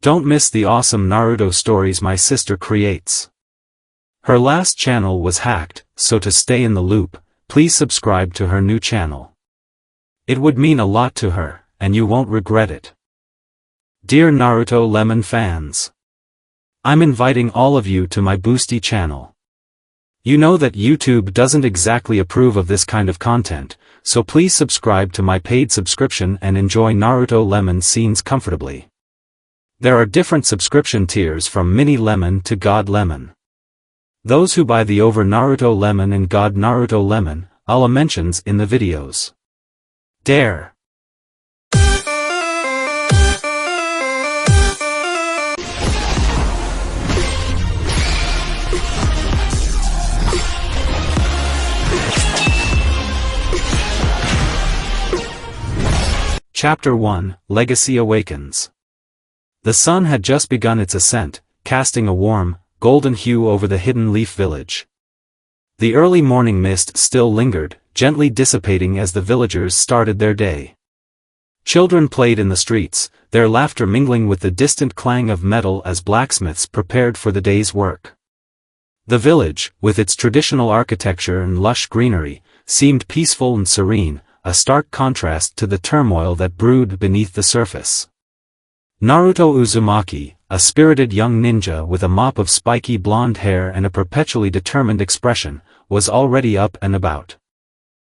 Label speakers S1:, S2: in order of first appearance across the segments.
S1: Don't miss the awesome Naruto stories my sister creates. Her last channel was hacked, so to stay in the loop, please subscribe to her new channel. It would mean a lot to her, and you won't regret it. Dear Naruto Lemon fans, I'm inviting all of you to my Boosty channel. You know that YouTube doesn't exactly approve of this kind of content, so please subscribe to my paid subscription and enjoy Naruto Lemon scenes comfortably. There are different subscription tiers from Mini Lemon to God Lemon. Those who buy the over Naruto Lemon and God Naruto Lemon, I'll mentions in the videos. Dare. Chapter 1, Legacy Awakens. The sun had just begun its ascent, casting a warm, golden hue over the hidden leaf village. The early morning mist still lingered, gently dissipating as the villagers started their day. Children played in the streets, their laughter mingling with the distant clang of metal as blacksmiths prepared for the day's work. The village, with its traditional architecture and lush greenery, seemed peaceful and serene, a stark contrast to the turmoil that brewed beneath the surface. Naruto Uzumaki, a spirited young ninja with a mop of spiky blonde hair and a perpetually determined expression, was already up and about.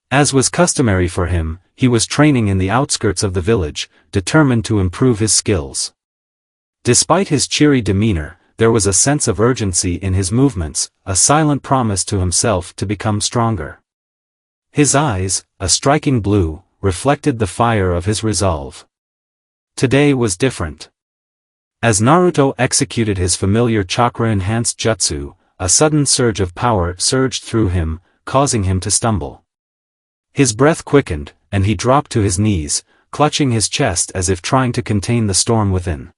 S1: As was customary for him, he was training in the outskirts of the village, determined to improve his skills. Despite his cheery demeanor, there was a sense of urgency in his movements, a silent promise to himself to become stronger. His eyes, a striking blue, reflected the fire of his resolve. Today was different. As Naruto executed his familiar chakra-enhanced jutsu, a sudden surge of power surged through him, causing him to stumble. His breath quickened, and he dropped to his knees, clutching his chest as if trying to contain the storm within.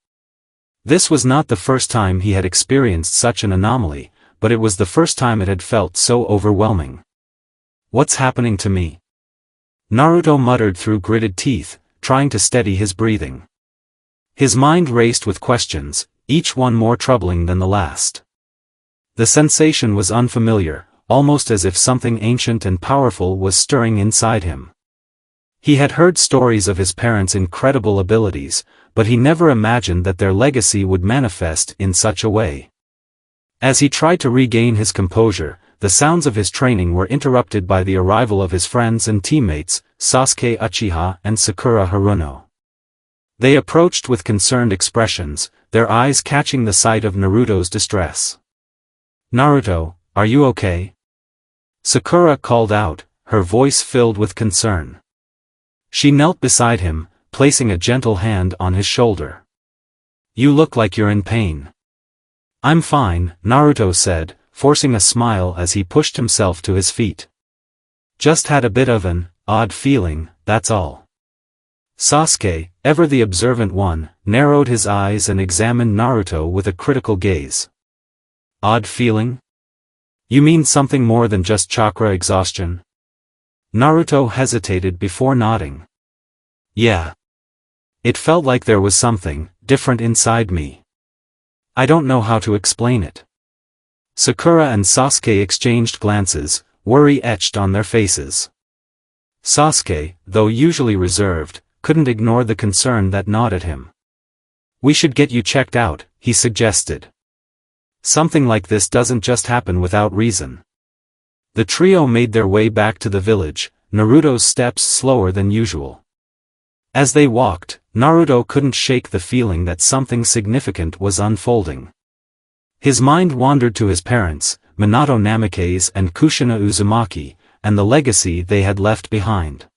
S1: This was not the first time he had experienced such an anomaly, but it was the first time it had felt so overwhelming. What's happening to me? Naruto muttered through gritted teeth, trying to steady his breathing. His mind raced with questions, each one more troubling than the last. The sensation was unfamiliar, almost as if something ancient and powerful was stirring inside him. He had heard stories of his parents' incredible abilities, but he never imagined that their legacy would manifest in such a way. As he tried to regain his composure, the sounds of his training were interrupted by the arrival of his friends and teammates, Sasuke Uchiha and Sakura Haruno. They approached with concerned expressions, their eyes catching the sight of Naruto's distress. "Naruto, are you okay?" Sakura called out, her voice filled with concern. She knelt beside him, placing a gentle hand on his shoulder. "You look like you're in pain." "I'm fine," Naruto said, forcing a smile as he pushed himself to his feet. "Just had a bit of an odd feeling, that's all." Sasuke, ever the observant one, narrowed his eyes and examined Naruto with a critical gaze. "Odd feeling? You mean something more than just chakra exhaustion?" Naruto hesitated before nodding. "Yeah. It felt like there was something different inside me. I don't know how to explain it." Sakura and Sasuke exchanged glances, worry etched on their faces. Sasuke, though usually reserved, couldn't ignore the concern that gnawed at him. "We should get you checked out," he suggested. "Something like this doesn't just happen without reason." The trio made their way back to the village, Naruto's steps slower than usual. As they walked, Naruto couldn't shake the feeling that something significant was unfolding. His mind wandered to his parents, Minato Namikaze and Kushina Uzumaki, and the legacy they had left behind.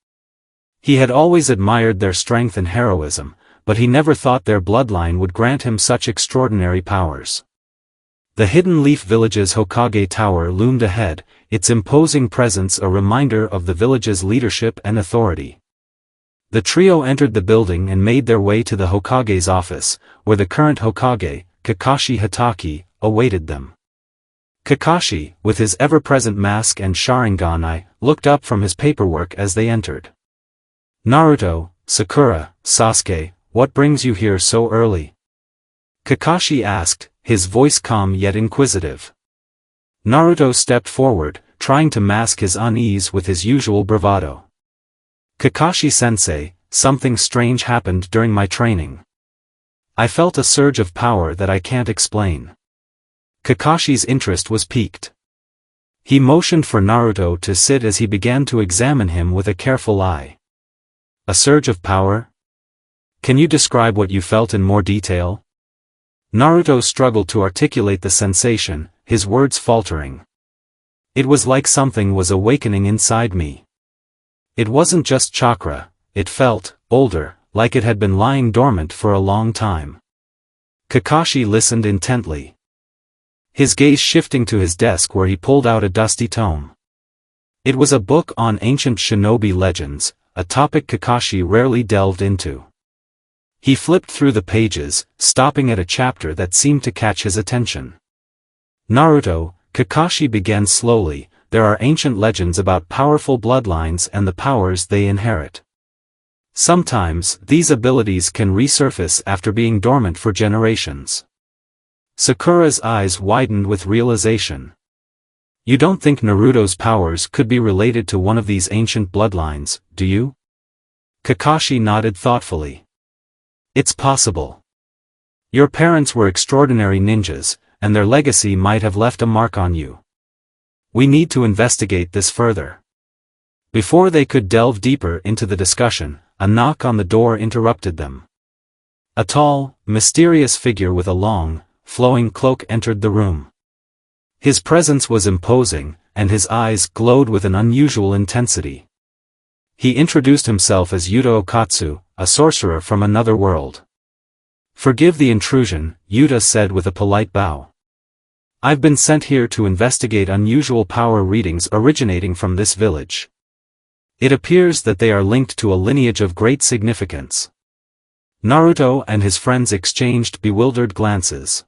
S1: He had always admired their strength and heroism, but he never thought their bloodline would grant him such extraordinary powers. The Hidden Leaf Village's Hokage Tower loomed ahead, its imposing presence a reminder of the village's leadership and authority. The trio entered the building and made their way to the Hokage's office, where the current Hokage, Kakashi Hatake, awaited them. Kakashi, with his ever-present mask and Sharingan, looked up from his paperwork as they entered. "Naruto, Sakura, Sasuke, what brings you here so early?" Kakashi asked, his voice calm yet inquisitive. Naruto stepped forward, trying to mask his unease with his usual bravado. Kakashi-sensei, something strange happened during my training. I felt a surge of power that I can't explain. Kakashi's interest was piqued. He motioned for Naruto to sit as he began to examine him with a careful eye. A surge of power? Can you describe what you felt in more detail? Naruto struggled to articulate the sensation, his words faltering. It was like something was awakening inside me. It wasn't just chakra, it felt older, like it had been lying dormant for a long time. Kakashi listened intently. His gaze shifting to his desk where he pulled out a dusty tome. It was a book on ancient shinobi legends, a topic Kakashi rarely delved into. He flipped through the pages, stopping at a chapter that seemed to catch his attention. Naruto, Kakashi began slowly, there are ancient legends about powerful bloodlines and the powers they inherit. Sometimes, these abilities can resurface after being dormant for generations. Sakura's eyes widened with realization. You don't think Naruto's powers could be related to one of these ancient bloodlines, do you? Kakashi nodded thoughtfully. It's possible. Your parents were extraordinary ninjas, and their legacy might have left a mark on you. We need to investigate this further. Before they could delve deeper into the discussion, a knock on the door interrupted them. A tall, mysterious figure with a long, flowing cloak entered the room. His presence was imposing, and his eyes glowed with an unusual intensity. He introduced himself as Yuta Okatsu, a sorcerer from another world. Forgive the intrusion, Yuta said with a polite bow. I've been sent here to investigate unusual power readings originating from this village. It appears that they are linked to a lineage of great significance. Naruto and his friends exchanged bewildered glances.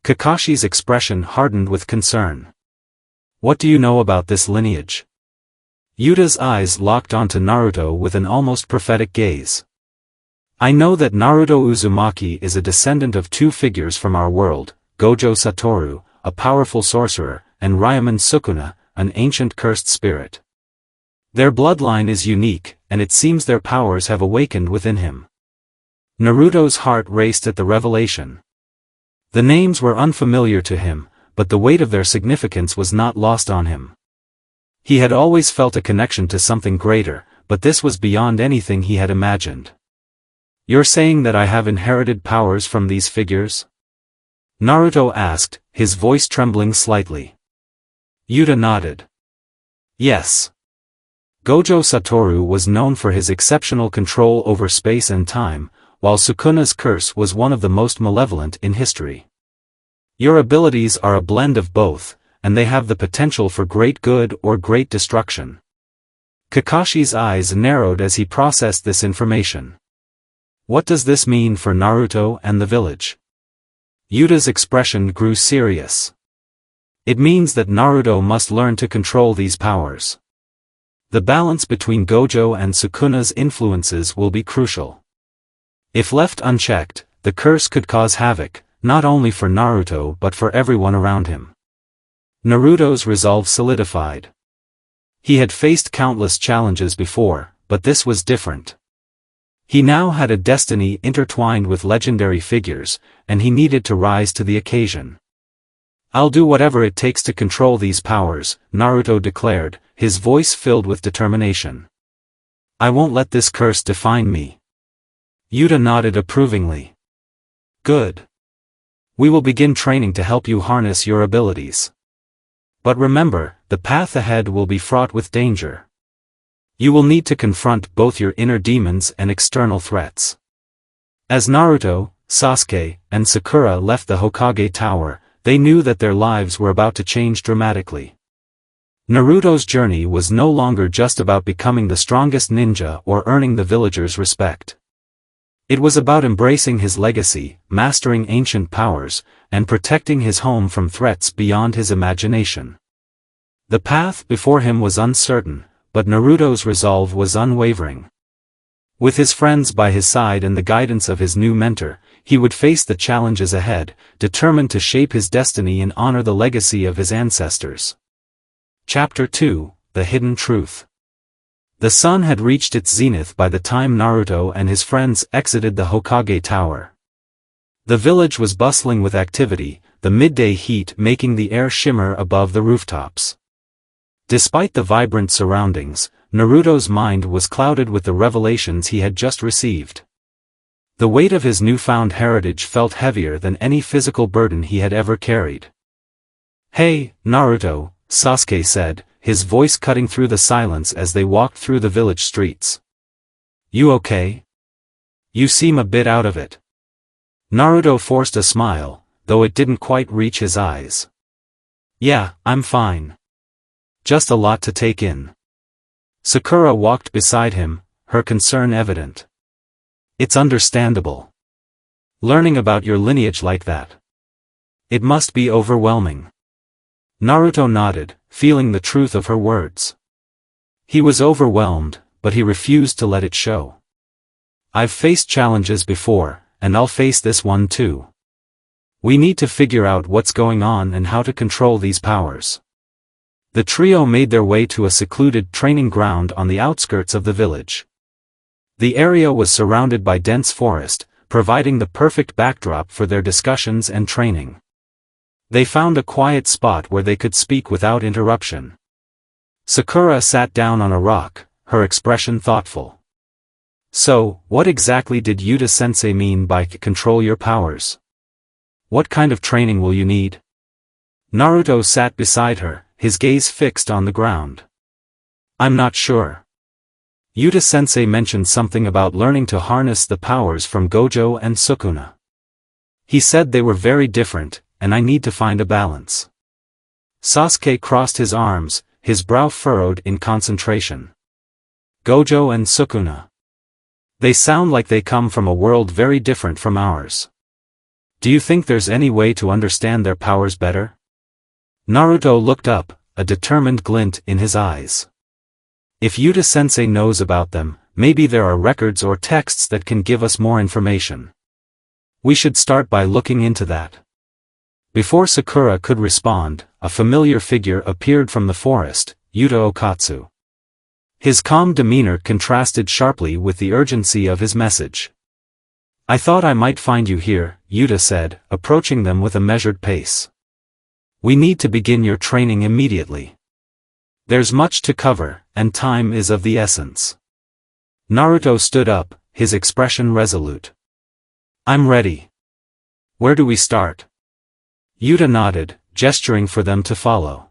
S1: Kakashi's expression hardened with concern. What do you know about this lineage? Yuta's eyes locked onto Naruto with an almost prophetic gaze. I know that Naruto Uzumaki is a descendant of two figures from our world, Gojo Satoru, a powerful sorcerer, and Ryomen Sukuna, an ancient cursed spirit. Their bloodline is unique, and it seems their powers have awakened within him. Naruto's heart raced at the revelation. The names were unfamiliar to him, but the weight of their significance was not lost on him. He had always felt a connection to something greater, but this was beyond anything he had imagined. You're saying that I have inherited powers from these figures? Naruto asked, his voice trembling slightly. Yuta nodded. Yes. Gojo Satoru was known for his exceptional control over space and time, while Sukuna's curse was one of the most malevolent in history. Your abilities are a blend of both, and they have the potential for great good or great destruction. Kakashi's eyes narrowed as he processed this information. What does this mean for Naruto and the village? Yuta's expression grew serious. It means that Naruto must learn to control these powers. The balance between Gojo and Sukuna's influences will be crucial. If left unchecked, the curse could cause havoc, not only for Naruto but for everyone around him. Naruto's resolve solidified. He had faced countless challenges before, but this was different. He now had a destiny intertwined with legendary figures, and he needed to rise to the occasion. I'll do whatever it takes to control these powers, Naruto declared, his voice filled with determination. I won't let this curse define me. Yuta nodded approvingly. Good. We will begin training to help you harness your abilities. But remember, the path ahead will be fraught with danger. You will need to confront both your inner demons and external threats. As Naruto, Sasuke, and Sakura left the Hokage Tower, they knew that their lives were about to change dramatically. Naruto's journey was no longer just about becoming the strongest ninja or earning the villagers' respect. It was about embracing his legacy, mastering ancient powers, and protecting his home from threats beyond his imagination. The path before him was uncertain, but Naruto's resolve was unwavering. With his friends by his side and the guidance of his new mentor, he would face the challenges ahead, determined to shape his destiny and honor the legacy of his ancestors. Chapter 2: The Hidden Truth. The sun had reached its zenith by the time Naruto and his friends exited the Hokage Tower. The village was bustling with activity, the midday heat making the air shimmer above the rooftops. Despite the vibrant surroundings, Naruto's mind was clouded with the revelations he had just received. The weight of his newfound heritage felt heavier than any physical burden he had ever carried. "Hey, Naruto," Sasuke said, his voice cutting through the silence as they walked through the village streets. "You okay? You seem a bit out of it." Naruto forced a smile, though it didn't quite reach his eyes. "Yeah, I'm fine. Just a lot to take in." Sakura walked beside him, her concern evident. "It's understandable. Learning about your lineage like that. It must be overwhelming." Naruto nodded, feeling the truth of her words. He was overwhelmed, but he refused to let it show. "I've faced challenges before, and I'll face this one too. We need to figure out what's going on and how to control these powers." The trio made their way to a secluded training ground on the outskirts of the village. The area was surrounded by dense forest, providing the perfect backdrop for their discussions and training. They found a quiet spot where they could speak without interruption. Sakura sat down on a rock, her expression thoughtful. "So, what exactly did Yuta-sensei mean by control your powers? What kind of training will you need?" Naruto sat beside her, his gaze fixed on the ground. "I'm not sure. Yuta-sensei mentioned something about learning to harness the powers from Gojo and Sukuna. He said they were very different, and I need to find a balance." Sasuke crossed his arms, his brow furrowed in concentration. "Gojo and Sukuna. They sound like they come from a world very different from ours. Do you think there's any way to understand their powers better?" Naruto looked up, a determined glint in his eyes. "If Yuta-sensei knows about them, maybe there are records or texts that can give us more information. We should start by looking into that." Before Sakura could respond, a familiar figure appeared from the forest, Yuta Okatsu. His calm demeanor contrasted sharply with the urgency of his message. "I thought I might find you here," Yuta said, approaching them with a measured pace. "We need to begin your training immediately. There's much to cover, and time is of the essence." Naruto stood up, his expression resolute. "I'm ready. Where do we start?" Yuta nodded, gesturing for them to follow.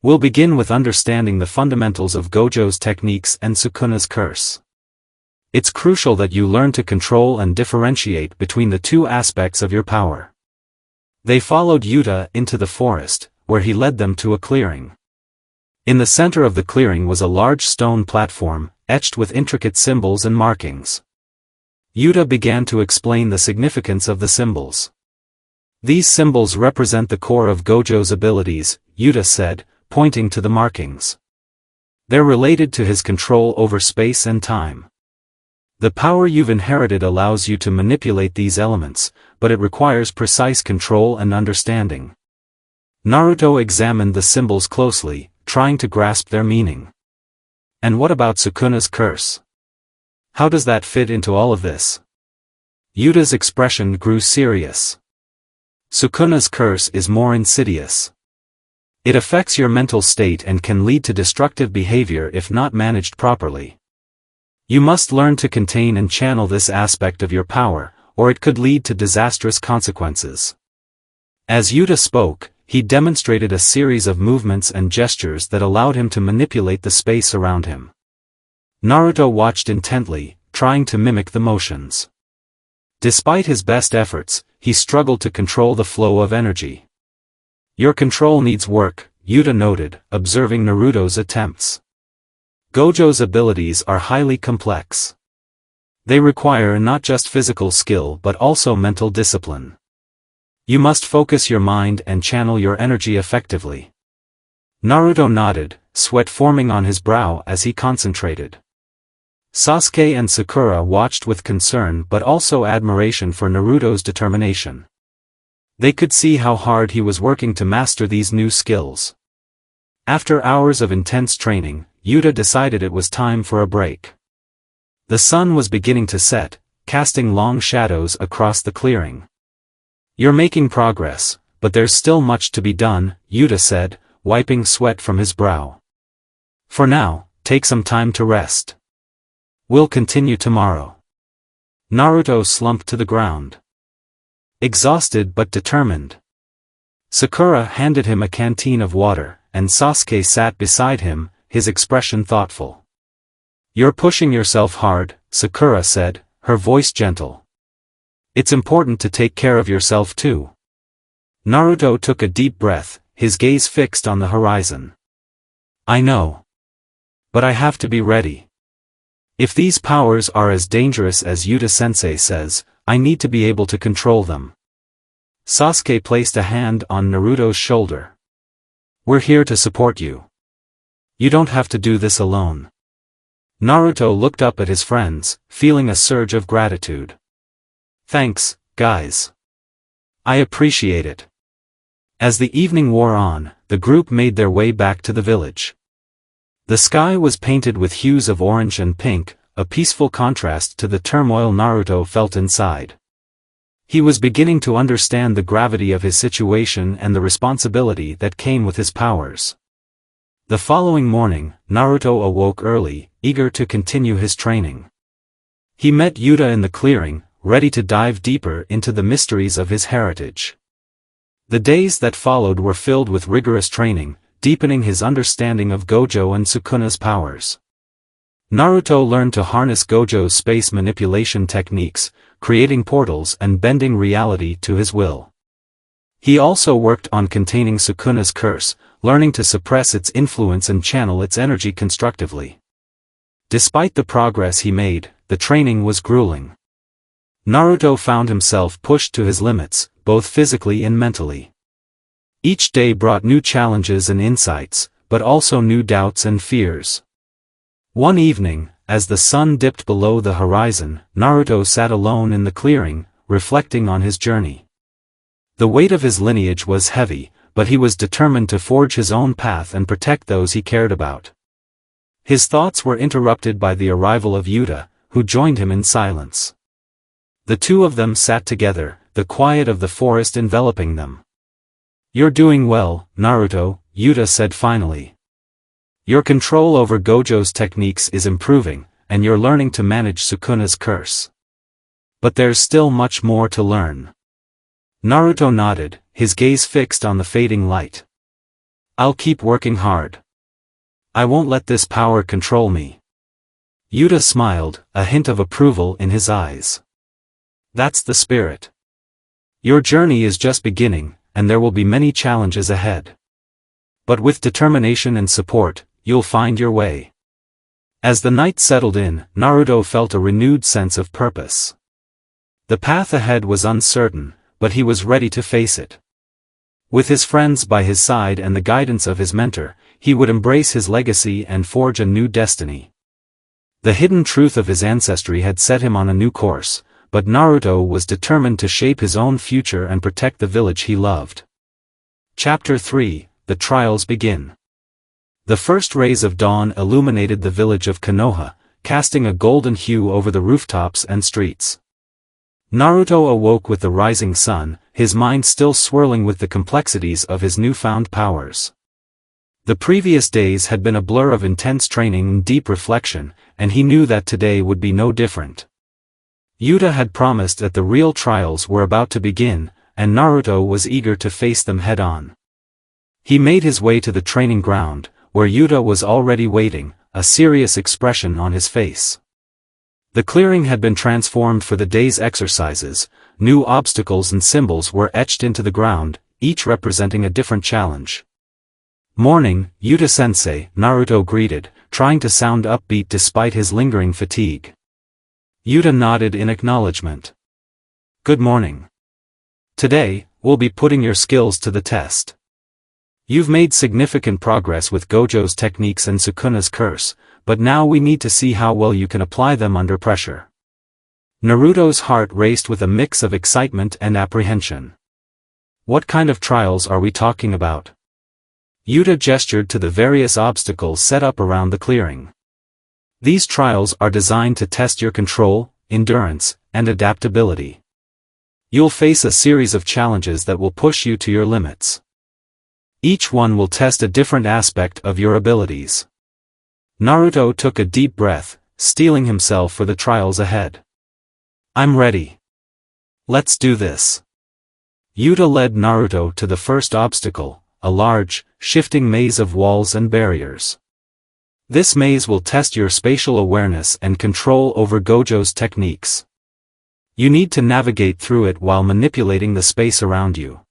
S1: "We'll begin with understanding the fundamentals of Gojo's techniques and Sukuna's curse. It's crucial that you learn to control and differentiate between the two aspects of your power." They followed Yuta into the forest, where he led them to a clearing. In the center of the clearing was a large stone platform, etched with intricate symbols and markings. Yuta began to explain the significance of the symbols. "These symbols represent the core of Gojo's abilities," Yuta said, pointing to the markings. "They're related to his control over space and time. The power you've inherited allows you to manipulate these elements, but it requires precise control and understanding." Naruto examined the symbols closely, trying to grasp their meaning. "And what about Sukuna's curse? How does that fit into all of this?" Yuta's expression grew serious. "Sukuna's curse is more insidious. It affects your mental state and can lead to destructive behavior if not managed properly. You must learn to contain and channel this aspect of your power, or it could lead to disastrous consequences." As Yuta spoke, he demonstrated a series of movements and gestures that allowed him to manipulate the space around him. Naruto watched intently, trying to mimic the motions. Despite his best efforts, he struggled to control the flow of energy. "Your control needs work," Yuta noted, observing Naruto's attempts. "Gojo's abilities are highly complex. They require not just physical skill but also mental discipline. You must focus your mind and channel your energy effectively." Naruto nodded, sweat forming on his brow as he concentrated. Sasuke and Sakura watched with concern but also admiration for Naruto's determination. They could see how hard he was working to master these new skills. After hours of intense training, Yuta decided it was time for a break. The sun was beginning to set, casting long shadows across the clearing. "You're making progress, but there's still much to be done," Yuta said, wiping sweat from his brow. "For now, take some time to rest. We'll continue tomorrow." Naruto slumped to the ground, exhausted but determined. Sakura handed him a canteen of water, and Sasuke sat beside him, his expression thoughtful. "You're pushing yourself hard," Sakura said, her voice gentle. "It's important to take care of yourself too." Naruto took a deep breath, his gaze fixed on the horizon. "I know. But I have to be ready. If these powers are as dangerous as Yuta-sensei says, I need to be able to control them." Sasuke placed a hand on Naruto's shoulder. "We're here to support you. You don't have to do this alone." Naruto looked up at his friends, feeling a surge of gratitude. "Thanks, guys. I appreciate it." As the evening wore on, the group made their way back to the village. The sky was painted with hues of orange and pink, a peaceful contrast to the turmoil Naruto felt inside. He was beginning to understand the gravity of his situation and the responsibility that came with his powers. The following morning, Naruto awoke early, eager to continue his training. He met Yuta in the clearing, ready to dive deeper into the mysteries of his heritage. The days that followed were filled with rigorous training, deepening his understanding of Gojo and Sukuna's powers. Naruto learned to harness Gojo's space manipulation techniques, creating portals and bending reality to his will. He also worked on containing Sukuna's curse, learning to suppress its influence and channel its energy constructively. Despite the progress he made, the training was grueling. Naruto found himself pushed to his limits, both physically and mentally. Each day brought new challenges and insights, but also new doubts and fears. One evening, as the sun dipped below the horizon, Naruto sat alone in the clearing, reflecting on his journey. The weight of his lineage was heavy, but he was determined to forge his own path and protect those he cared about. His thoughts were interrupted by the arrival of Yuta, who joined him in silence. The two of them sat together, the quiet of the forest enveloping them. "You're doing well, Naruto," Yuta said finally. "Your control over Gojo's techniques is improving, and you're learning to manage Sukuna's curse. But there's still much more to learn." Naruto nodded, his gaze fixed on the fading light. "I'll keep working hard. I won't let this power control me." Yuta smiled, a hint of approval in his eyes. "That's the spirit. Your journey is just beginning, and there will be many challenges ahead. But with determination and support, you'll find your way." As the night settled in, Naruto felt a renewed sense of purpose. The path ahead was uncertain, but he was ready to face it. With his friends by his side and the guidance of his mentor, he would embrace his legacy and forge a new destiny. The hidden truth of his ancestry had set him on a new course, but Naruto was determined to shape his own future and protect the village he loved. Chapter 3: The Trials Begin. The first rays of dawn illuminated the village of Konoha, casting a golden hue over the rooftops and streets. Naruto awoke with the rising sun, his mind still swirling with the complexities of his newfound powers. The previous days had been a blur of intense training and deep reflection, and he knew that today would be no different. Yuta had promised that the real trials were about to begin, and Naruto was eager to face them head-on. He made his way to the training ground, where Yuta was already waiting, a serious expression on his face. The clearing had been transformed for the day's exercises, new obstacles and symbols were etched into the ground, each representing a different challenge. "Morning, Yuta-sensei," Naruto greeted, trying to sound upbeat despite his lingering fatigue. Yuta nodded in acknowledgement. "Good morning. Today, we'll be putting your skills to the test. You've made significant progress with Gojo's techniques and Sukuna's curse, but now we need to see how well you can apply them under pressure. Naruto's heart raced with a mix of excitement and apprehension. What kind of trials are we talking about? Yuta gestured to the various obstacles set up around the clearing. These trials are designed to test your control, endurance, and adaptability. You'll face a series of challenges that will push you to your limits. Each one will test a different aspect of your abilities. Naruto took a deep breath, steeling himself for the trials ahead. I'm ready. Let's do this. Yuta led Naruto to the first obstacle, a large, shifting maze of walls and barriers. This maze will test your spatial awareness and control over Gojo's techniques. You need to navigate through it while manipulating the space around you.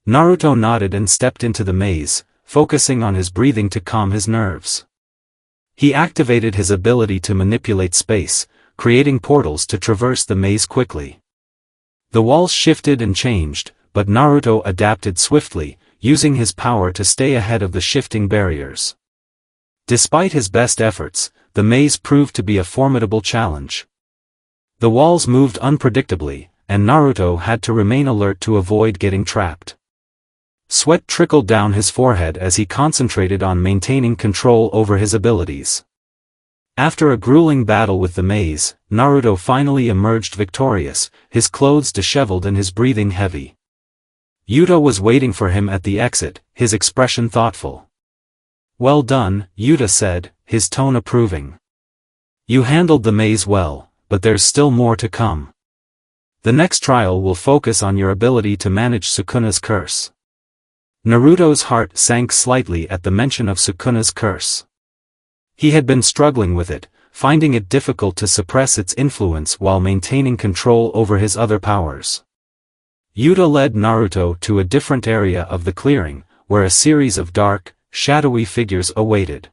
S1: Naruto nodded and stepped into the maze, focusing on his breathing to calm his nerves. He activated his ability to manipulate space, creating portals to traverse the maze quickly. The walls shifted and changed, but Naruto adapted swiftly, using his power to stay ahead of the shifting barriers. Despite his best efforts, the maze proved to be a formidable challenge. The walls moved unpredictably, and Naruto had to remain alert to avoid getting trapped. Sweat trickled down his forehead as he concentrated on maintaining control over his abilities. After a grueling battle with the maze, Naruto finally emerged victorious, his clothes disheveled and his breathing heavy. Yuta was waiting for him at the exit, his expression thoughtful. "Well done," Yuta said, his tone approving. "You handled the maze well, but there's still more to come. The next trial will focus on your ability to manage Sukuna's curse." Naruto's heart sank slightly at the mention of Sukuna's curse. He had been struggling with it, finding it difficult to suppress its influence while maintaining control over his other powers. Yuta led Naruto to a different area of the clearing, where a series of dark, shadowy figures awaited.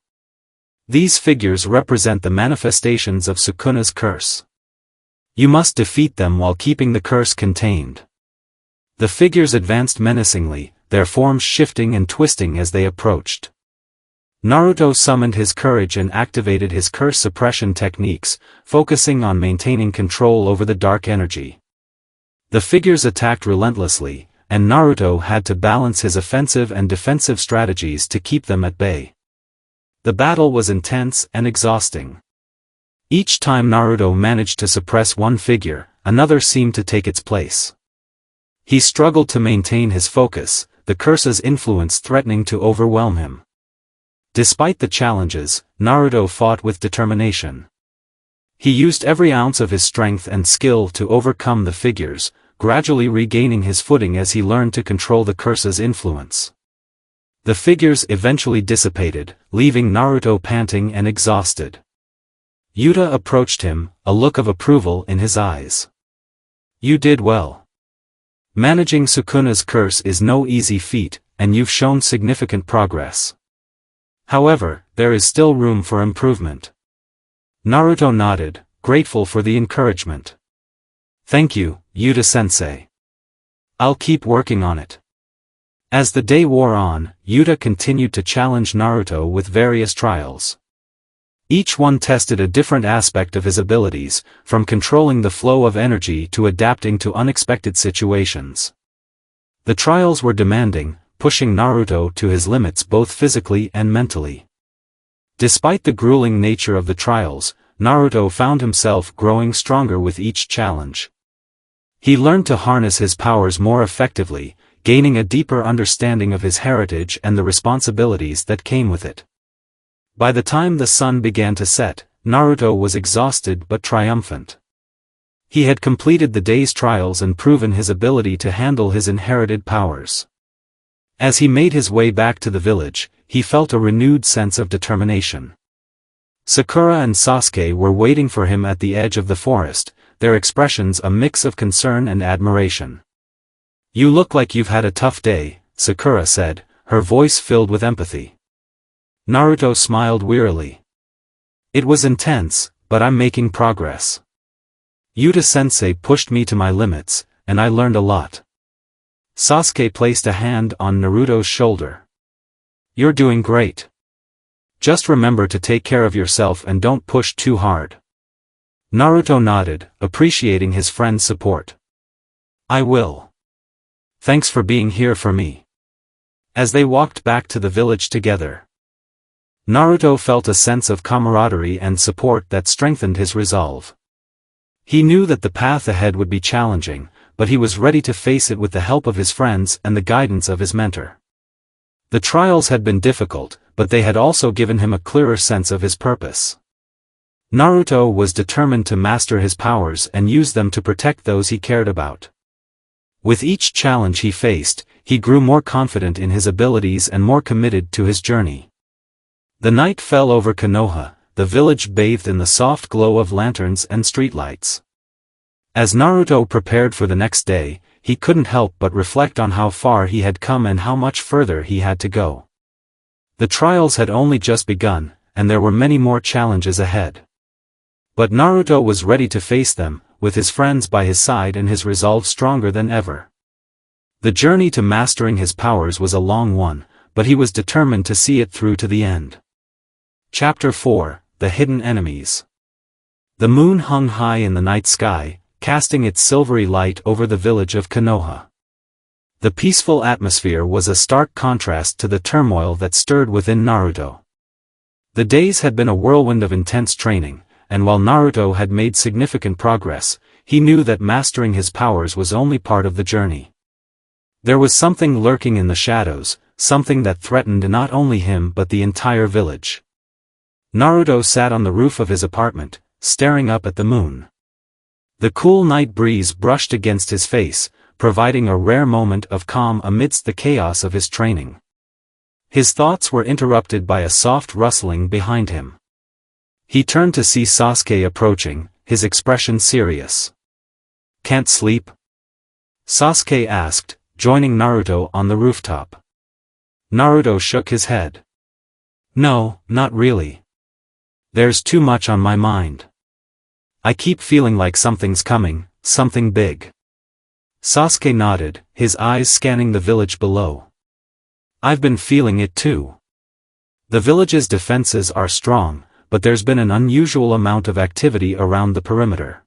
S1: These figures represent the manifestations of Sukuna's curse. You must defeat them while keeping the curse contained. The figures advanced menacingly, their forms shifting and twisting as they approached. Naruto summoned his courage and activated his curse suppression techniques, focusing on maintaining control over the dark energy. The figures attacked relentlessly, and Naruto had to balance his offensive and defensive strategies to keep them at bay. The battle was intense and exhausting. Each time Naruto managed to suppress one figure, another seemed to take its place. He struggled to maintain his focus, the curse's influence threatening to overwhelm him. Despite the challenges, Naruto fought with determination. He used every ounce of his strength and skill to overcome the figures, gradually regaining his footing as he learned to control the curse's influence. The figures eventually dissipated, leaving Naruto panting and exhausted. Yuta approached him, a look of approval in his eyes. "You did well. Managing Sukuna's curse is no easy feat, and you've shown significant progress. However, there is still room for improvement." Naruto nodded, grateful for the encouragement. "Thank you, Yuta-sensei. I'll keep working on it." As the day wore on, Yuta continued to challenge Naruto with various trials. Each one tested a different aspect of his abilities, from controlling the flow of energy to adapting to unexpected situations. The trials were demanding, pushing Naruto to his limits both physically and mentally. Despite the grueling nature of the trials, Naruto found himself growing stronger with each challenge. He learned to harness his powers more effectively, gaining a deeper understanding of his heritage and the responsibilities that came with it. By the time the sun began to set, Naruto was exhausted but triumphant. He had completed the day's trials and proven his ability to handle his inherited powers. As he made his way back to the village, he felt a renewed sense of determination. Sakura and Sasuke were waiting for him at the edge of the forest, their expressions a mix of concern and admiration. "You look like you've had a tough day," Sakura said, her voice filled with empathy. Naruto smiled wearily. "It was intense, but I'm making progress. Yuta-sensei pushed me to my limits, and I learned a lot." Sasuke placed a hand on Naruto's shoulder. "You're doing great. Just remember to take care of yourself and don't push too hard. Naruto nodded, appreciating his friend's support. I will. Thanks for being here for me. As they walked back to the village together, Naruto felt a sense of camaraderie and support that strengthened his resolve. He knew that the path ahead would be challenging, but he was ready to face it with the help of his friends and the guidance of his mentor. The trials had been difficult, but they had also given him a clearer sense of his purpose. Naruto was determined to master his powers and use them to protect those he cared about. With each challenge he faced, he grew more confident in his abilities and more committed to his journey. The night fell over Konoha, the village bathed in the soft glow of lanterns and streetlights. As Naruto prepared for the next day, he couldn't help but reflect on how far he had come and how much further he had to go. The trials had only just begun, and there were many more challenges ahead. But Naruto was ready to face them, with his friends by his side and his resolve stronger than ever. The journey to mastering his powers was a long one, but he was determined to see it through to the end. Chapter 4: The Hidden Enemies. The moon hung high in the night sky, casting its silvery light over the village of Konoha. The peaceful atmosphere was a stark contrast to the turmoil that stirred within Naruto. The days had been a whirlwind of intense training, and while Naruto had made significant progress, he knew that mastering his powers was only part of the journey. There was something lurking in the shadows, something that threatened not only him but the entire village. Naruto sat on the roof of his apartment, staring up at the moon. The cool night breeze brushed against his face, providing a rare moment of calm amidst the chaos of his training. His thoughts were interrupted by a soft rustling behind him. He turned to see Sasuke approaching, his expression serious. "Can't sleep?" Sasuke asked, joining Naruto on the rooftop. Naruto shook his head. "No, not really. There's too much on my mind. I keep feeling like something's coming, something big." Sasuke nodded, his eyes scanning the village below. "I've been feeling it too. The village's defenses are strong, but there's been an unusual amount of activity around the perimeter.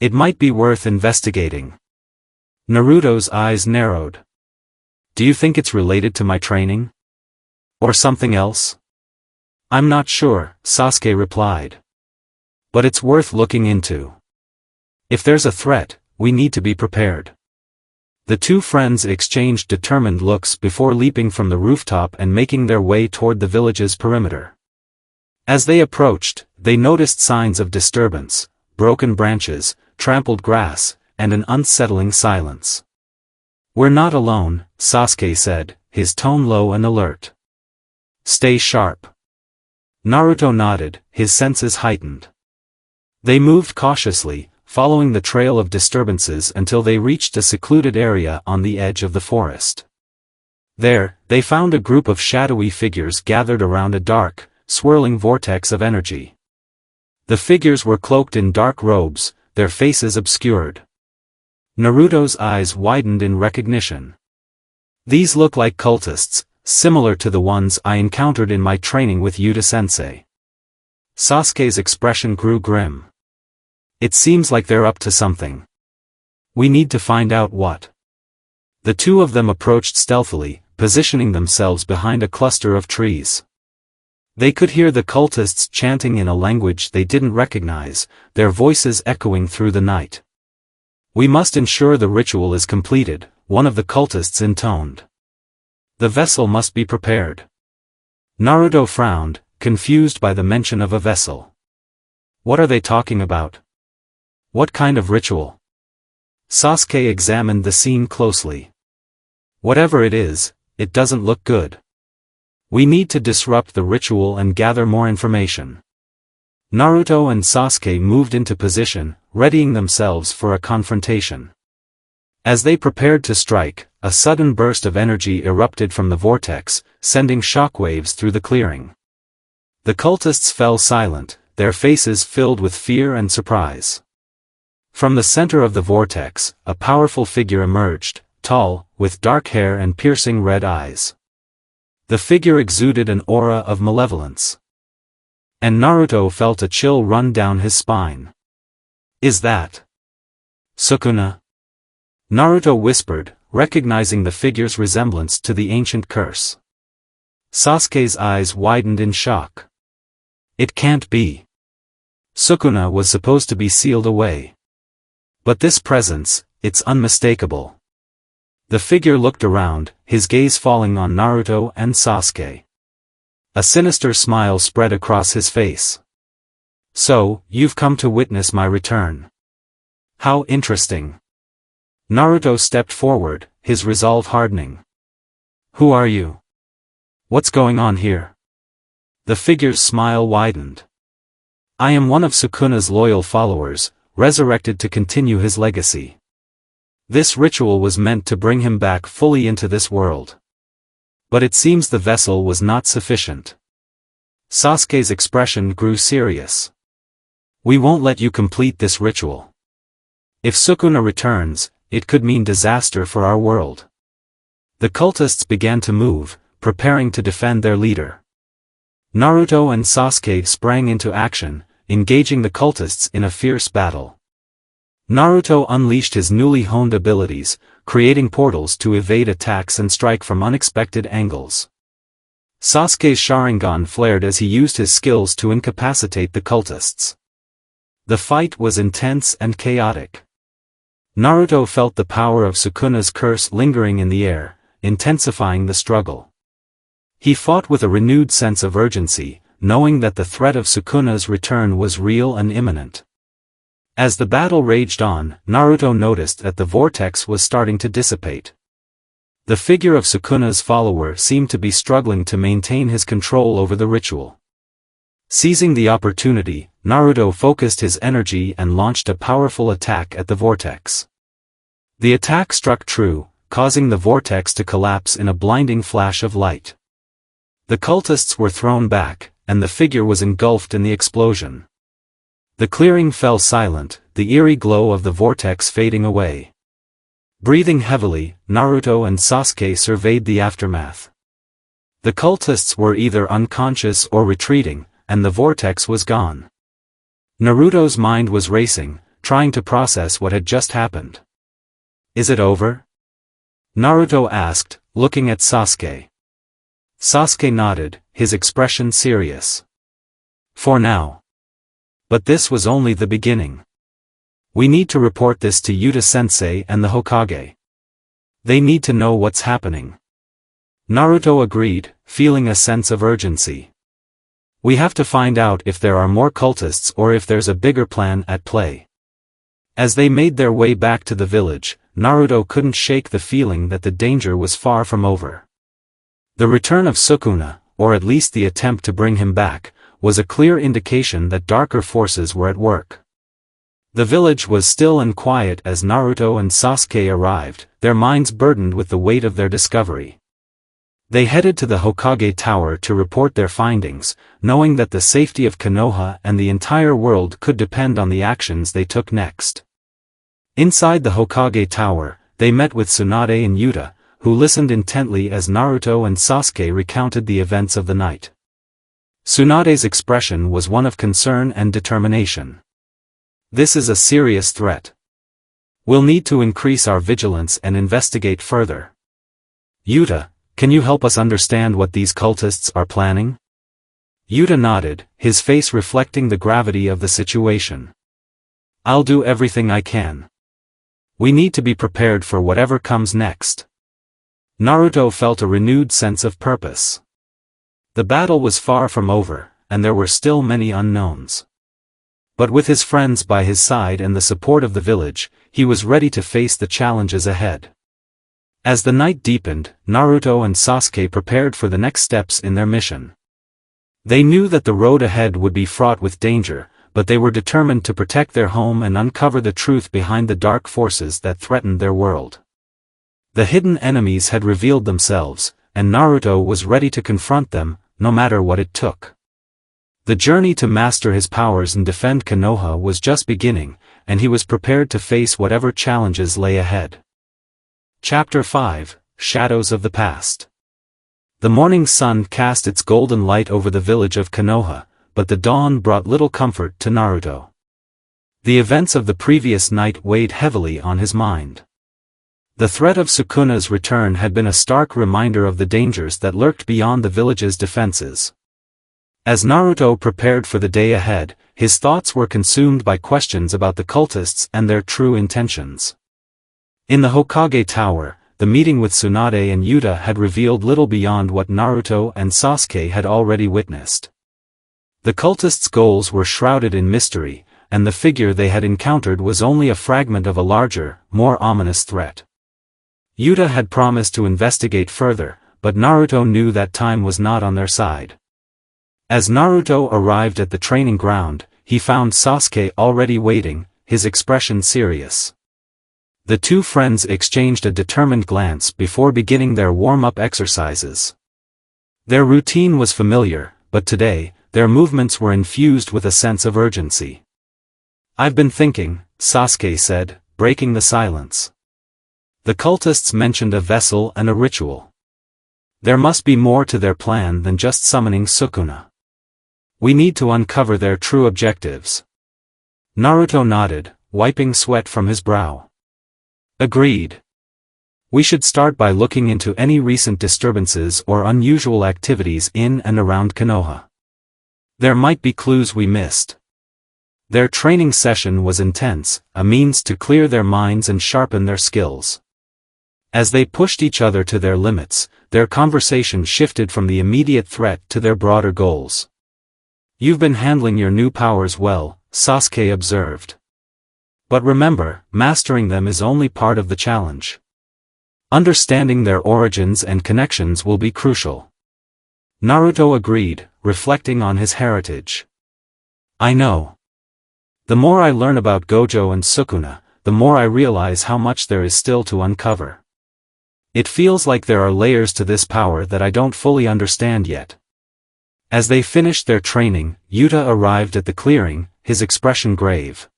S1: It might be worth investigating." Naruto's eyes narrowed. "Do you think it's related to my training? Or something else?" "I'm not sure," Sasuke replied. "But it's worth looking into. If there's a threat, we need to be prepared." The two friends exchanged determined looks before leaping from the rooftop and making their way toward the village's perimeter. As they approached, they noticed signs of disturbance, broken branches, trampled grass, and an unsettling silence. "We're not alone," Sasuke said, his tone low and alert. "Stay sharp." Naruto nodded, his senses heightened. They moved cautiously, following the trail of disturbances until they reached a secluded area on the edge of the forest. There, they found a group of shadowy figures gathered around a dark, swirling vortex of energy. The figures were cloaked in dark robes, their faces obscured. Naruto's eyes widened in recognition. "These look like cultists, similar to the ones I encountered in my training with Yuta-sensei." Sasuke's expression grew grim. "It seems like they're up to something. We need to find out what." The two of them approached stealthily, positioning themselves behind a cluster of trees. They could hear the cultists chanting in a language they didn't recognize, their voices echoing through the night. "We must ensure the ritual is completed," one of the cultists intoned. "The vessel must be prepared." Naruto frowned, confused by the mention of a vessel. What are they talking about? What kind of ritual? Sasuke examined the scene closely. Whatever it is, it doesn't look good. We need to disrupt the ritual and gather more information. Naruto and Sasuke moved into position, readying themselves for a confrontation. As they prepared to strike, a sudden burst of energy erupted from the vortex, sending shockwaves through the clearing. The cultists fell silent, their faces filled with fear and surprise. From the center of the vortex, a powerful figure emerged, tall, with dark hair and piercing red eyes. The figure exuded an aura of malevolence. And Naruto felt a chill run down his spine. Is that Sukuna? Naruto whispered, recognizing the figure's resemblance to the ancient curse. Sasuke's eyes widened in shock. It can't be. Sukuna was supposed to be sealed away. But this presence, it's unmistakable. The figure looked around, his gaze falling on Naruto and Sasuke. A sinister smile spread across his face. So, you've come to witness my return. How interesting. Naruto stepped forward, his resolve hardening. Who are you? What's going on here? The figure's smile widened. I am one of Sukuna's loyal followers, resurrected to continue his legacy. This ritual was meant to bring him back fully into this world. But it seems the vessel was not sufficient. Sasuke's expression grew serious. We won't let you complete this ritual. If Sukuna returns, it could mean disaster for our world. The cultists began to move, preparing to defend their leader. Naruto and Sasuke sprang into action, engaging the cultists in a fierce battle. Naruto unleashed his newly honed abilities, creating portals to evade attacks and strike from unexpected angles. Sasuke's Sharingan flared as he used his skills to incapacitate the cultists. The fight was intense and chaotic. Naruto felt the power of Sukuna's curse lingering in the air, intensifying the struggle. He fought with a renewed sense of urgency, knowing that the threat of Sukuna's return was real and imminent. As the battle raged on, Naruto noticed that the vortex was starting to dissipate. The figure of Sukuna's follower seemed to be struggling to maintain his control over the ritual. Seizing the opportunity, Naruto focused his energy and launched a powerful attack at the vortex. The attack struck true, causing the vortex to collapse in a blinding flash of light. The cultists were thrown back, and the figure was engulfed in the explosion. The clearing fell silent, the eerie glow of the vortex fading away. Breathing heavily, Naruto and Sasuke surveyed the aftermath. The cultists were either unconscious or retreating, and the vortex was gone. Naruto's mind was racing, trying to process what had just happened. Is it over? Naruto asked, looking at Sasuke. Sasuke nodded, his expression serious. For now. But this was only the beginning. We need to report this to Yuta-sensei and the Hokage. They need to know what's happening. Naruto agreed, feeling a sense of urgency. We have to find out if there are more cultists or if there's a bigger plan at play. As they made their way back to the village, Naruto couldn't shake the feeling that the danger was far from over. The return of Sukuna, or at least the attempt to bring him back, was a clear indication that darker forces were at work. The village was still and quiet as Naruto and Sasuke arrived, their minds burdened with the weight of their discovery. They headed to the Hokage Tower to report their findings, knowing that the safety of Konoha and the entire world could depend on the actions they took next. Inside the Hokage Tower, they met with Tsunade and Yuta, who listened intently as Naruto and Sasuke recounted the events of the night. Tsunade's expression was one of concern and determination. This is a serious threat. We'll need to increase our vigilance and investigate further. Yuta, can you help us understand what these cultists are planning? Yuta nodded, his face reflecting the gravity of the situation. I'll do everything I can. We need to be prepared for whatever comes next. Naruto felt a renewed sense of purpose. The battle was far from over, and there were still many unknowns. But with his friends by his side and the support of the village, he was ready to face the challenges ahead. As the night deepened, Naruto and Sasuke prepared for the next steps in their mission. They knew that the road ahead would be fraught with danger, but they were determined to protect their home and uncover the truth behind the dark forces that threatened their world. The hidden enemies had revealed themselves, and Naruto was ready to confront them, no matter what it took. The journey to master his powers and defend Konoha was just beginning, and he was prepared to face whatever challenges lay ahead. Chapter 5, Shadows of the Past. The morning sun cast its golden light over the village of Konoha, but the dawn brought little comfort to Naruto. The events of the previous night weighed heavily on his mind. The threat of Sukuna's return had been a stark reminder of the dangers that lurked beyond the village's defenses. As Naruto prepared for the day ahead, his thoughts were consumed by questions about the cultists and their true intentions. In the Hokage Tower, the meeting with Tsunade and Yuta had revealed little beyond what Naruto and Sasuke had already witnessed. The cultists' goals were shrouded in mystery, and the figure they had encountered was only a fragment of a larger, more ominous threat. Yuta had promised to investigate further, but Naruto knew that time was not on their side. As Naruto arrived at the training ground, he found Sasuke already waiting, his expression serious. The two friends exchanged a determined glance before beginning their warm-up exercises. Their routine was familiar, but today, their movements were infused with a sense of urgency. "I've been thinking," Sasuke said, breaking the silence. The cultists mentioned a vessel and a ritual. There must be more to their plan than just summoning Sukuna. We need to uncover their true objectives. Naruto nodded, wiping sweat from his brow. Agreed. We should start by looking into any recent disturbances or unusual activities in and around Konoha. There might be clues we missed. Their training session was intense, a means to clear their minds and sharpen their skills. As they pushed each other to their limits, their conversation shifted from the immediate threat to their broader goals. "You've been handling your new powers well," Sasuke observed. "But remember, mastering them is only part of the challenge. Understanding their origins and connections will be crucial." Naruto agreed, reflecting on his heritage. "I know. The more I learn about Gojo and Sukuna, the more I realize how much there is still to uncover. It feels like there are layers to this power that I don't fully understand yet." As they finished their training, Yuta arrived at the clearing, his expression grave.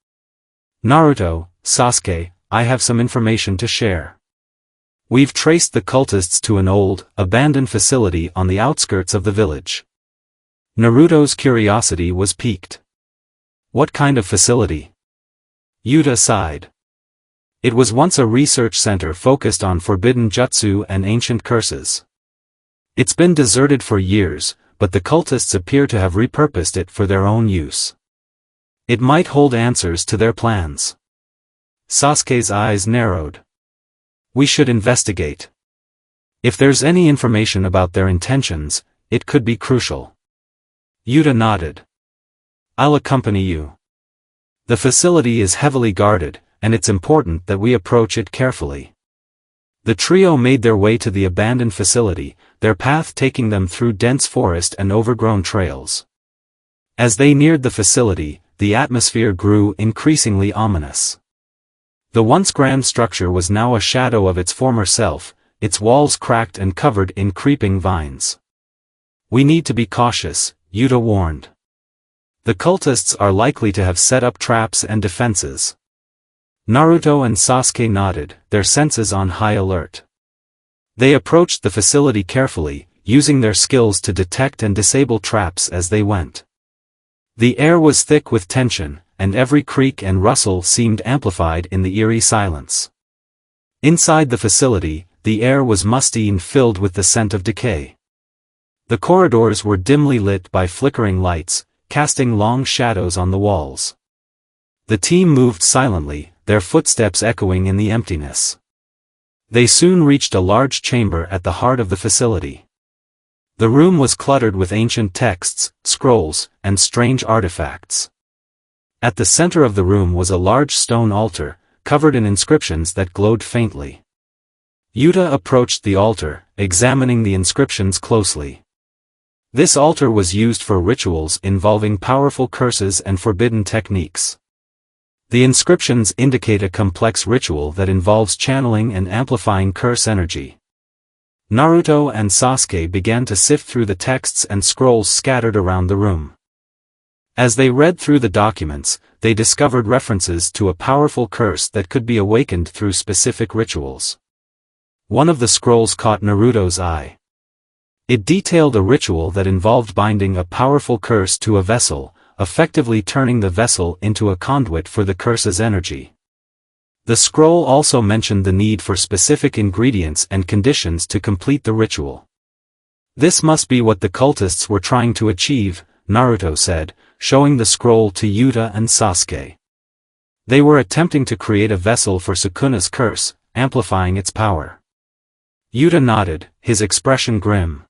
S1: "Naruto, Sasuke, I have some information to share. We've traced the cultists to an old, abandoned facility on the outskirts of the village." Naruto's curiosity was piqued. "What kind of facility?" Yuta sighed. "It was once a research center focused on forbidden jutsu and ancient curses. It's been deserted for years, but the cultists appear to have repurposed it for their own use. It might hold answers to their plans." Sasuke's eyes narrowed. "We should investigate. If there's any information about their intentions, it could be crucial." Yuta nodded. "I'll accompany you. The facility is heavily guarded, and it's important that we approach it carefully." The trio made their way to the abandoned facility, their path taking them through dense forest and overgrown trails. As they neared the facility, the atmosphere grew increasingly ominous. The once grand structure was now a shadow of its former self, its walls cracked and covered in creeping vines. "We need to be cautious," Yuta warned. "The cultists are likely to have set up traps and defenses." Naruto and Sasuke nodded, their senses on high alert. They approached the facility carefully, using their skills to detect and disable traps as they went. The air was thick with tension, and every creak and rustle seemed amplified in the eerie silence. Inside the facility, the air was musty and filled with the scent of decay. The corridors were dimly lit by flickering lights, casting long shadows on the walls. The team moved silently, their footsteps echoing in the emptiness. They soon reached a large chamber at the heart of the facility. The room was cluttered with ancient texts, scrolls, and strange artifacts. At the center of the room was a large stone altar, covered in inscriptions that glowed faintly. Yuta approached the altar, examining the inscriptions closely. This altar was used for rituals involving powerful curses and forbidden techniques. The inscriptions indicate a complex ritual that involves channeling and amplifying curse energy. Naruto and Sasuke began to sift through the texts and scrolls scattered around the room. As they read through the documents, they discovered references to a powerful curse that could be awakened through specific rituals. One of the scrolls caught Naruto's eye. It detailed a ritual that involved binding a powerful curse to a vessel, effectively turning the vessel into a conduit for the curse's energy. The scroll also mentioned the need for specific ingredients and conditions to complete the ritual. This must be what the cultists were trying to achieve, Naruto said, showing the scroll to Yuta and Sasuke. They were attempting to create a vessel for Sukuna's curse, amplifying its power. Yuta nodded, his expression grim.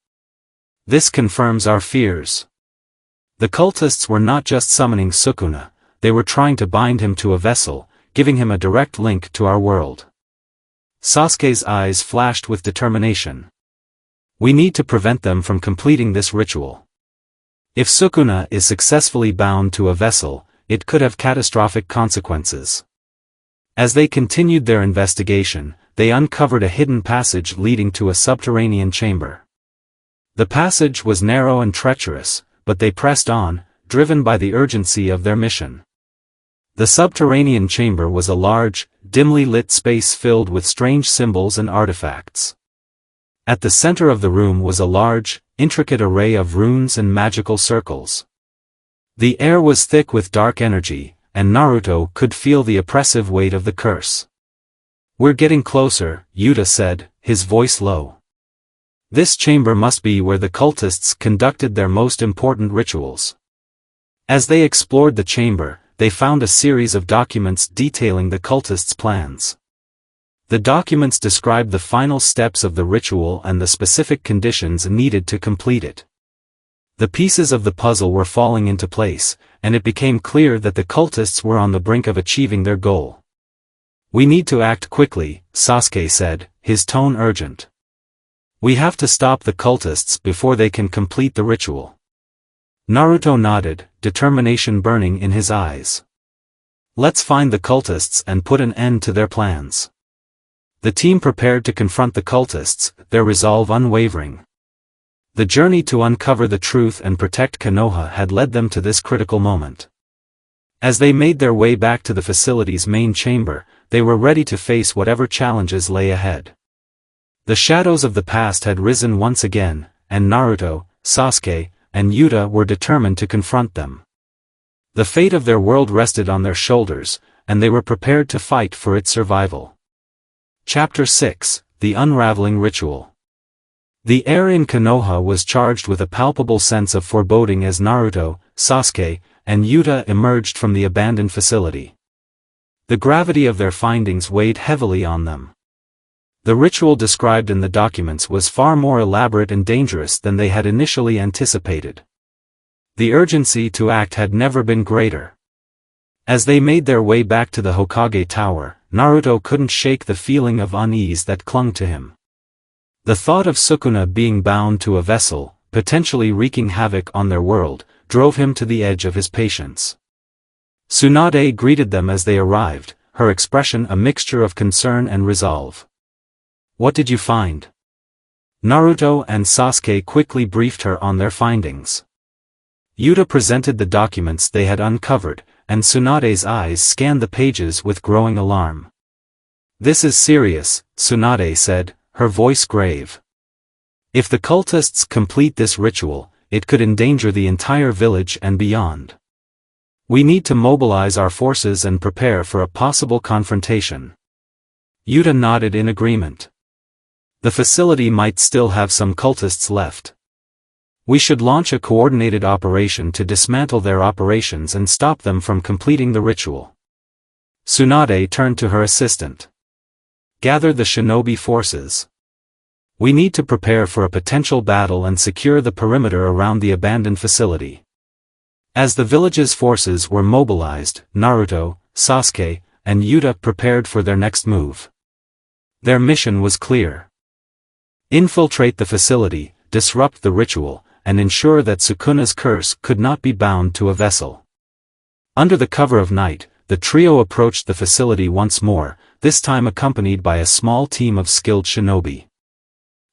S1: This confirms our fears. The cultists were not just summoning Sukuna, they were trying to bind him to a vessel, giving him a direct link to our world. Sasuke's eyes flashed with determination. We need to prevent them from completing this ritual. If Sukuna is successfully bound to a vessel, it could have catastrophic consequences. As they continued their investigation, they uncovered a hidden passage leading to a subterranean chamber. The passage was narrow and treacherous, but they pressed on, driven by the urgency of their mission. The subterranean chamber was a large, dimly lit space filled with strange symbols and artifacts. At the center of the room was a large, intricate array of runes and magical circles. The air was thick with dark energy, and Naruto could feel the oppressive weight of the curse. "We're getting closer," Yuta said, his voice low. This chamber must be where the cultists conducted their most important rituals. As they explored the chamber, they found a series of documents detailing the cultists' plans. The documents described the final steps of the ritual and the specific conditions needed to complete it. The pieces of the puzzle were falling into place, and it became clear that the cultists were on the brink of achieving their goal. "We need to act quickly," Sasuke said, his tone urgent. "We have to stop the cultists before they can complete the ritual." Naruto nodded, determination burning in his eyes. "Let's find the cultists and put an end to their plans." The team prepared to confront the cultists, their resolve unwavering. The journey to uncover the truth and protect Konoha had led them to this critical moment. As they made their way back to the facility's main chamber, they were ready to face whatever challenges lay ahead. The shadows of the past had risen once again, and Naruto, Sasuke, and Yuta were determined to confront them. The fate of their world rested on their shoulders, and they were prepared to fight for its survival. Chapter 6: The Unraveling Ritual. The air in Konoha was charged with a palpable sense of foreboding as Naruto, Sasuke, and Yuta emerged from the abandoned facility. The gravity of their findings weighed heavily on them. The ritual described in the documents was far more elaborate and dangerous than they had initially anticipated. The urgency to act had never been greater. As they made their way back to the Hokage Tower, Naruto couldn't shake the feeling of unease that clung to him. The thought of Sukuna being bound to a vessel, potentially wreaking havoc on their world, drove him to the edge of his patience. Tsunade greeted them as they arrived, her expression a mixture of concern and resolve. "What did you find?" Naruto and Sasuke quickly briefed her on their findings. Yuta presented the documents they had uncovered, and Tsunade's eyes scanned the pages with growing alarm. "This is serious," Tsunade said, her voice grave. "If the cultists complete this ritual, it could endanger the entire village and beyond. We need to mobilize our forces and prepare for a possible confrontation." Yuta nodded in agreement. The facility might still have some cultists left. "We should launch a coordinated operation to dismantle their operations and stop them from completing the ritual." Tsunade turned to her assistant. "Gather the shinobi forces. We need to prepare for a potential battle and secure the perimeter around the abandoned facility." As the village's forces were mobilized, Naruto, Sasuke, and Yuta prepared for their next move. Their mission was clear. Infiltrate the facility, disrupt the ritual, and ensure that Sukuna's curse could not be bound to a vessel. Under the cover of night, the trio approached the facility once more, this time accompanied by a small team of skilled shinobi.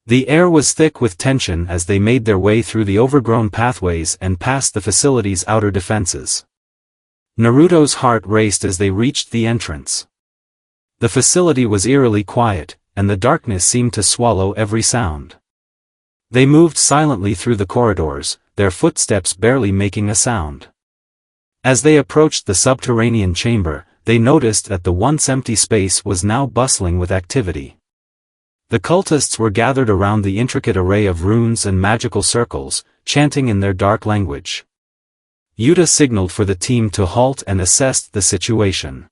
S1: The air was thick with tension as they made their way through the overgrown pathways and past the facility's outer defenses. Naruto's heart raced as they reached the entrance. The facility was eerily quiet, and the darkness seemed to swallow every sound. They moved silently through the corridors, their footsteps barely making a sound. As they approached the subterranean chamber, they noticed that the once empty space was now bustling with activity. The cultists were gathered around the intricate array of runes and magical circles, chanting in their dark language. Yuta signaled for the team to halt and assessed the situation.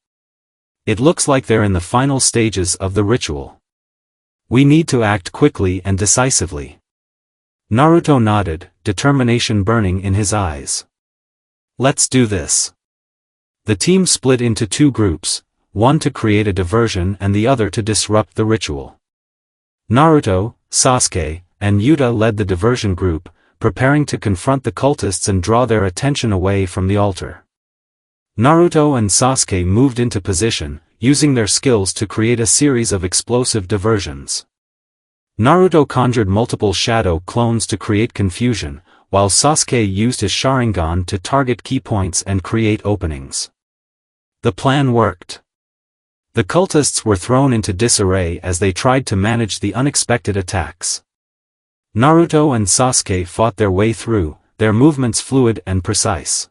S1: It looks like they're in the final stages of the ritual. We need to act quickly and decisively. Naruto nodded, determination burning in his eyes. Let's do this. The team split into two groups, one to create a diversion and the other to disrupt the ritual. Naruto, Sasuke, and Yuta led the diversion group, preparing to confront the cultists and draw their attention away from the altar. Naruto and Sasuke moved into position, using their skills to create a series of explosive diversions. Naruto conjured multiple shadow clones to create confusion, while Sasuke used his Sharingan to target key points and create openings. The plan worked. The cultists were thrown into disarray as they tried to manage the unexpected attacks. Naruto and Sasuke fought their way through, their movements fluid and precise.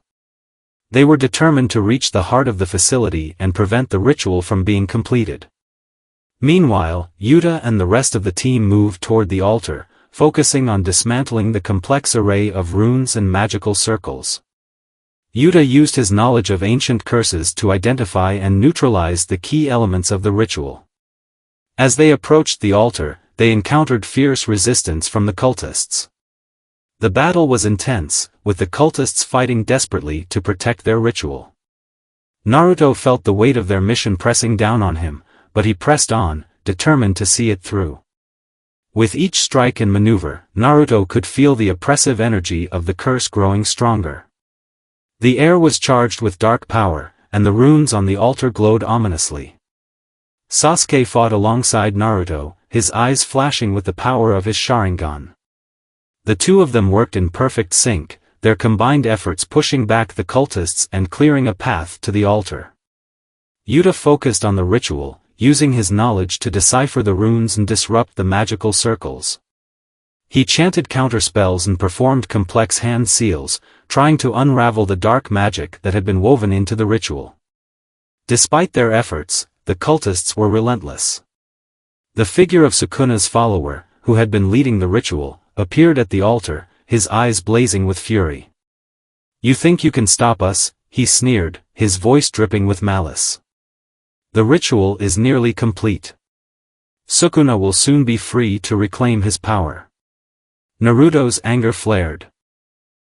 S1: They were determined to reach the heart of the facility and prevent the ritual from being completed. Meanwhile, Yuta and the rest of the team moved toward the altar, focusing on dismantling the complex array of runes and magical circles. Yuta used his knowledge of ancient curses to identify and neutralize the key elements of the ritual. As they approached the altar, they encountered fierce resistance from the cultists. The battle was intense, with the cultists fighting desperately to protect their ritual. Naruto felt the weight of their mission pressing down on him, but he pressed on, determined to see it through. With each strike and maneuver, Naruto could feel the oppressive energy of the curse growing stronger. The air was charged with dark power, and the runes on the altar glowed ominously. Sasuke fought alongside Naruto, his eyes flashing with the power of his Sharingan. The two of them worked in perfect sync, their combined efforts pushing back the cultists and clearing a path to the altar. Yuta focused on the ritual, using his knowledge to decipher the runes and disrupt the magical circles. He chanted counterspells and performed complex hand seals, trying to unravel the dark magic that had been woven into the ritual. Despite their efforts, the cultists were relentless. The figure of Sukuna's follower, who had been leading the ritual, appeared at the altar, his eyes blazing with fury. "You think you can stop us?" he sneered, his voice dripping with malice. "The ritual is nearly complete. Sukuna will soon be free to reclaim his power." Naruto's anger flared.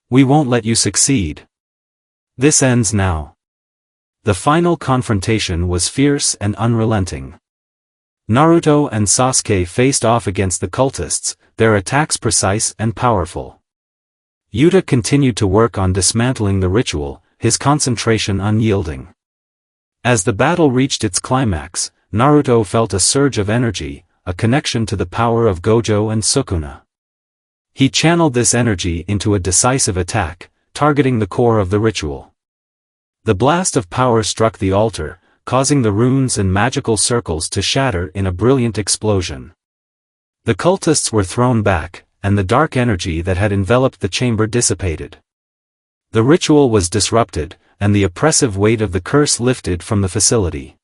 S1: "We won't let you succeed. This ends now." The final confrontation was fierce and unrelenting. Naruto and Sasuke faced off against the cultists, their attacks precise and powerful. Yuta continued to work on dismantling the ritual, his concentration unyielding. As the battle reached its climax, Naruto felt a surge of energy, a connection to the power of Gojo and Sukuna. He channeled this energy into a decisive attack, targeting the core of the ritual. The blast of power struck the altar, causing the runes and magical circles to shatter in a brilliant explosion. The cultists were thrown back, and the dark energy that had enveloped the chamber dissipated. The ritual was disrupted, and the oppressive weight of the curse lifted from the facility.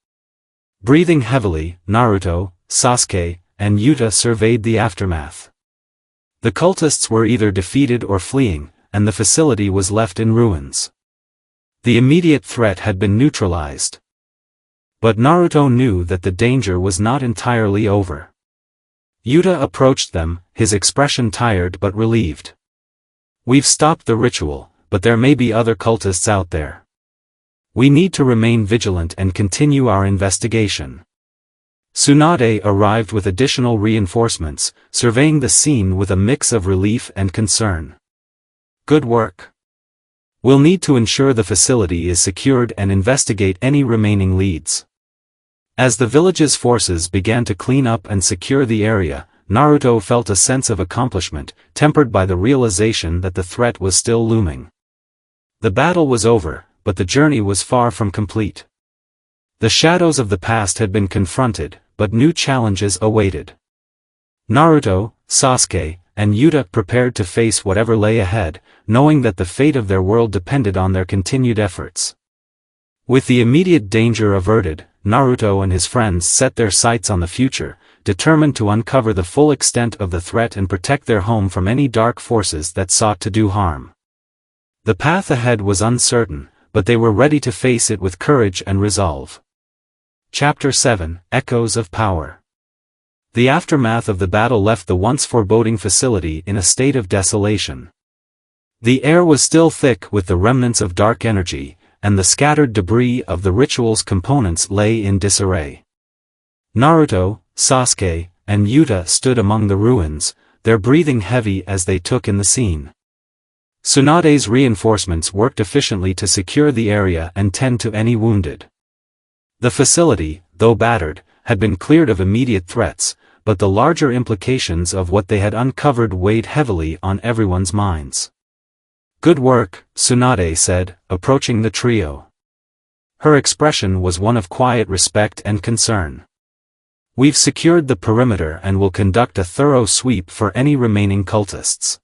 S1: Breathing heavily, Naruto, Sasuke, and Yuta surveyed the aftermath. The cultists were either defeated or fleeing, and the facility was left in ruins. The immediate threat had been neutralized. But Naruto knew that the danger was not entirely over. Yuta approached them, his expression tired but relieved. "We've stopped the ritual, but there may be other cultists out there. We need to remain vigilant and continue our investigation." Tsunade arrived with additional reinforcements, surveying the scene with a mix of relief and concern. "Good work. We'll need to ensure the facility is secured and investigate any remaining leads." As the village's forces began to clean up and secure the area, Naruto felt a sense of accomplishment, tempered by the realization that the threat was still looming. The battle was over, but the journey was far from complete. The shadows of the past had been confronted, but new challenges awaited. Naruto, Sasuke, and Yuta prepared to face whatever lay ahead, knowing that the fate of their world depended on their continued efforts. With the immediate danger averted, Naruto and his friends set their sights on the future, determined to uncover the full extent of the threat and protect their home from any dark forces that sought to do harm. The path ahead was uncertain, but they were ready to face it with courage and resolve. Chapter 7: Echoes of Power. The aftermath of the battle left the once foreboding facility in a state of desolation. The air was still thick with the remnants of dark energy, and the scattered debris of the ritual's components lay in disarray. Naruto, Sasuke, and Yuta stood among the ruins, their breathing heavy as they took in the scene. Tsunade's reinforcements worked efficiently to secure the area and tend to any wounded. The facility, though battered, had been cleared of immediate threats, but the larger implications of what they had uncovered weighed heavily on everyone's minds. "Good work," Tsunade said, approaching the trio. Her expression was one of quiet respect and concern. "We've secured the perimeter and will conduct a thorough sweep for any remaining cultists.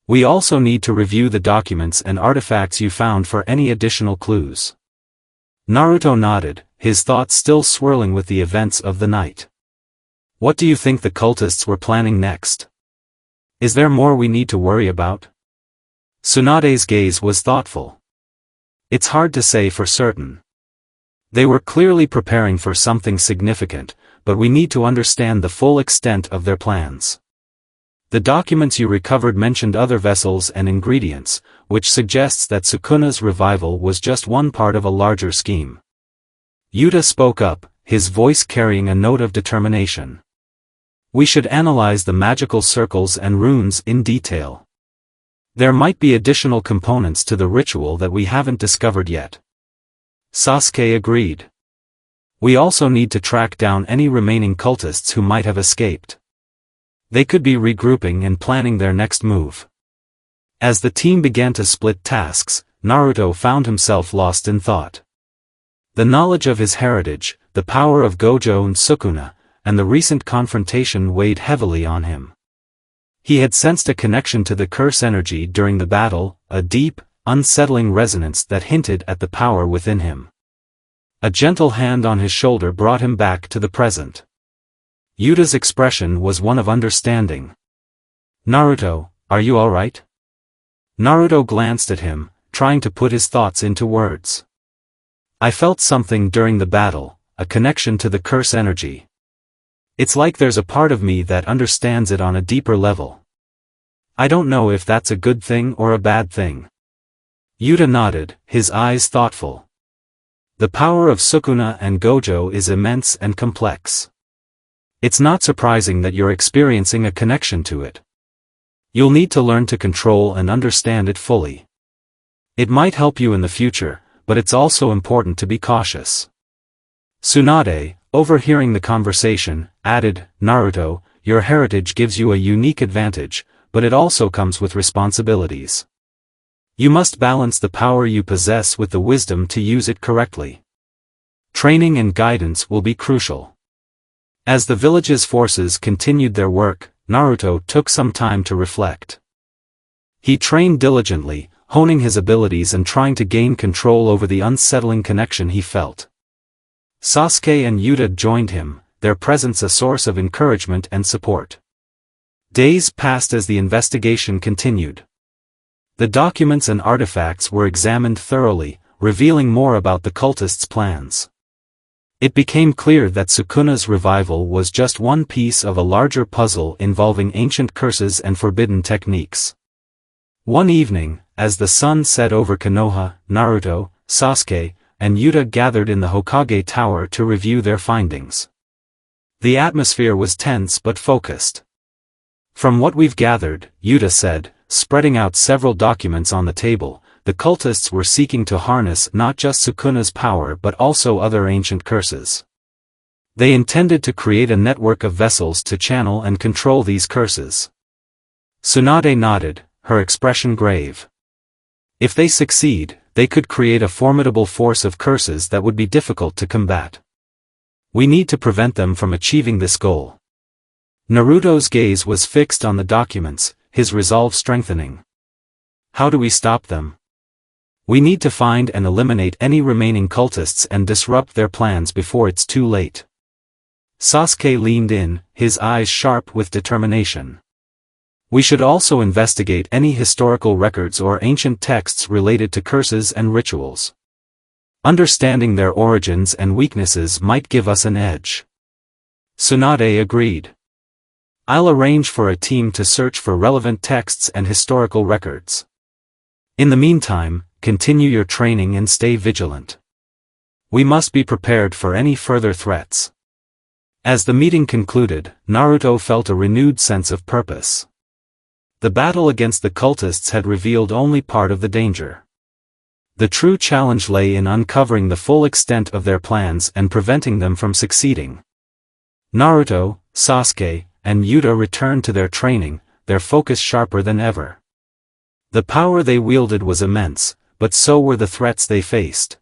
S1: We also need to review the documents and artifacts you found for any additional clues." Naruto nodded, his thoughts still swirling with the events of the night. "What do you think the cultists were planning next? Is there more we need to worry about?" Tsunade's gaze was thoughtful. "It's hard to say for certain. They were clearly preparing for something significant, but we need to understand the full extent of their plans. The documents you recovered mentioned other vessels and ingredients, which suggests that Sukuna's revival was just one part of a larger scheme." Yuta spoke up, his voice carrying a note of determination. "We should analyze the magical circles and runes in detail. There might be additional components to the ritual that we haven't discovered yet." Sasuke agreed. "We also need to track down any remaining cultists who might have escaped. They could be regrouping and planning their next move." As the team began to split tasks, Naruto found himself lost in thought. The knowledge of his heritage, the power of Gojo and Sukuna, and the recent confrontation weighed heavily on him. He had sensed a connection to the curse energy during the battle, a deep, unsettling resonance that hinted at the power within him. A gentle hand on his shoulder brought him back to the present. Yuta's expression was one of understanding. "Naruto, are you all right?" Naruto glanced at him, trying to put his thoughts into words. "I felt something during the battle, a connection to the curse energy. It's like there's a part of me that understands it on a deeper level. I don't know if that's a good thing or a bad thing." Yuta nodded, his eyes thoughtful. "The power of Sukuna and Gojo is immense and complex. It's not surprising that you're experiencing a connection to it. You'll need to learn to control and understand it fully. It might help you in the future, but it's also important to be cautious." Tsunade, overhearing the conversation, added, "Naruto, your heritage gives you a unique advantage, but it also comes with responsibilities. You must balance the power you possess with the wisdom to use it correctly. Training and guidance will be crucial." As the village's forces continued their work, Naruto took some time to reflect. He trained diligently, honing his abilities and trying to gain control over the unsettling connection he felt. Sasuke and Yuta joined him, their presence a source of encouragement and support. Days passed as the investigation continued. The documents and artifacts were examined thoroughly, revealing more about the cultists' plans. It became clear that Sukuna's revival was just one piece of a larger puzzle involving ancient curses and forbidden techniques. One evening, as the sun set over Konoha, Naruto, Sasuke, and Yuta gathered in the Hokage Tower to review their findings. The atmosphere was tense but focused. "From what we've gathered," Yuta said, spreading out several documents on the table, "the cultists were seeking to harness not just Sukuna's power but also other ancient curses. They intended to create a network of vessels to channel and control these curses." Tsunade nodded, her expression grave. "If they succeed, they could create a formidable force of curses that would be difficult to combat. We need to prevent them from achieving this goal." Naruto's gaze was fixed on the documents, his resolve strengthening. How do we stop them? We need to find and eliminate any remaining cultists and disrupt their plans before it's too late. Sasuke leaned in, his eyes sharp with determination. We should also investigate any historical records or ancient texts related to curses and rituals. Understanding their origins and weaknesses might give us an edge. Tsunade agreed. I'll arrange for a team to search for relevant texts and historical records. In the meantime, continue your training and stay vigilant. We must be prepared for any further threats. As the meeting concluded, Naruto felt a renewed sense of purpose. The battle against the cultists had revealed only part of the danger. The true challenge lay in uncovering the full extent of their plans and preventing them from succeeding. Naruto, Sasuke, and Yuta returned to their training, their focus sharper than ever. The power they wielded was immense, but so were the threats they faced.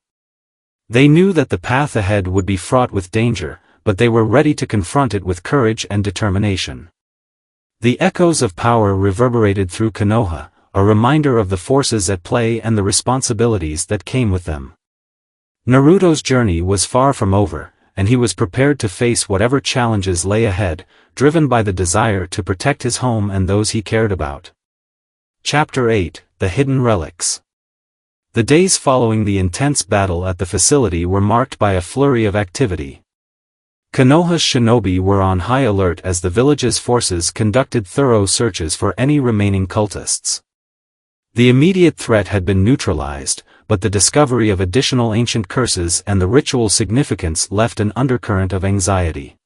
S1: They knew that the path ahead would be fraught with danger, but they were ready to confront it with courage and determination. The echoes of power reverberated through Konoha, a reminder of the forces at play and the responsibilities that came with them. Naruto's journey was far from over, and he was prepared to face whatever challenges lay ahead, driven by the desire to protect his home and those he cared about. Chapter 8: The Hidden Relics. The days following the intense battle at the facility were marked by a flurry of activity. Konoha's shinobi were on high alert as the village's forces conducted thorough searches for any remaining cultists. The immediate threat had been neutralized, but the discovery of additional ancient curses and the ritual significance left an undercurrent of anxiety.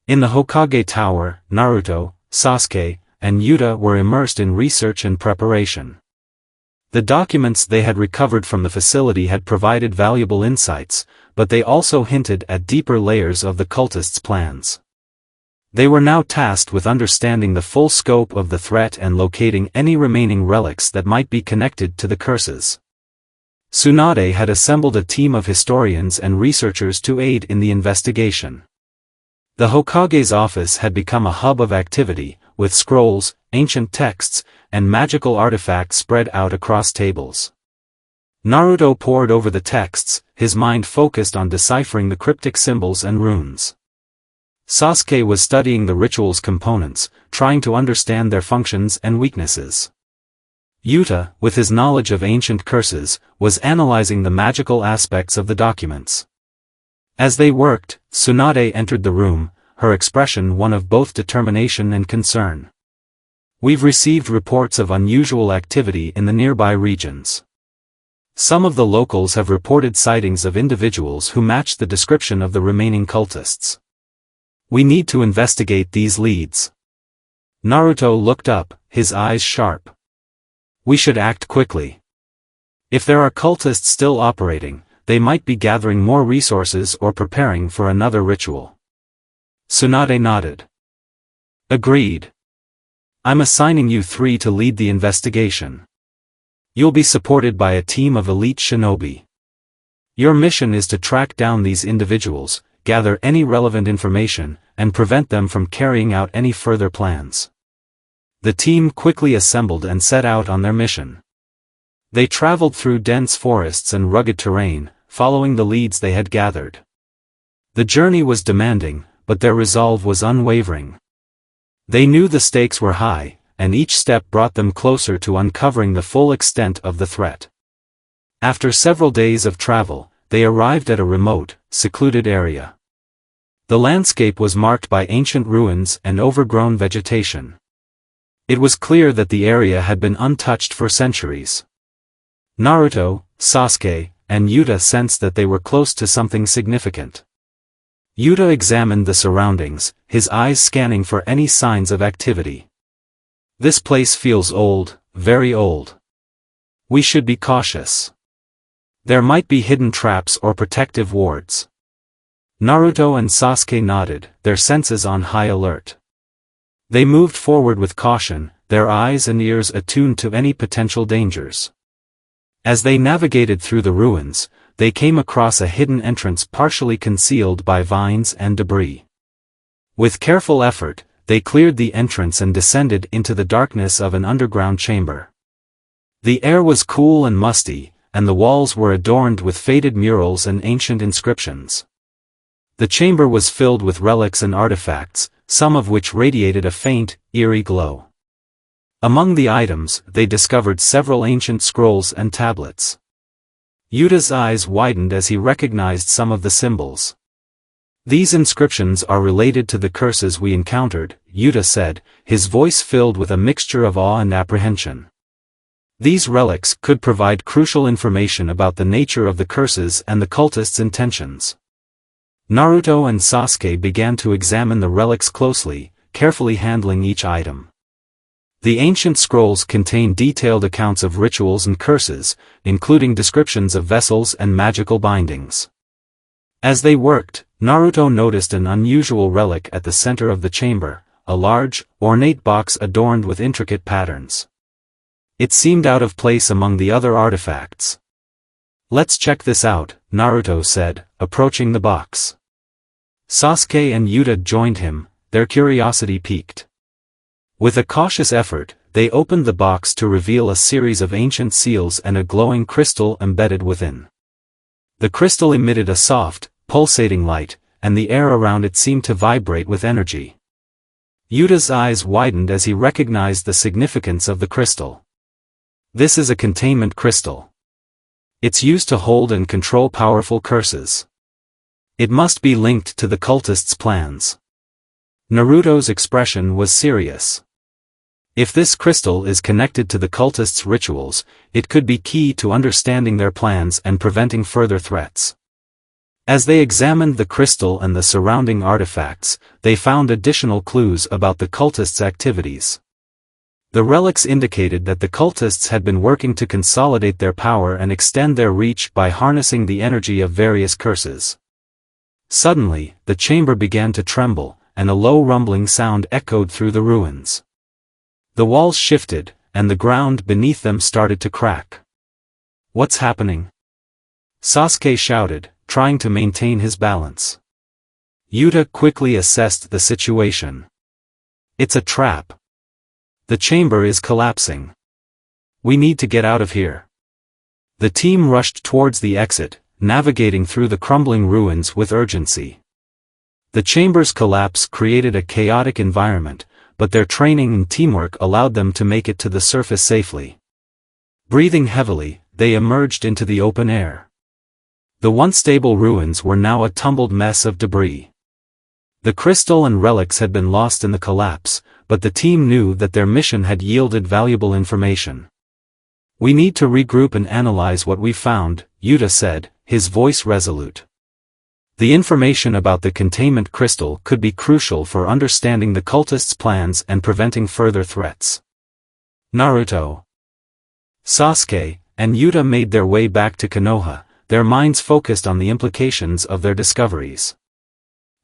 S1: In the Hokage Tower, Naruto, Sasuke, and Yuta were immersed in research and preparation. The documents they had recovered from the facility had provided valuable insights, but they also hinted at deeper layers of the cultists' plans. They were now tasked with understanding the full scope of the threat and locating any remaining relics that might be connected to the curses. Tsunade had assembled a team of historians and researchers to aid in the investigation. The Hokage's office had become a hub of activity, with scrolls, ancient texts, and magical artifacts spread out across tables. Naruto pored over the texts, his mind focused on deciphering the cryptic symbols and runes. Sasuke was studying the ritual's components, trying to understand their functions and weaknesses. Yuta, with his knowledge of ancient curses, was analyzing the magical aspects of the documents. As they worked, Tsunade entered the room, her expression one of both determination and concern. We've received reports of unusual activity in the nearby regions. Some of the locals have reported sightings of individuals who match the description of the remaining cultists. We need to investigate these leads. Naruto looked up, his eyes sharp. We should act quickly. If there are cultists still operating, they might be gathering more resources or preparing for another ritual. Tsunade nodded. Agreed. I'm assigning you 3 to lead the investigation. You'll be supported by a team of elite shinobi. Your mission is to track down these individuals, gather any relevant information, and prevent them from carrying out any further plans. The team quickly assembled and set out on their mission. They traveled through dense forests and rugged terrain, following the leads they had gathered. The journey was demanding, but their resolve was unwavering. They knew the stakes were high, and each step brought them closer to uncovering the full extent of the threat. After several days of travel, they arrived at a remote, secluded area. The landscape was marked by ancient ruins and overgrown vegetation. It was clear that the area had been untouched for centuries. Naruto, Sasuke, and Yuta sensed that they were close to something significant. Yuta examined the surroundings, his eyes scanning for any signs of activity. This place feels old, very old. We should be cautious. There might be hidden traps or protective wards. Naruto and Sasuke nodded, their senses on high alert. They moved forward with caution, their eyes and ears attuned to any potential dangers. As they navigated through the ruins, they came across a hidden entrance partially concealed by vines and debris. With careful effort, they cleared the entrance and descended into the darkness of an underground chamber. The air was cool and musty, and the walls were adorned with faded murals and ancient inscriptions. The chamber was filled with relics and artifacts, some of which radiated a faint, eerie glow. Among the items, they discovered several ancient scrolls and tablets. Yuta's eyes widened as he recognized some of the symbols. "These inscriptions are related to the curses we encountered," Yuta said, his voice filled with a mixture of awe and apprehension. These relics could provide crucial information about the nature of the curses and the cultists' intentions. Naruto and Sasuke began to examine the relics closely, carefully handling each item. The ancient scrolls contain detailed accounts of rituals and curses, including descriptions of vessels and magical bindings. As they worked, Naruto noticed an unusual relic at the center of the chamber, a large, ornate box adorned with intricate patterns. It seemed out of place among the other artifacts. "Let's check this out," Naruto said, approaching the box. Sasuke and Yuta joined him, their curiosity piqued. With a cautious effort, they opened the box to reveal a series of ancient seals and a glowing crystal embedded within. The crystal emitted a soft, pulsating light, and the air around it seemed to vibrate with energy. Yuta's eyes widened as he recognized the significance of the crystal. "This is a containment crystal. It's used to hold and control powerful curses. It must be linked to the cultists' plans." Naruto's expression was serious. If this crystal is connected to the cultists' rituals, it could be key to understanding their plans and preventing further threats. As they examined the crystal and the surrounding artifacts, they found additional clues about the cultists' activities. The relics indicated that the cultists had been working to consolidate their power and extend their reach by harnessing the energy of various curses. Suddenly, the chamber began to tremble, and a low rumbling sound echoed through the ruins. The walls shifted, and the ground beneath them started to crack. "What's happening?" Sasuke shouted, trying to maintain his balance. Yuta quickly assessed the situation. "It's a trap. The chamber is collapsing. We need to get out of here." The team rushed towards the exit, navigating through the crumbling ruins with urgency. The chamber's collapse created a chaotic environment, but their training and teamwork allowed them to make it to the surface safely. Breathing heavily, they emerged into the open air. The once stable ruins were now a tumbled mess of debris. The crystal and relics had been lost in the collapse, but the team knew that their mission had yielded valuable information. "We need to regroup and analyze what we found," Yuta said, his voice resolute. The information about the containment crystal could be crucial for understanding the cultists' plans and preventing further threats. Naruto, Sasuke, and Yuta made their way back to Konoha, their minds focused on the implications of their discoveries.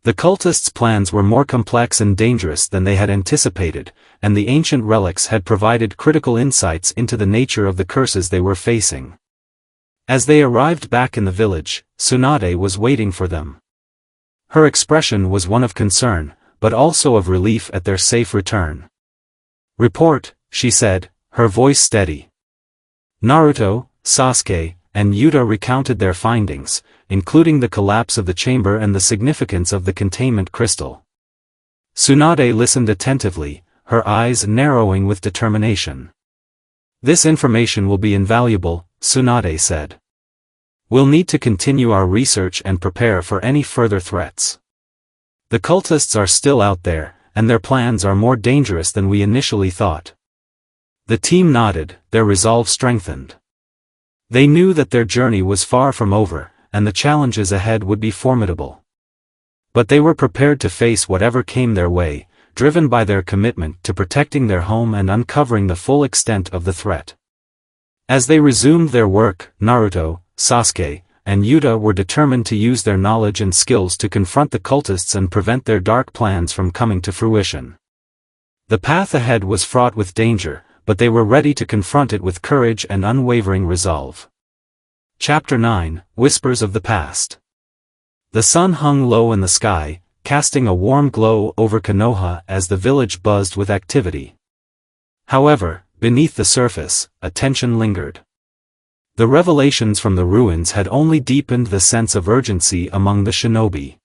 S1: The cultists' plans were more complex and dangerous than they had anticipated, and the ancient relics had provided critical insights into the nature of the curses they were facing. As they arrived back in the village, Tsunade was waiting for them. Her expression was one of concern, but also of relief at their safe return. "Report," she said, her voice steady. Naruto, Sasuke, and Yuta recounted their findings, including the collapse of the chamber and the significance of the containment crystal. Tsunade listened attentively, her eyes narrowing with determination. "This information will be invaluable," Tsunade said. "We'll need to continue our research and prepare for any further threats. The cultists are still out there, and their plans are more dangerous than we initially thought." The team nodded, their resolve strengthened. They knew that their journey was far from over, and the challenges ahead would be formidable. But they were prepared to face whatever came their way, driven by their commitment to protecting their home and uncovering the full extent of the threat. As they resumed their work, Naruto, Sasuke, and Yuta were determined to use their knowledge and skills to confront the cultists and prevent their dark plans from coming to fruition. The path ahead was fraught with danger, but they were ready to confront it with courage and unwavering resolve. Chapter 9, Whispers of the Past. The sun hung low in the sky, casting a warm glow over Konoha as the village buzzed with activity. However, beneath the surface, a tension lingered. The revelations from the ruins had only deepened the sense of urgency among the shinobi.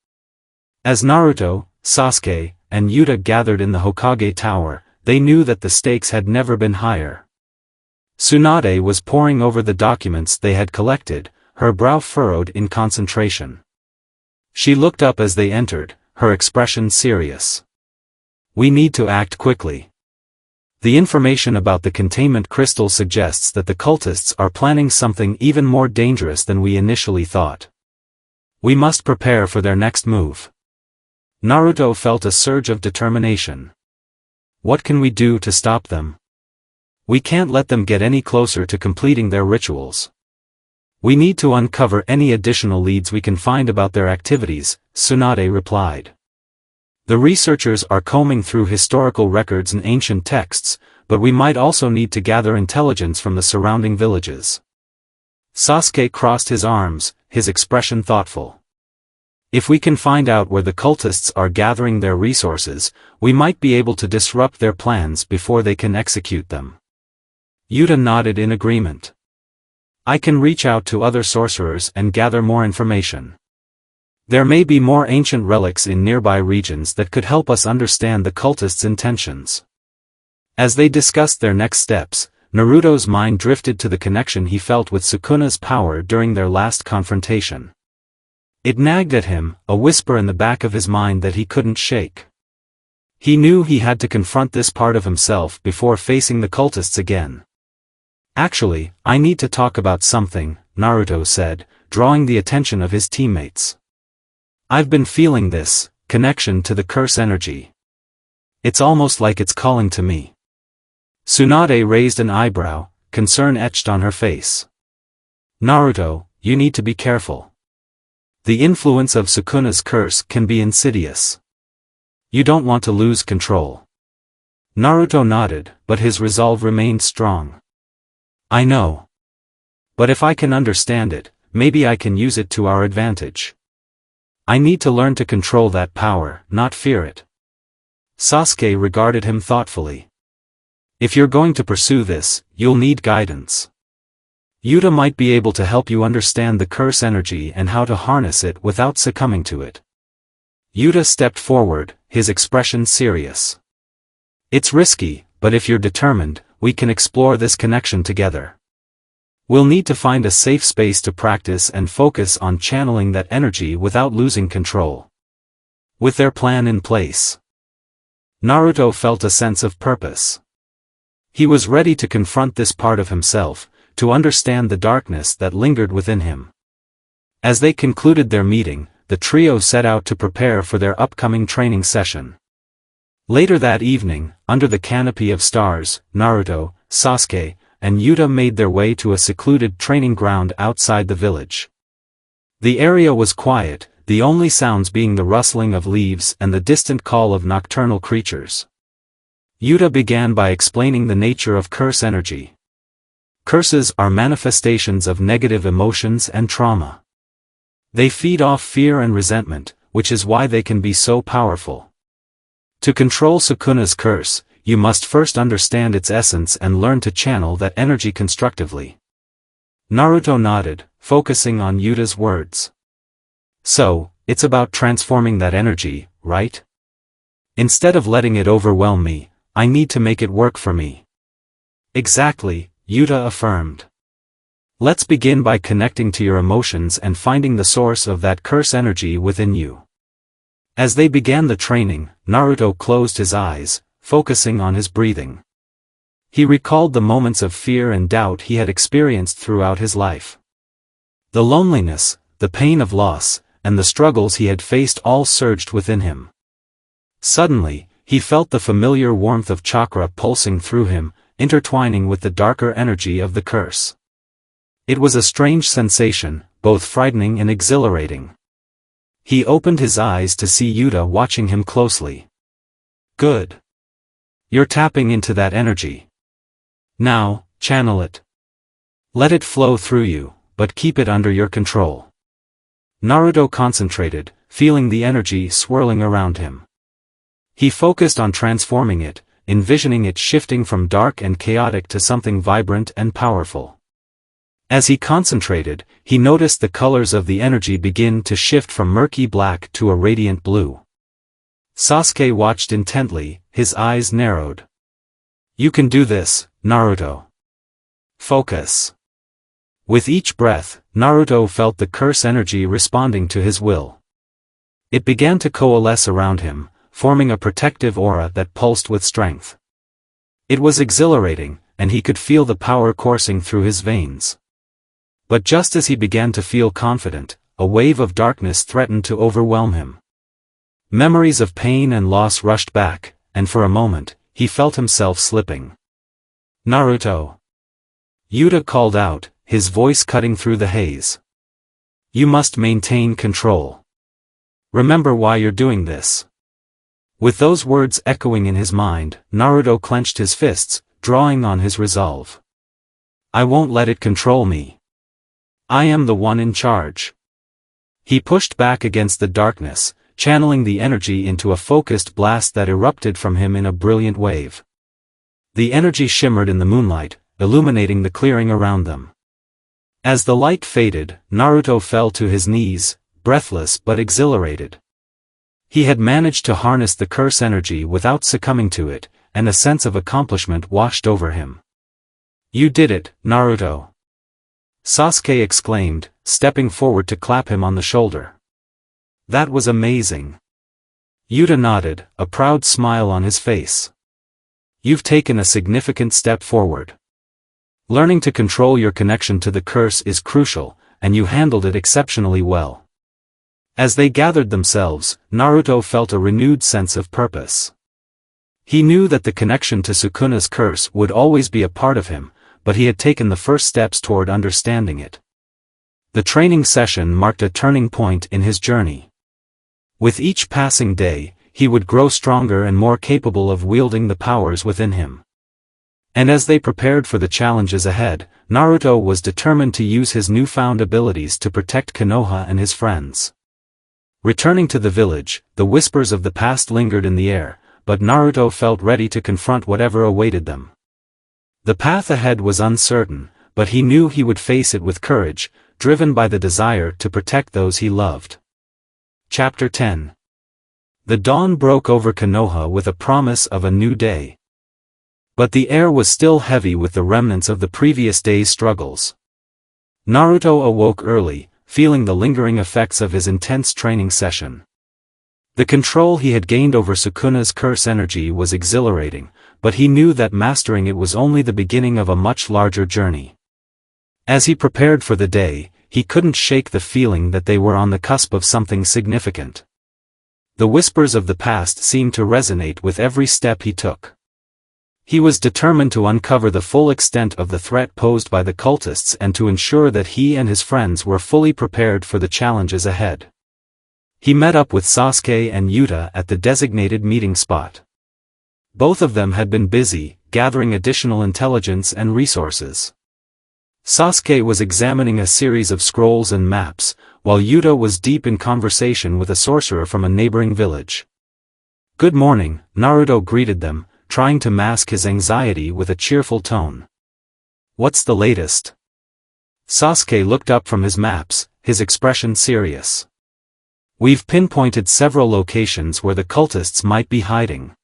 S1: As Naruto, Sasuke, and Yuta gathered in the Hokage Tower, they knew that the stakes had never been higher. Tsunade was poring over the documents they had collected, her brow furrowed in concentration. She looked up as they entered, her expression serious. "We need to act quickly. The information about the containment crystal suggests that the cultists are planning something even more dangerous than we initially thought. We must prepare for their next move." Naruto felt a surge of determination. What can we do to stop them? We can't let them get any closer to completing their rituals. We need to uncover any additional leads we can find about their activities, Tsunade replied. The researchers are combing through historical records and ancient texts, but we might also need to gather intelligence from the surrounding villages. Sasuke crossed his arms, his expression thoughtful. If we can find out where the cultists are gathering their resources, we might be able to disrupt their plans before they can execute them. Yuta nodded in agreement. I can reach out to other sorcerers and gather more information. There may be more ancient relics in nearby regions that could help us understand the cultists' intentions. As they discussed their next steps, Naruto's mind drifted to the connection he felt with Sukuna's power during their last confrontation. It nagged at him, a whisper in the back of his mind that he couldn't shake. He knew he had to confront this part of himself before facing the cultists again. Actually, I need to talk about something, Naruto said, drawing the attention of his teammates. I've been feeling this connection to the curse energy. It's almost like it's calling to me. Tsunade raised an eyebrow, concern etched on her face. Naruto, you need to be careful. The influence of Sukuna's curse can be insidious. You don't want to lose control. Naruto nodded, but his resolve remained strong. I know. But if I can understand it, maybe I can use it to our advantage. I need to learn to control that power, not fear it. Sasuke regarded him thoughtfully. If you're going to pursue this, you'll need guidance. Yuta might be able to help you understand the curse energy and how to harness it without succumbing to it. Yuta stepped forward, his expression serious. It's risky, but if you're determined, we can explore this connection together. We'll need to find a safe space to practice and focus on channeling that energy without losing control. With their plan in place, Naruto felt a sense of purpose. He was ready to confront this part of himself, to understand the darkness that lingered within him. As they concluded their meeting, the trio set out to prepare for their upcoming training session. Later that evening, under the canopy of stars, Naruto, Sasuke, and Yuta made their way to a secluded training ground outside the village. The area was quiet, the only sounds being the rustling of leaves and the distant call of nocturnal creatures. Yuta began by explaining the nature of curse energy. Curses are manifestations of negative emotions and trauma. They feed off fear and resentment, which is why they can be so powerful. To control Sukuna's curse, you must first understand its essence and learn to channel that energy constructively. Naruto nodded, focusing on Yuta's words. So, it's about transforming that energy, right? Instead of letting it overwhelm me, I need to make it work for me. Exactly, Yuta affirmed. Let's begin by connecting to your emotions and finding the source of that curse energy within you. As they began the training, Naruto closed his eyes, focusing on his breathing. He recalled the moments of fear and doubt he had experienced throughout his life. The loneliness, the pain of loss, and the struggles he had faced all surged within him. Suddenly, he felt the familiar warmth of chakra pulsing through him, intertwining with the darker energy of the curse. It was a strange sensation, both frightening and exhilarating. He opened his eyes to see Yuta watching him closely. Good. You're tapping into that energy. Now, channel it. Let it flow through you, but keep it under your control. Naruto concentrated, feeling the energy swirling around him. He focused on transforming it, envisioning it shifting from dark and chaotic to something vibrant and powerful. As he concentrated, he noticed the colors of the energy begin to shift from murky black to a radiant blue. Sasuke watched intently, his eyes narrowed. "You can do this, Naruto. Focus." With each breath, Naruto felt the curse energy responding to his will. It began to coalesce around him, forming a protective aura that pulsed with strength. It was exhilarating, and he could feel the power coursing through his veins. But just as he began to feel confident, a wave of darkness threatened to overwhelm him. Memories of pain and loss rushed back, and for a moment, he felt himself slipping. "Naruto!" Yuta called out, his voice cutting through the haze. "You must maintain control. Remember why you're doing this." With those words echoing in his mind, Naruto clenched his fists, drawing on his resolve. "I won't let it control me. I am the one in charge." He pushed back against the darkness, channeling the energy into a focused blast that erupted from him in a brilliant wave. The energy shimmered in the moonlight, illuminating the clearing around them. As the light faded, Naruto fell to his knees, breathless but exhilarated. He had managed to harness the curse energy without succumbing to it, and a sense of accomplishment washed over him. "You did it, Naruto!" Sasuke exclaimed, stepping forward to clap him on the shoulder. "That was amazing." Yuta nodded, a proud smile on his face. "You've taken a significant step forward. Learning to control your connection to the curse is crucial, and you handled it exceptionally well." As they gathered themselves, Naruto felt a renewed sense of purpose. He knew that the connection to Sukuna's curse would always be a part of him, but he had taken the first steps toward understanding it. The training session marked a turning point in his journey. With each passing day, he would grow stronger and more capable of wielding the powers within him. And as they prepared for the challenges ahead, Naruto was determined to use his newfound abilities to protect Konoha and his friends. Returning to the village, the whispers of the past lingered in the air, but Naruto felt ready to confront whatever awaited them. The path ahead was uncertain, but he knew he would face it with courage, driven by the desire to protect those he loved. Chapter 10. The dawn broke over Konoha with a promise of a new day. But the air was still heavy with the remnants of the previous day's struggles. Naruto awoke early, feeling the lingering effects of his intense training session. The control he had gained over Sukuna's curse energy was exhilarating, but he knew that mastering it was only the beginning of a much larger journey. As he prepared for the day, he couldn't shake the feeling that they were on the cusp of something significant. The whispers of the past seemed to resonate with every step he took. He was determined to uncover the full extent of the threat posed by the cultists and to ensure that he and his friends were fully prepared for the challenges ahead. He met up with Sasuke and Yuta at the designated meeting spot. Both of them had been busy, gathering additional intelligence and resources. Sasuke was examining a series of scrolls and maps, while Yuta was deep in conversation with a sorcerer from a neighboring village. "Good morning," Naruto greeted them, trying to mask his anxiety with a cheerful tone. "What's the latest?" Sasuke looked up from his maps, his expression serious. "We've pinpointed several locations where the cultists might be hiding.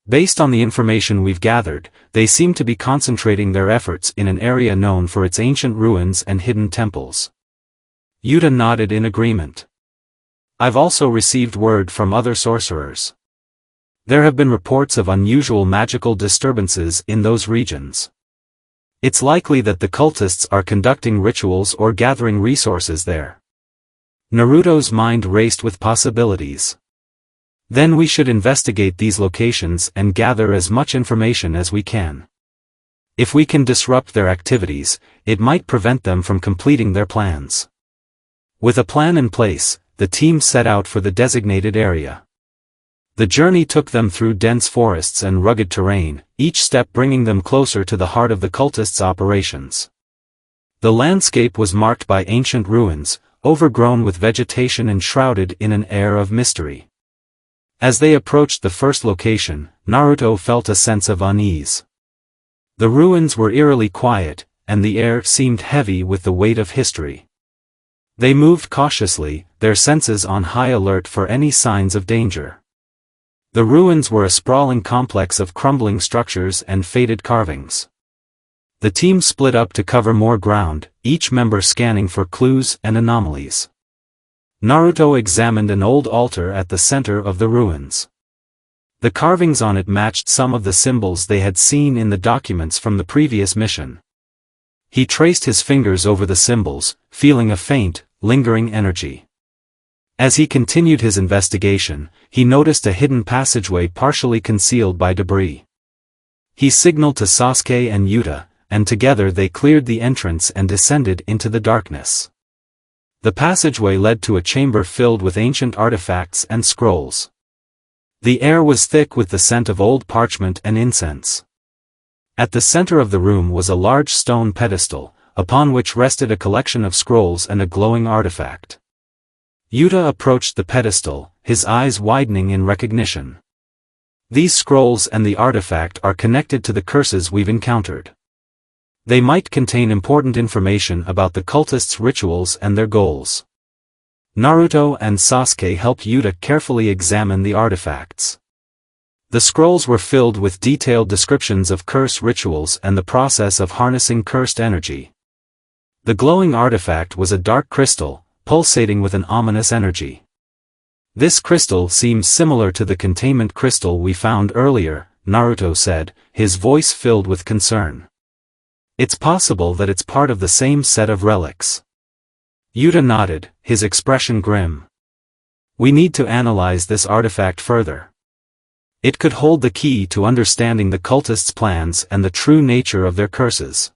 S1: Based on the information we've gathered, they seem to be concentrating their efforts in an area known for its ancient ruins and hidden temples." Yuta nodded in agreement. "I've also received word from other sorcerers. There have been reports of unusual magical disturbances in those regions. It's likely that the cultists are conducting rituals or gathering resources there." Naruto's mind raced with possibilities. "Then we should investigate these locations and gather as much information as we can. If we can disrupt their activities, it might prevent them from completing their plans." With a plan in place, the team set out for the designated area. The journey took them through dense forests and rugged terrain, each step bringing them closer to the heart of the cultists' operations. The landscape was marked by ancient ruins, overgrown with vegetation and shrouded in an air of mystery. As they approached the first location, Naruto felt a sense of unease. The ruins were eerily quiet, and the air seemed heavy with the weight of history. They moved cautiously, their senses on high alert for any signs of danger. The ruins were a sprawling complex of crumbling structures and faded carvings. The team split up to cover more ground, each member scanning for clues and anomalies. Naruto examined an old altar at the center of the ruins. The carvings on it matched some of the symbols they had seen in the documents from the previous mission. He traced his fingers over the symbols, feeling a faint, lingering energy. As he continued his investigation, he noticed a hidden passageway partially concealed by debris. He signaled to Sasuke and Yuta, and together they cleared the entrance and descended into the darkness. The passageway led to a chamber filled with ancient artifacts and scrolls. The air was thick with the scent of old parchment and incense. At the center of the room was a large stone pedestal, upon which rested a collection of scrolls and a glowing artifact. Yuta approached the pedestal, his eyes widening in recognition. These scrolls and the artifact are connected to the curses we've encountered. They might contain important information about the cultists' rituals and their goals. Naruto and Sasuke helped Yuta carefully examine the artifacts. The scrolls were filled with detailed descriptions of curse rituals and the process of harnessing cursed energy. The glowing artifact was a dark crystal, pulsating with an ominous energy. This crystal seems similar to the containment crystal we found earlier, Naruto said, his voice filled with concern. It's possible that it's part of the same set of relics. Yuta nodded, his expression grim. We need to analyze this artifact further. It could hold the key to understanding the cultists' plans and the true nature of their curses.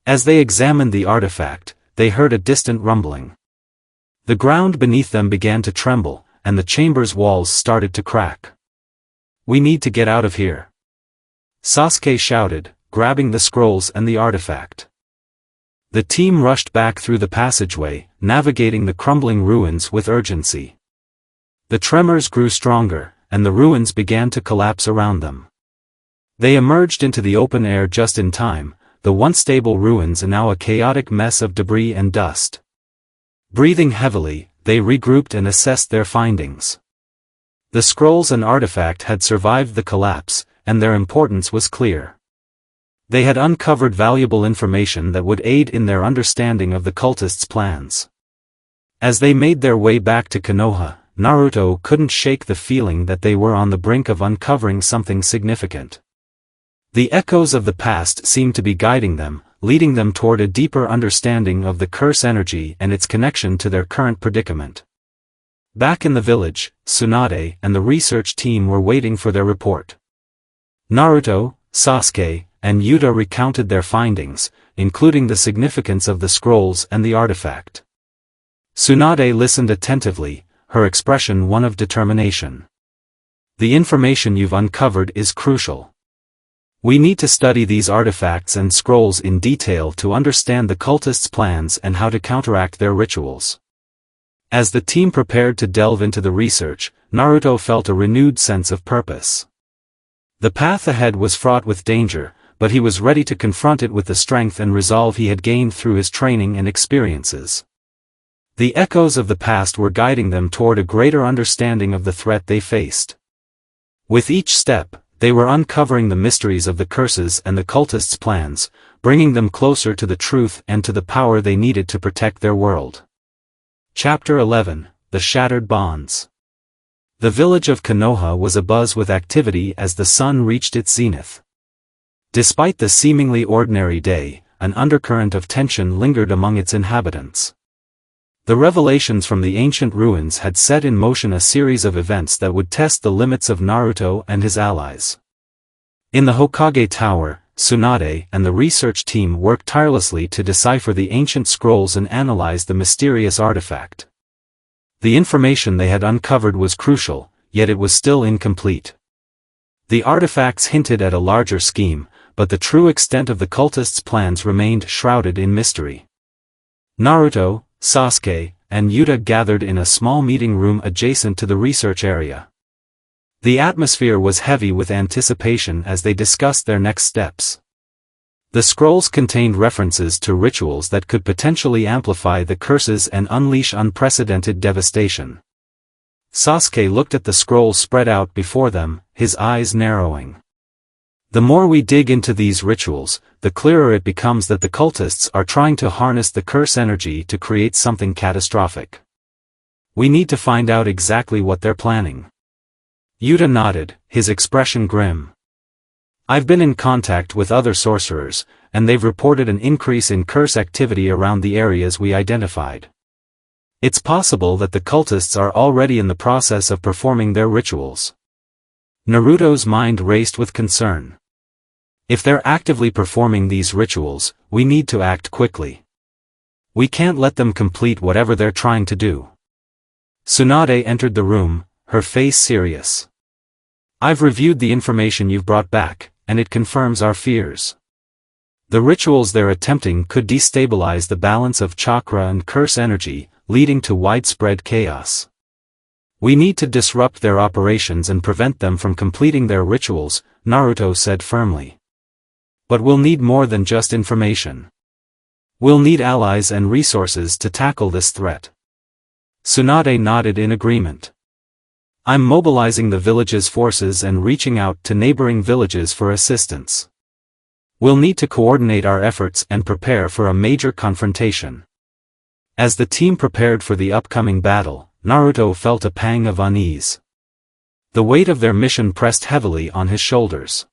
S1: As they examined the artifact, they heard a distant rumbling. The ground beneath them began to tremble, and the chamber's walls started to crack. We need to get out of here. Sasuke shouted, grabbing the scrolls and the artifact. The team rushed back through the passageway, navigating the crumbling ruins with urgency. The tremors grew stronger, and the ruins began to collapse around them. They emerged into the open air just in time, the once stable ruins are now a chaotic mess of debris and dust. Breathing heavily, they regrouped and assessed their findings. The scrolls and artifact had survived the collapse, and their importance was clear. They had uncovered valuable information that would aid in their understanding of the cultists' plans. As they made their way back to Konoha, Naruto couldn't shake the feeling that they were on the brink of uncovering something significant. The echoes of the past seemed to be guiding them, leading them toward a deeper understanding of the curse energy and its connection to their current predicament. Back in the village, Tsunade and the research team were waiting for their report. Naruto, Sasuke, and Yuta recounted their findings, including the significance of the scrolls and the artifact. Tsunade listened attentively, her expression one of determination. The information you've uncovered is crucial. We need to study these artifacts and scrolls in detail to understand the cultists' plans and how to counteract their rituals. As the team prepared to delve into the research, Naruto felt a renewed sense of purpose. The path ahead was fraught with danger, but he was ready to confront it with the strength and resolve he had gained through his training and experiences. The echoes of the past were guiding them toward a greater understanding of the threat they faced. With each step, they were uncovering the mysteries of the curses and the cultists' plans, bringing them closer to the truth and to the power they needed to protect their world. Chapter 11, The Shattered Bonds. The village of Konoha was abuzz with activity as the sun reached its zenith. Despite the seemingly ordinary day, an undercurrent of tension lingered among its inhabitants. The revelations from the ancient ruins had set in motion a series of events that would test the limits of Naruto and his allies. In the Hokage Tower, Tsunade and the research team worked tirelessly to decipher the ancient scrolls and analyze the mysterious artifact. The information they had uncovered was crucial, yet it was still incomplete. The artifacts hinted at a larger scheme, but the true extent of the cultists' plans remained shrouded in mystery. Naruto, Sasuke, and Yuta gathered in a small meeting room adjacent to the research area. The atmosphere was heavy with anticipation as they discussed their next steps. The scrolls contained references to rituals that could potentially amplify the curses and unleash unprecedented devastation. Sasuke looked at the scrolls spread out before them, his eyes narrowing. The more we dig into these rituals, the clearer it becomes that the cultists are trying to harness the curse energy to create something catastrophic. We need to find out exactly what they're planning. Yuta nodded, his expression grim. I've been in contact with other sorcerers, and they've reported an increase in curse activity around the areas we identified. It's possible that the cultists are already in the process of performing their rituals. Naruto's mind raced with concern. If they're actively performing these rituals, we need to act quickly. We can't let them complete whatever they're trying to do. Tsunade entered the room, her face serious. I've reviewed the information you've brought back, and it confirms our fears. The rituals they're attempting could destabilize the balance of chakra and curse energy, leading to widespread chaos. We need to disrupt their operations and prevent them from completing their rituals, Naruto said firmly. But we'll need more than just information. We'll need allies and resources to tackle this threat. Tsunade nodded in agreement. I'm mobilizing the village's forces and reaching out to neighboring villages for assistance. We'll need to coordinate our efforts and prepare for a major confrontation. As the team prepared for the upcoming battle, Naruto felt a pang of unease. The weight of their mission pressed heavily on his shoulders.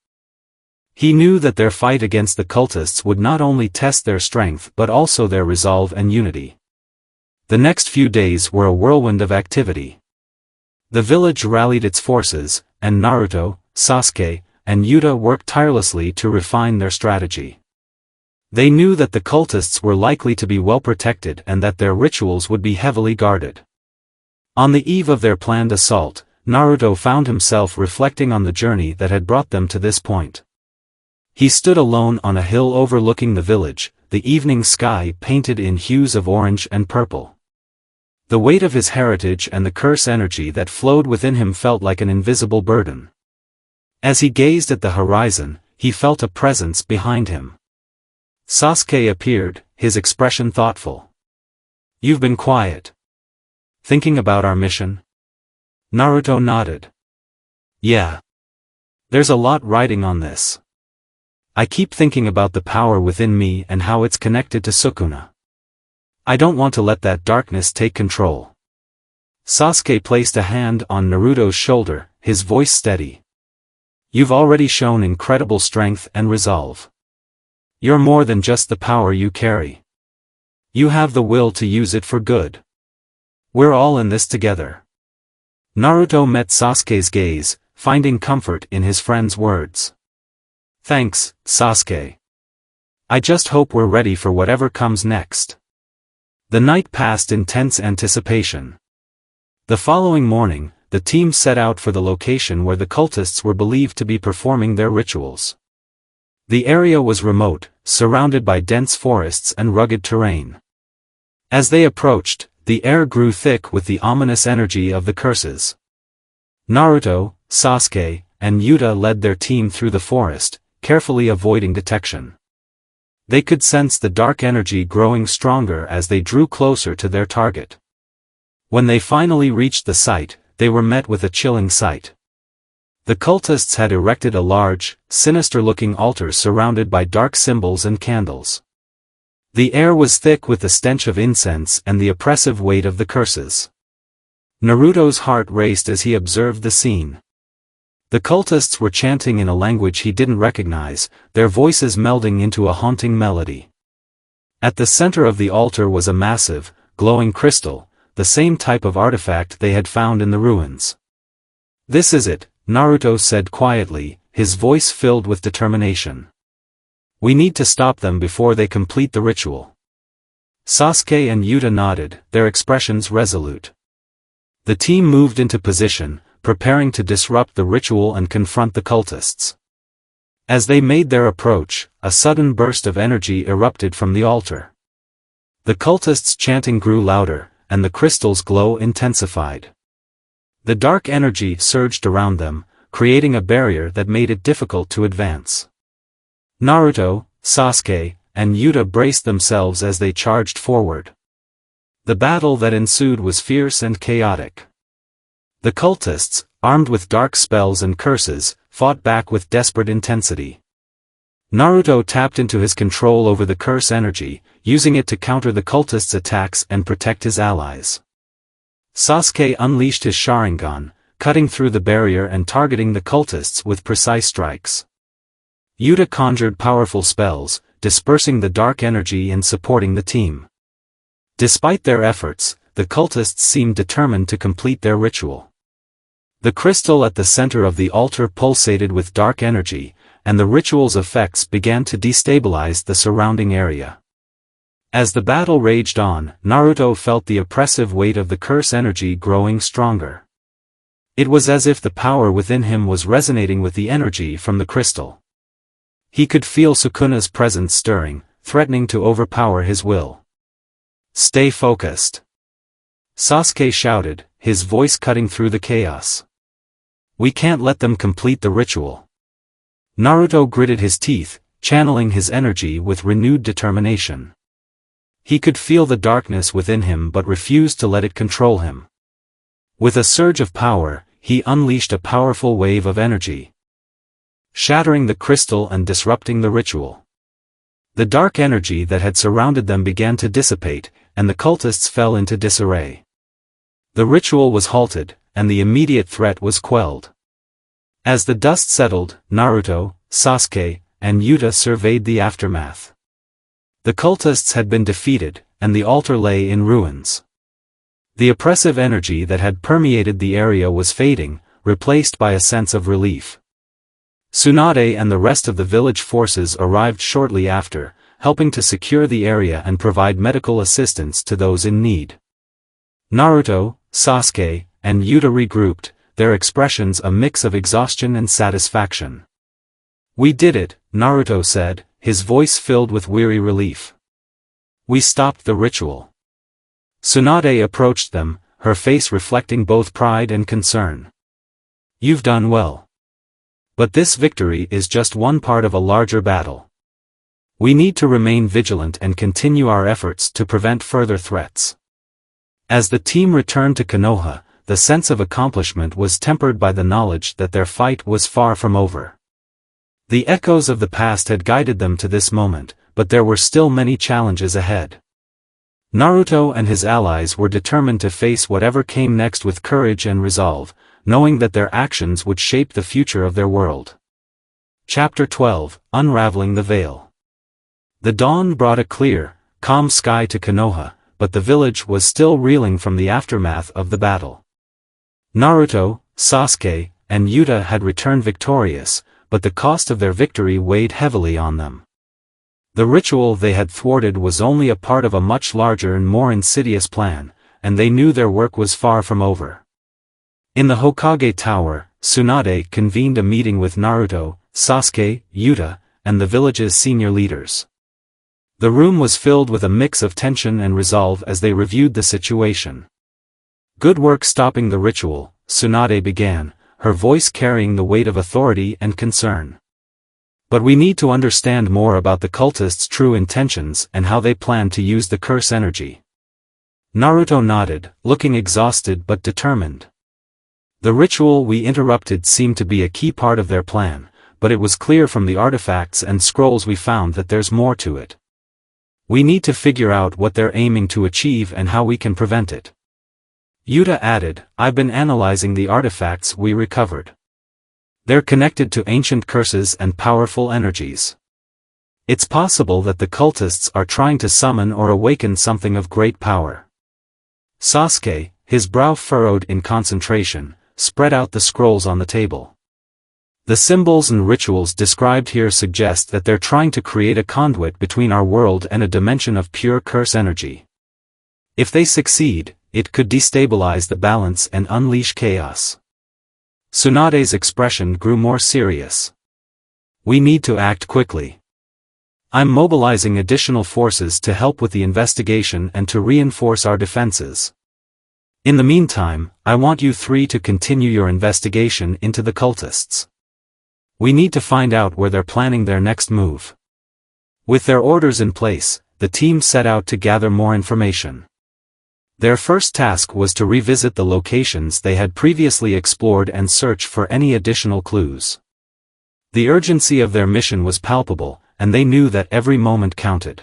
S1: He knew that their fight against the cultists would not only test their strength but also their resolve and unity. The next few days were a whirlwind of activity. The village rallied its forces, and Naruto, Sasuke, and Yuta worked tirelessly to refine their strategy. They knew that the cultists were likely to be well protected and that their rituals would be heavily guarded. On the eve of their planned assault, Naruto found himself reflecting on the journey that had brought them to this point. He stood alone on a hill overlooking the village, the evening sky painted in hues of orange and purple. The weight of his heritage and the curse energy that flowed within him felt like an invisible burden. As he gazed at the horizon, he felt a presence behind him. Sasuke appeared, his expression thoughtful. You've been quiet. Thinking about our mission? Naruto nodded. Yeah. There's a lot riding on this. I keep thinking about the power within me and how it's connected to Sukuna. I don't want to let that darkness take control. Sasuke placed a hand on Naruto's shoulder, his voice steady. You've already shown incredible strength and resolve. You're more than just the power you carry. You have the will to use it for good. We're all in this together. Naruto met Sasuke's gaze, finding comfort in his friend's words. Thanks, Sasuke. I just hope we're ready for whatever comes next. The night passed in tense anticipation. The following morning, the team set out for the location where the cultists were believed to be performing their rituals. The area was remote, surrounded by dense forests and rugged terrain. As they approached, the air grew thick with the ominous energy of the curses. Naruto, Sasuke, and Yuta led their team through the forest, carefully avoiding detection. They could sense the dark energy growing stronger as they drew closer to their target. When they finally reached the site, they were met with a chilling sight. The cultists had erected a large, sinister-looking altar surrounded by dark symbols and candles. The air was thick with the stench of incense and the oppressive weight of the curses. Naruto's heart raced as he observed the scene. The cultists were chanting in a language he didn't recognize, their voices melding into a haunting melody. At the center of the altar was a massive, glowing crystal, the same type of artifact they had found in the ruins. This is it, Naruto said quietly, his voice filled with determination. We need to stop them before they complete the ritual. Sasuke and Yuta nodded, their expressions resolute. The team moved into position, preparing to disrupt the ritual and confront the cultists. As they made their approach, a sudden burst of energy erupted from the altar. The cultists' chanting grew louder, and the crystal's glow intensified. The dark energy surged around them, creating a barrier that made it difficult to advance. Naruto, Sasuke, and Yuta braced themselves as they charged forward. The battle that ensued was fierce and chaotic. The cultists, armed with dark spells and curses, fought back with desperate intensity. Naruto tapped into his control over the curse energy, using it to counter the cultists' attacks and protect his allies. Sasuke unleashed his Sharingan, cutting through the barrier and targeting the cultists with precise strikes. Yuta conjured powerful spells, dispersing the dark energy and supporting the team. Despite their efforts, the cultists seemed determined to complete their ritual. The crystal at the center of the altar pulsated with dark energy, and the ritual's effects began to destabilize the surrounding area. As the battle raged on, Naruto felt the oppressive weight of the curse energy growing stronger. It was as if the power within him was resonating with the energy from the crystal. He could feel Sukuna's presence stirring, threatening to overpower his will. "Stay focused," Sasuke shouted, his voice cutting through the chaos. "We can't let them complete the ritual." Naruto gritted his teeth, channeling his energy with renewed determination. He could feel the darkness within him but refused to let it control him. With a surge of power, he unleashed a powerful wave of energy, shattering the crystal and disrupting the ritual. The dark energy that had surrounded them began to dissipate, and the cultists fell into disarray. The ritual was halted, and the immediate threat was quelled. As the dust settled, Naruto, Sasuke, and Yuta surveyed the aftermath. The cultists had been defeated, and the altar lay in ruins. The oppressive energy that had permeated the area was fading, replaced by a sense of relief. Tsunade and the rest of the village forces arrived shortly after, helping to secure the area and provide medical assistance to those in need. Naruto, Sasuke, and Yuta regrouped, their expressions a mix of exhaustion and satisfaction. "We did it," Naruto said, his voice filled with weary relief. "We stopped the ritual." Tsunade approached them, her face reflecting both pride and concern. "You've done well. But this victory is just one part of a larger battle. We need to remain vigilant and continue our efforts to prevent further threats." As the team returned to Konoha, the sense of accomplishment was tempered by the knowledge that their fight was far from over. The echoes of the past had guided them to this moment, but there were still many challenges ahead. Naruto and his allies were determined to face whatever came next with courage and resolve, knowing that their actions would shape the future of their world. Chapter 12, Unraveling the Veil. The dawn brought a clear, calm sky to Konoha, but the village was still reeling from the aftermath of the battle. Naruto, Sasuke, and Yuta had returned victorious, but the cost of their victory weighed heavily on them. The ritual they had thwarted was only a part of a much larger and more insidious plan, and they knew their work was far from over. In the Hokage Tower, Tsunade convened a meeting with Naruto, Sasuke, Yuta, and the village's senior leaders. The room was filled with a mix of tension and resolve as they reviewed the situation. "Good work stopping the ritual," Tsunade began, her voice carrying the weight of authority and concern. "But we need to understand more about the cultists' true intentions and how they plan to use the curse energy." Naruto nodded, looking exhausted but determined. The ritual we interrupted seemed to be a key part of their plan, but it was clear from the artifacts and scrolls we found that there's more to it. We need to figure out what they're aiming to achieve and how we can prevent it. Yuta added, "I've been analyzing the artifacts we recovered. They're connected to ancient curses and powerful energies. It's possible that the cultists are trying to summon or awaken something of great power." Sasuke, his brow furrowed in concentration, spread out the scrolls on the table. "The symbols and rituals described here suggest that they're trying to create a conduit between our world and a dimension of pure curse energy. If they succeed, it could destabilize the balance and unleash chaos." Tsunade's expression grew more serious. "We need to act quickly. I'm mobilizing additional forces to help with the investigation and to reinforce our defenses." In the meantime, I want you three to continue your investigation into the cultists. We need to find out where they're planning their next move. With their orders in place, the team set out to gather more information. Their first task was to revisit the locations they had previously explored and search for any additional clues. The urgency of their mission was palpable, and they knew that every moment counted.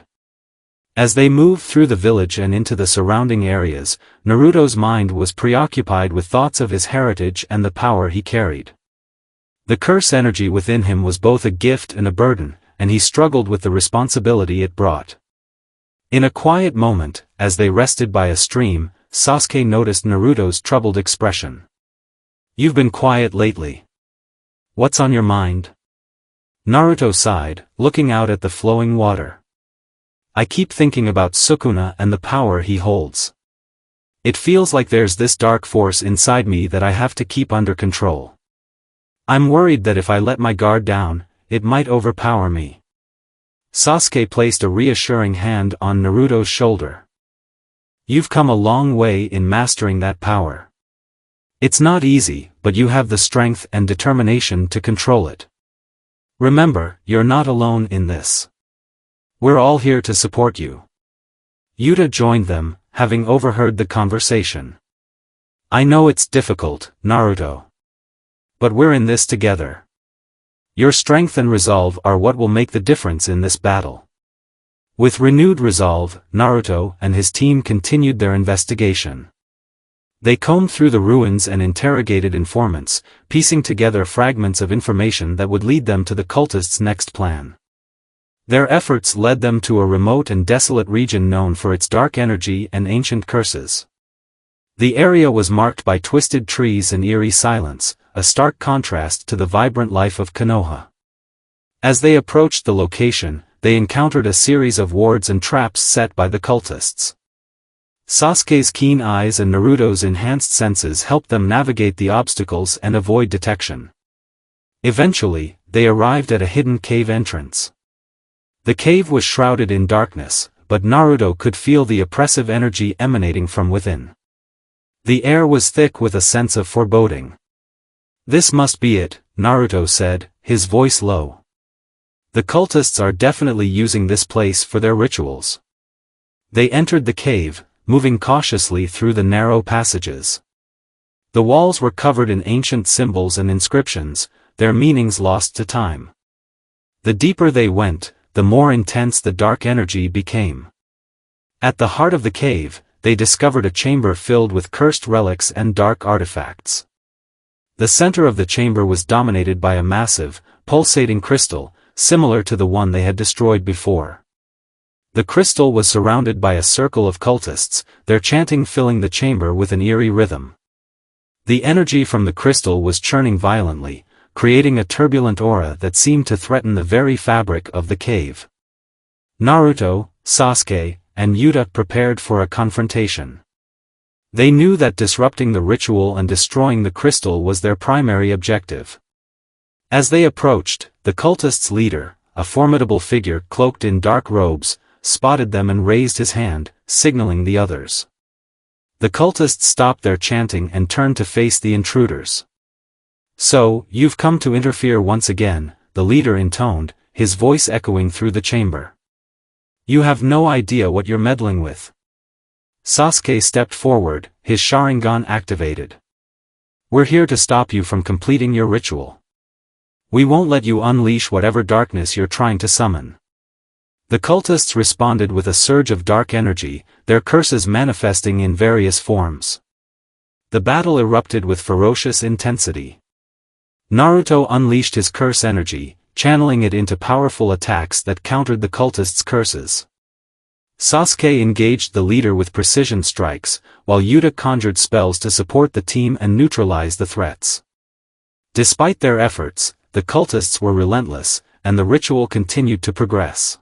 S1: As they moved through the village and into the surrounding areas, Naruto's mind was preoccupied with thoughts of his heritage and the power he carried. The curse energy within him was both a gift and a burden, and he struggled with the responsibility it brought. In a quiet moment, as they rested by a stream, Sasuke noticed Naruto's troubled expression. "You've been quiet lately. What's on your mind?" Naruto sighed, looking out at the flowing water. "I keep thinking about Sukuna and the power he holds. It feels like there's this dark force inside me that I have to keep under control. I'm worried that if I let my guard down, it might overpower me." Sasuke placed a reassuring hand on Naruto's shoulder. "You've come a long way in mastering that power. It's not easy, but you have the strength and determination to control it. Remember, you're not alone in this. We're all here to support you." Yuta joined them, having overheard the conversation. "I know it's difficult, Naruto. But we're in this together. Your strength and resolve are what will make the difference in this battle." With renewed resolve, Naruto and his team continued their investigation. They combed through the ruins and interrogated informants, piecing together fragments of information that would lead them to the cultists' next plan. Their efforts led them to a remote and desolate region known for its dark energy and ancient curses. The area was marked by twisted trees and eerie silence, a stark contrast to the vibrant life of Konoha. As they approached the location, they encountered a series of wards and traps set by the cultists. Sasuke's keen eyes and Naruto's enhanced senses helped them navigate the obstacles and avoid detection. Eventually, they arrived at a hidden cave entrance. The cave was shrouded in darkness, but Naruto could feel the oppressive energy emanating from within. The air was thick with a sense of foreboding. "This must be it," Naruto said, his voice low. "The cultists are definitely using this place for their rituals." They entered the cave, moving cautiously through the narrow passages. The walls were covered in ancient symbols and inscriptions, their meanings lost to time. The deeper they went, the more intense the dark energy became. At the heart of the cave, they discovered a chamber filled with cursed relics and dark artifacts. The center of the chamber was dominated by a massive, pulsating crystal, similar to the one they had destroyed before. The crystal was surrounded by a circle of cultists, their chanting filling the chamber with an eerie rhythm. The energy from the crystal was churning violently, creating a turbulent aura that seemed to threaten the very fabric of the cave. Naruto, Sasuke, and Yuta prepared for a confrontation. They knew that disrupting the ritual and destroying the crystal was their primary objective. As they approached, the cultists' leader, a formidable figure cloaked in dark robes, spotted them and raised his hand, signaling the others. The cultists stopped their chanting and turned to face the intruders. "So, you've come to interfere once again," the leader intoned, his voice echoing through the chamber. "You have no idea what you're meddling with." Sasuke stepped forward, his Sharingan activated. "We're here to stop you from completing your ritual. We won't let you unleash whatever darkness you're trying to summon." The cultists responded with a surge of dark energy, their curses manifesting in various forms. The battle erupted with ferocious intensity. Naruto unleashed his curse energy, channeling it into powerful attacks that countered the cultists' curses. Sasuke engaged the leader with precision strikes, while Yuta conjured spells to support the team and neutralize the threats. Despite their efforts, the cultists were relentless, and the ritual continued to progress.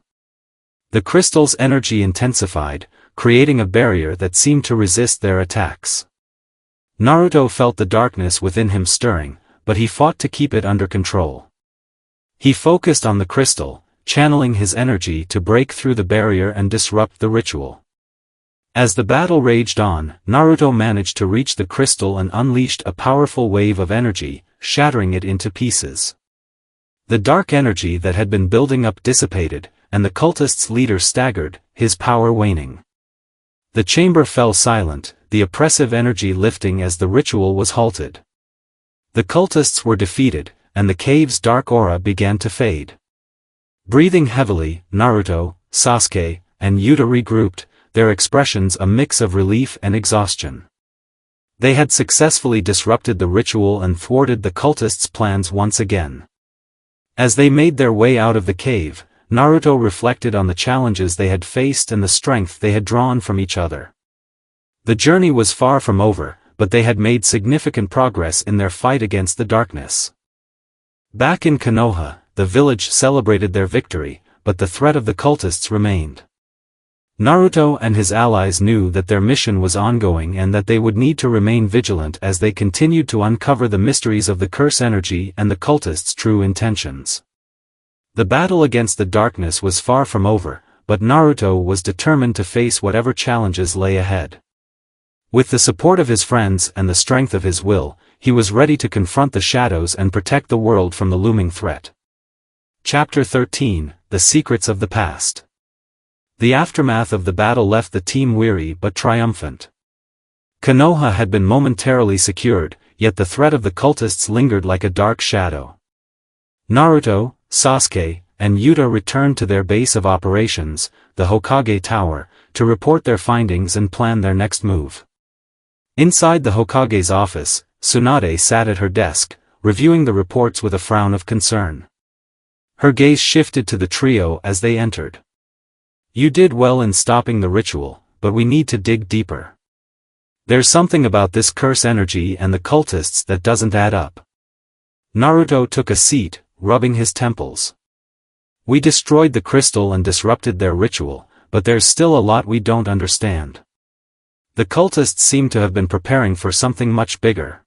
S1: The crystal's energy intensified, creating a barrier that seemed to resist their attacks. Naruto felt the darkness within him stirring, but he fought to keep it under control. He focused on the crystal, channeling his energy to break through the barrier and disrupt the ritual. As the battle raged on, Naruto managed to reach the crystal and unleashed a powerful wave of energy, shattering it into pieces. The dark energy that had been building up dissipated, and the cultist's leader staggered, his power waning. The chamber fell silent, the oppressive energy lifting as the ritual was halted. The cultists were defeated, and the cave's dark aura began to fade. Breathing heavily, Naruto, Sasuke, and Yuta regrouped, their expressions a mix of relief and exhaustion. They had successfully disrupted the ritual and thwarted the cultists' plans once again. As they made their way out of the cave, Naruto reflected on the challenges they had faced and the strength they had drawn from each other. The journey was far from over, but they had made significant progress in their fight against the darkness. Back in Konoha, the village celebrated their victory, but the threat of the cultists remained. Naruto and his allies knew that their mission was ongoing and that they would need to remain vigilant as they continued to uncover the mysteries of the curse energy and the cultists' true intentions. The battle against the darkness was far from over, but Naruto was determined to face whatever challenges lay ahead. With the support of his friends and the strength of his will, he was ready to confront the shadows and protect the world from the looming threat. Chapter 13: The Secrets of the Past. The aftermath of the battle left the team weary but triumphant. Konoha had been momentarily secured, yet the threat of the cultists lingered like a dark shadow. Naruto, Sasuke, and Yuta returned to their base of operations, the Hokage Tower, to report their findings and plan their next move. Inside the Hokage's office, Tsunade sat at her desk, reviewing the reports with a frown of concern. Her gaze shifted to the trio as they entered. "You did well in stopping the ritual, but we need to dig deeper. There's something about this curse energy and the cultists that doesn't add up." Naruto took a seat, rubbing his temples. "We destroyed the crystal and disrupted their ritual, but there's still a lot we don't understand. The cultists seem to have been preparing for something much bigger."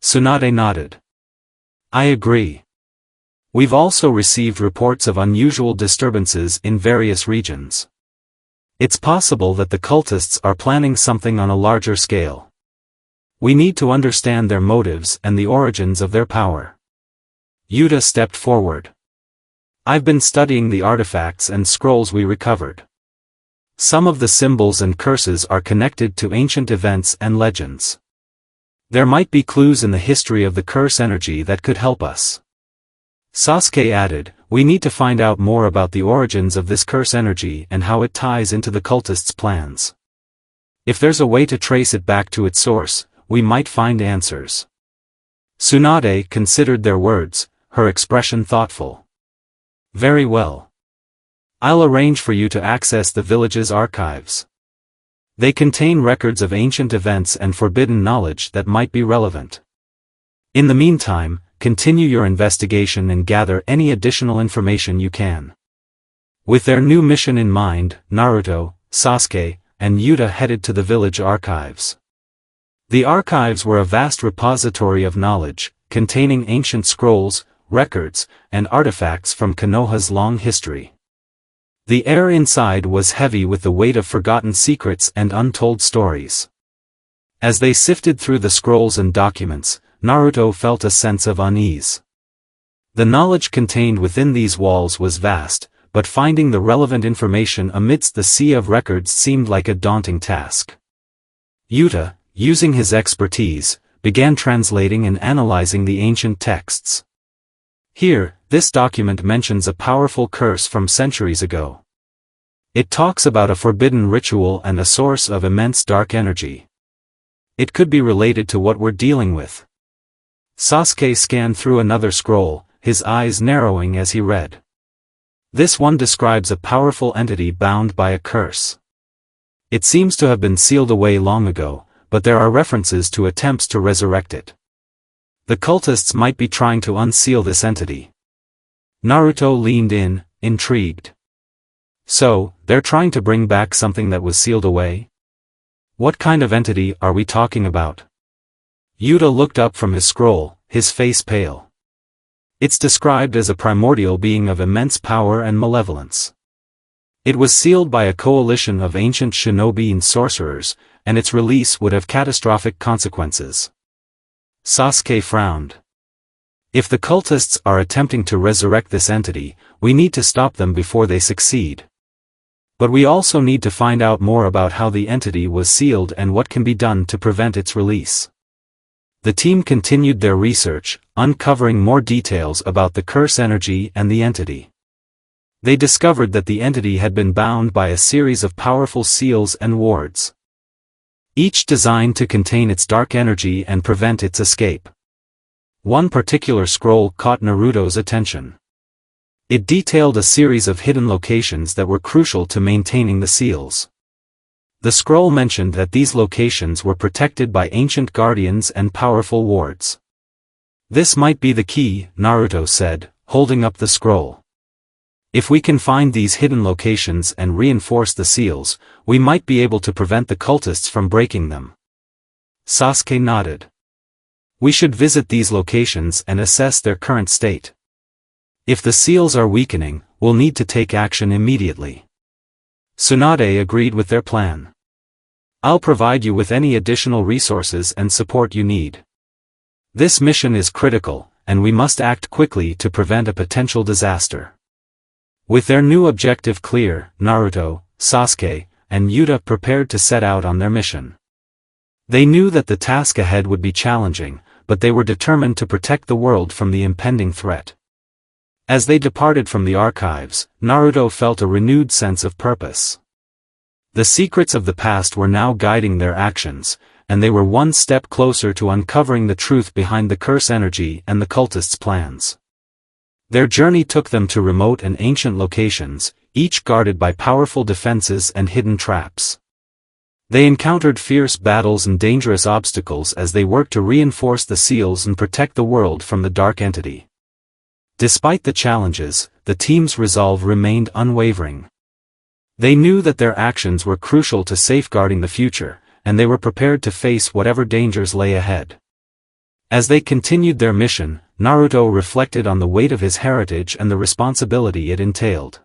S1: Tsunade nodded. "I agree. We've also received reports of unusual disturbances in various regions. It's possible that the cultists are planning something on a larger scale. We need to understand their motives and the origins of their power." Yuta stepped forward. "I've been studying the artifacts and scrolls we recovered. Some of the symbols and curses are connected to ancient events and legends. There might be clues in the history of the curse energy that could help us." Sasuke added, "We need to find out more about the origins of this curse energy and how it ties into the cultists' plans. If there's a way to trace it back to its source, we might find answers." Tsunade considered their words, her expression thoughtful. "Very well. I'll arrange for you to access the village's archives. They contain records of ancient events and forbidden knowledge that might be relevant. In the meantime, continue your investigation and gather any additional information you can." With their new mission in mind, Naruto, Sasuke, and Yuta headed to the village archives. The archives were a vast repository of knowledge, containing ancient scrolls, records, and artifacts from Konoha's long history. The air inside was heavy with the weight of forgotten secrets and untold stories. As they sifted through the scrolls and documents, Naruto felt a sense of unease. The knowledge contained within these walls was vast, but finding the relevant information amidst the sea of records seemed like a daunting task. Yuta, using his expertise, began translating and analyzing the ancient texts. "Here, this document mentions a powerful curse from centuries ago. It talks about a forbidden ritual and a source of immense dark energy. It could be related to what we're dealing with." Sasuke scanned through another scroll, his eyes narrowing as he read. "This one describes a powerful entity bound by a curse. It seems to have been sealed away long ago, but there are references to attempts to resurrect it. The cultists might be trying to unseal this entity." Naruto leaned in, intrigued. "So, they're trying to bring back something that was sealed away? What kind of entity are we talking about?" Yuta looked up from his scroll, his face pale. "It's described as a primordial being of immense power and malevolence. It was sealed by a coalition of ancient shinobi and sorcerers, and its release would have catastrophic consequences. Sasuke frowned. If the cultists are attempting to resurrect this entity, we need to stop them before they succeed. But we also need to find out more about how the entity was sealed and what can be done to prevent its release. The team continued their research, uncovering more details about the curse energy and the entity. They discovered that the entity had been bound by a series of powerful seals and wards, each designed to contain its dark energy and prevent its escape. One particular scroll caught Naruto's attention. It detailed a series of hidden locations that were crucial to maintaining the seals. The scroll mentioned that these locations were protected by ancient guardians and powerful wards. This might be the key, Naruto said, holding up the scroll. If we can find these hidden locations and reinforce the seals, we might be able to prevent the cultists from breaking them. Sasuke nodded. We should visit these locations and assess their current state. If the seals are weakening, we'll need to take action immediately. Tsunade agreed with their plan. I'll provide you with any additional resources and support you need. This mission is critical, and we must act quickly to prevent a potential disaster. With their new objective clear, Naruto, Sasuke, and Yuta prepared to set out on their mission. They knew that the task ahead would be challenging, but they were determined to protect the world from the impending threat. As they departed from the archives, Naruto felt a renewed sense of purpose. The secrets of the past were now guiding their actions, and they were one step closer to uncovering the truth behind the curse energy and the cultists' plans. Their journey took them to remote and ancient locations, each guarded by powerful defenses and hidden traps. They encountered fierce battles and dangerous obstacles as they worked to reinforce the seals and protect the world from the dark entity. Despite the challenges, the team's resolve remained unwavering. They knew that their actions were crucial to safeguarding the future, and they were prepared to face whatever dangers lay ahead. As they continued their mission, Naruto reflected on the weight of his heritage and the responsibility it entailed.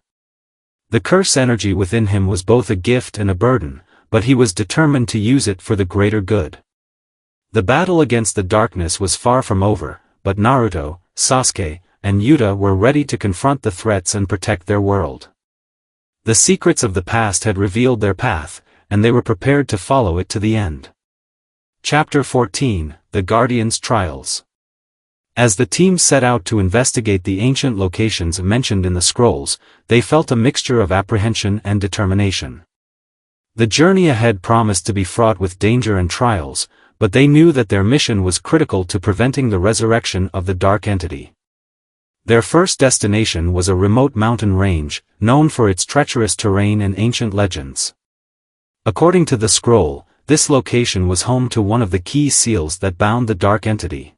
S1: The curse energy within him was both a gift and a burden, but he was determined to use it for the greater good. The battle against the darkness was far from over, but Naruto, Sasuke, and Yuta were ready to confront the threats and protect their world. The secrets of the past had revealed their path, and they were prepared to follow it to the end. Chapter 14, The Guardian's Trials. As the team set out to investigate the ancient locations mentioned in the scrolls, they felt a mixture of apprehension and determination. The journey ahead promised to be fraught with danger and trials, but they knew that their mission was critical to preventing the resurrection of the dark entity. Their first destination was a remote mountain range, known for its treacherous terrain and ancient legends. According to the scroll, this location was home to one of the key seals that bound the dark entity.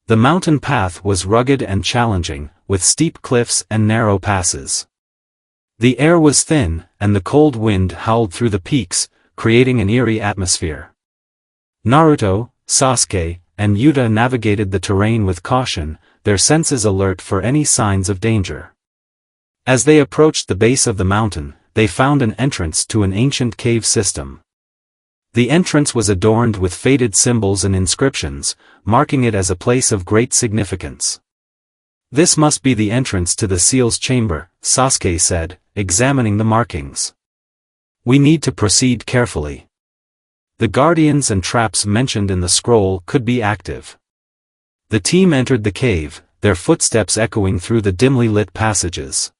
S1: The mountain path was rugged and challenging, with steep cliffs and narrow passes. The air was thin, and the cold wind howled through the peaks, creating an eerie atmosphere. Naruto, Sasuke, and Yuta navigated the terrain with caution, their senses alert for any signs of danger. As they approached the base of the mountain, they found an entrance to an ancient cave system. The entrance was adorned with faded symbols and inscriptions, marking it as a place of great significance. This must be the entrance to the seal's chamber, Sasuke said, examining the markings. We need to proceed carefully. The guardians and traps mentioned in the scroll could be active. The team entered the cave, their footsteps echoing through the dimly lit passages.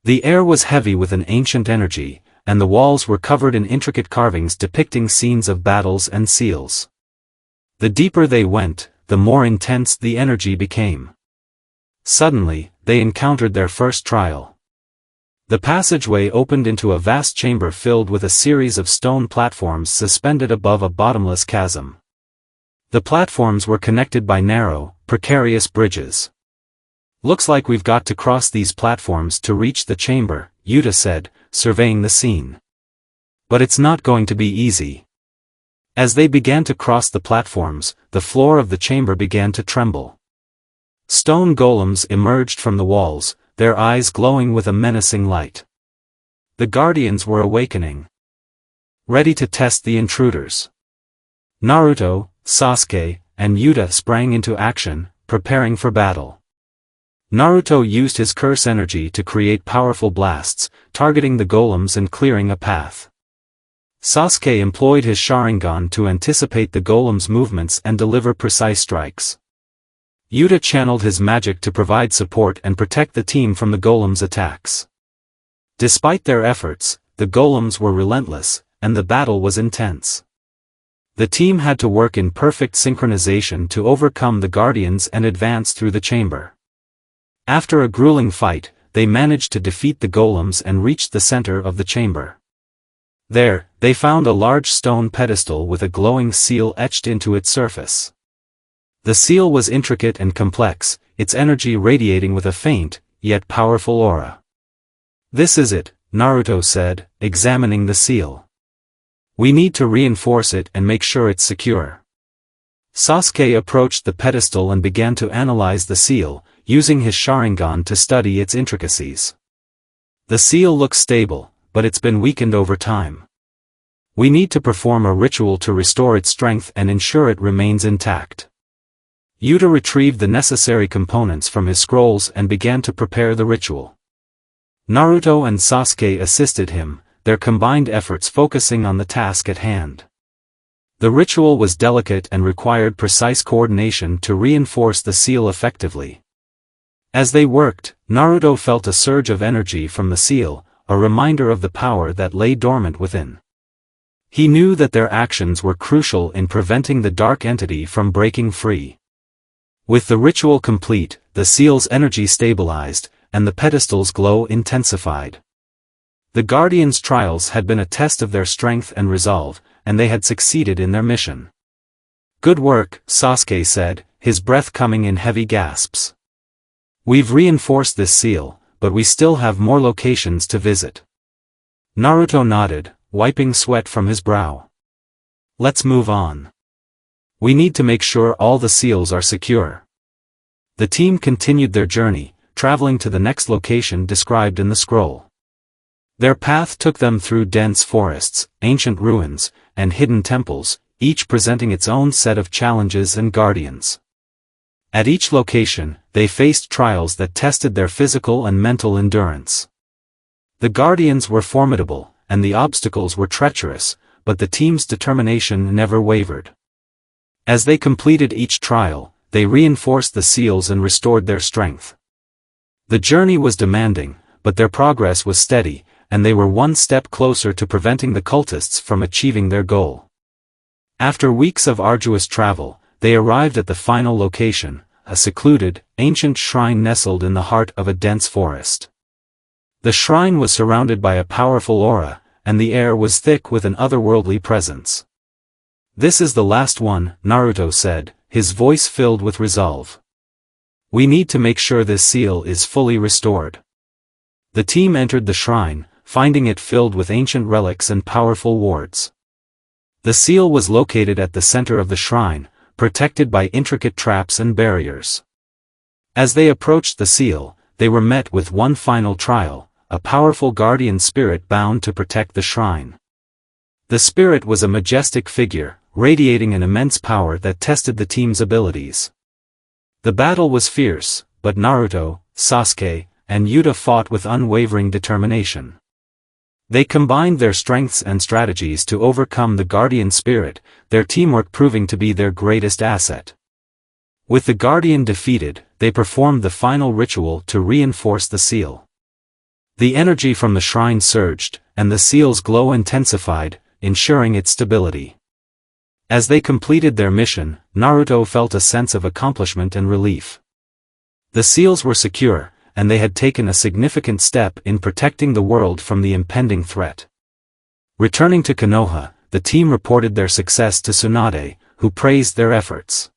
S1: The air was heavy with an ancient energy, and the walls were covered in intricate carvings depicting scenes of battles and seals. The deeper they went, the more intense the energy became. Suddenly, they encountered their first trial. The passageway opened into a vast chamber filled with a series of stone platforms suspended above a bottomless chasm. The platforms were connected by narrow, precarious bridges. Looks like we've got to cross these platforms to reach the chamber, Yuta said, surveying the scene. But it's not going to be easy. As they began to cross the platforms, the floor of the chamber began to tremble. Stone golems emerged from the walls, their eyes glowing with a menacing light. The Guardians were awakening, ready to test the intruders. Naruto, Sasuke, and Yuta sprang into action, preparing for battle. Naruto used his curse energy to create powerful blasts, targeting the golems and clearing a path. Sasuke employed his Sharingan to anticipate the golems' movements and deliver precise strikes. Yuta channeled his magic to provide support and protect the team from the golems' attacks. Despite their efforts, the golems were relentless, and the battle was intense. The team had to work in perfect synchronization to overcome the Guardians and advance through the chamber. After a grueling fight, they managed to defeat the golems and reached the center of the chamber. There, they found a large stone pedestal with a glowing seal etched into its surface. The seal was intricate and complex, its energy radiating with a faint, yet powerful aura. "This is it," Naruto said, examining the seal. "We need to reinforce it and make sure it's secure." Sasuke approached the pedestal and began to analyze the seal, using his Sharingan to study its intricacies. "The seal looks stable, but it's been weakened over time. We need to perform a ritual to restore its strength and ensure it remains intact." Yuta retrieved the necessary components from his scrolls and began to prepare the ritual. Naruto and Sasuke assisted him, their combined efforts focusing on the task at hand. The ritual was delicate and required precise coordination to reinforce the seal effectively. As they worked, Naruto felt a surge of energy from the seal, a reminder of the power that lay dormant within. He knew that their actions were crucial in preventing the dark entity from breaking free. With the ritual complete, the seal's energy stabilized, and the pedestal's glow intensified. The Guardians' trials had been a test of their strength and resolve, and they had succeeded in their mission. "Good work," Sasuke said, his breath coming in heavy gasps. "We've reinforced this seal, but we still have more locations to visit." Naruto nodded, wiping sweat from his brow. "Let's move on. We need to make sure all the seals are secure." The team continued their journey, traveling to the next location described in the scroll. Their path took them through dense forests, ancient ruins, and hidden temples, each presenting its own set of challenges and guardians. At each location, they faced trials that tested their physical and mental endurance. The guardians were formidable, and the obstacles were treacherous, but the team's determination never wavered. As they completed each trial, they reinforced the seals and restored their strength. The journey was demanding, but their progress was steady, and they were one step closer to preventing the cultists from achieving their goal. After weeks of arduous travel, they arrived at the final location, a secluded, ancient shrine nestled in the heart of a dense forest. The shrine was surrounded by a powerful aura, and the air was thick with an otherworldly presence. "This is the last one," Naruto said, his voice filled with resolve. "We need to make sure this seal is fully restored." The team entered the shrine, finding it filled with ancient relics and powerful wards. The seal was located at the center of the shrine, protected by intricate traps and barriers. As they approached the seal, they were met with one final trial, a powerful guardian spirit bound to protect the shrine. The spirit was a majestic figure, radiating an immense power that tested the team's abilities. The battle was fierce, but Naruto, Sasuke, and Yuta fought with unwavering determination. They combined their strengths and strategies to overcome the guardian spirit, their teamwork proving to be their greatest asset. With the guardian defeated, they performed the final ritual to reinforce the seal. The energy from the shrine surged, and the seal's glow intensified, ensuring its stability. As they completed their mission, Naruto felt a sense of accomplishment and relief. The seals were secure, and they had taken a significant step in protecting the world from the impending threat. Returning to Konoha, the team reported their success to Tsunade, who praised their efforts.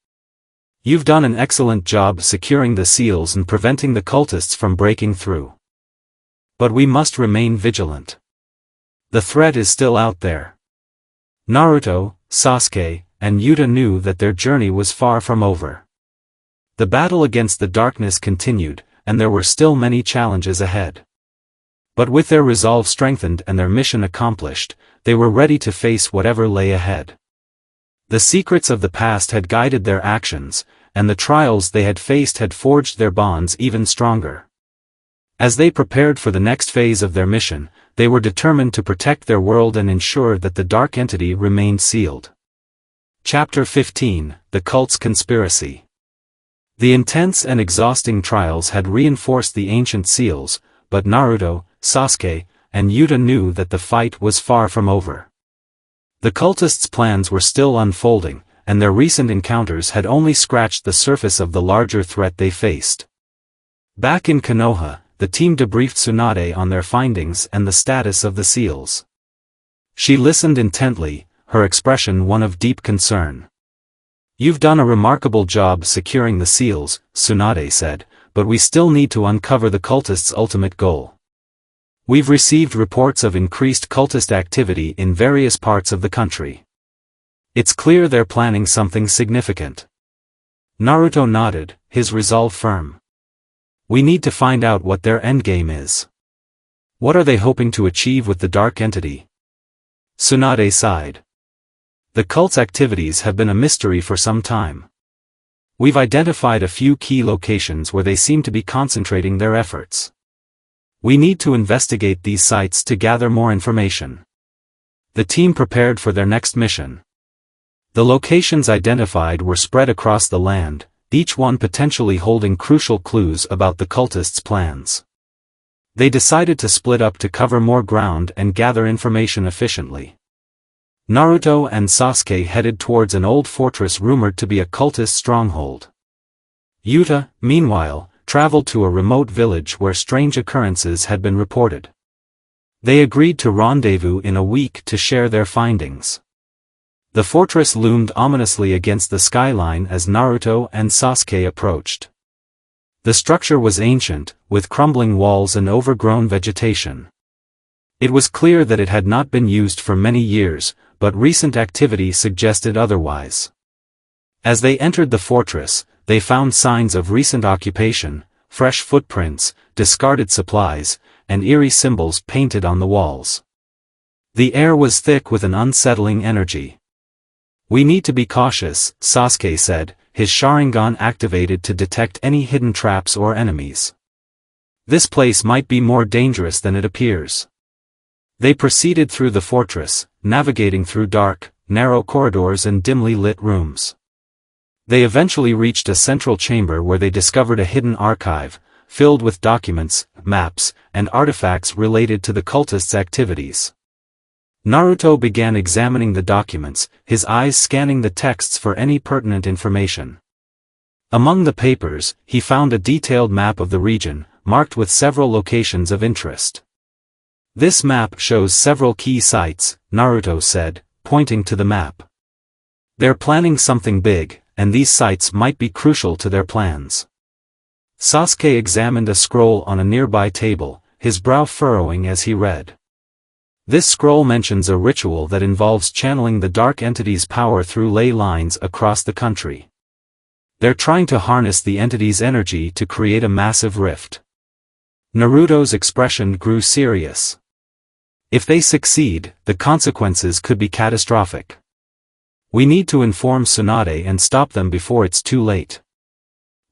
S1: "You've done an excellent job securing the seals and preventing the cultists from breaking through. But we must remain vigilant. The threat is still out there." Naruto, Sasuke, and Yuta knew that their journey was far from over. The battle against the darkness continued, and there were still many challenges ahead. But with their resolve strengthened and their mission accomplished, they were ready to face whatever lay ahead. The secrets of the past had guided their actions, and the trials they had faced had forged their bonds even stronger. As they prepared for the next phase of their mission, they were determined to protect their world and ensure that the dark entity remained sealed. Chapter 15: The Cult's Conspiracy. The intense and exhausting trials had reinforced the ancient seals, but Naruto, Sasuke, and Yuta knew that the fight was far from over. The cultists' plans were still unfolding, and their recent encounters had only scratched the surface of the larger threat they faced. Back in Konoha, the team debriefed Tsunade on their findings and the status of the seals. She listened intently, her expression one of deep concern. "You've done a remarkable job securing the seals," Tsunade said, "but we still need to uncover the cultists' ultimate goal. We've received reports of increased cultist activity in various parts of the country. It's clear they're planning something significant." Naruto nodded, his resolve firm. "We need to find out what their endgame is. What are they hoping to achieve with the dark entity?" Tsunade sighed. "The cult's activities have been a mystery for some time. We've identified a few key locations where they seem to be concentrating their efforts. We need to investigate these sites to gather more information." The team prepared for their next mission. The locations identified were spread across the land, each one potentially holding crucial clues about the cultists' plans. They decided to split up to cover more ground and gather information efficiently. Naruto and Sasuke headed towards an old fortress rumored to be a cultist stronghold. Yuta, meanwhile, traveled to a remote village where strange occurrences had been reported. They agreed to rendezvous in a week to share their findings. The fortress loomed ominously against the skyline as Naruto and Sasuke approached. The structure was ancient, with crumbling walls and overgrown vegetation. It was clear that it had not been used for many years, but recent activity suggested otherwise. As they entered the fortress, they found signs of recent occupation, fresh footprints, discarded supplies, and eerie symbols painted on the walls. The air was thick with an unsettling energy. "We need to be cautious," Sasuke said, his Sharingan activated to detect any hidden traps or enemies. "This place might be more dangerous than it appears." They proceeded through the fortress, navigating through dark, narrow corridors and dimly lit rooms. They eventually reached a central chamber where they discovered a hidden archive, filled with documents, maps, and artifacts related to the cultists' activities. Naruto began examining the documents, his eyes scanning the texts for any pertinent information. Among the papers, he found a detailed map of the region, marked with several locations of interest. "This map shows several key sites," Naruto said, pointing to the map. "They're planning something big, and these sites might be crucial to their plans." Sasuke examined a scroll on a nearby table, his brow furrowing as he read. This scroll mentions a ritual that involves channeling the dark entity's power through ley lines across the country. They're trying to harness the entity's energy to create a massive rift. Naruto's expression grew serious. If they succeed, the consequences could be catastrophic. We need to inform Tsunade and stop them before it's too late.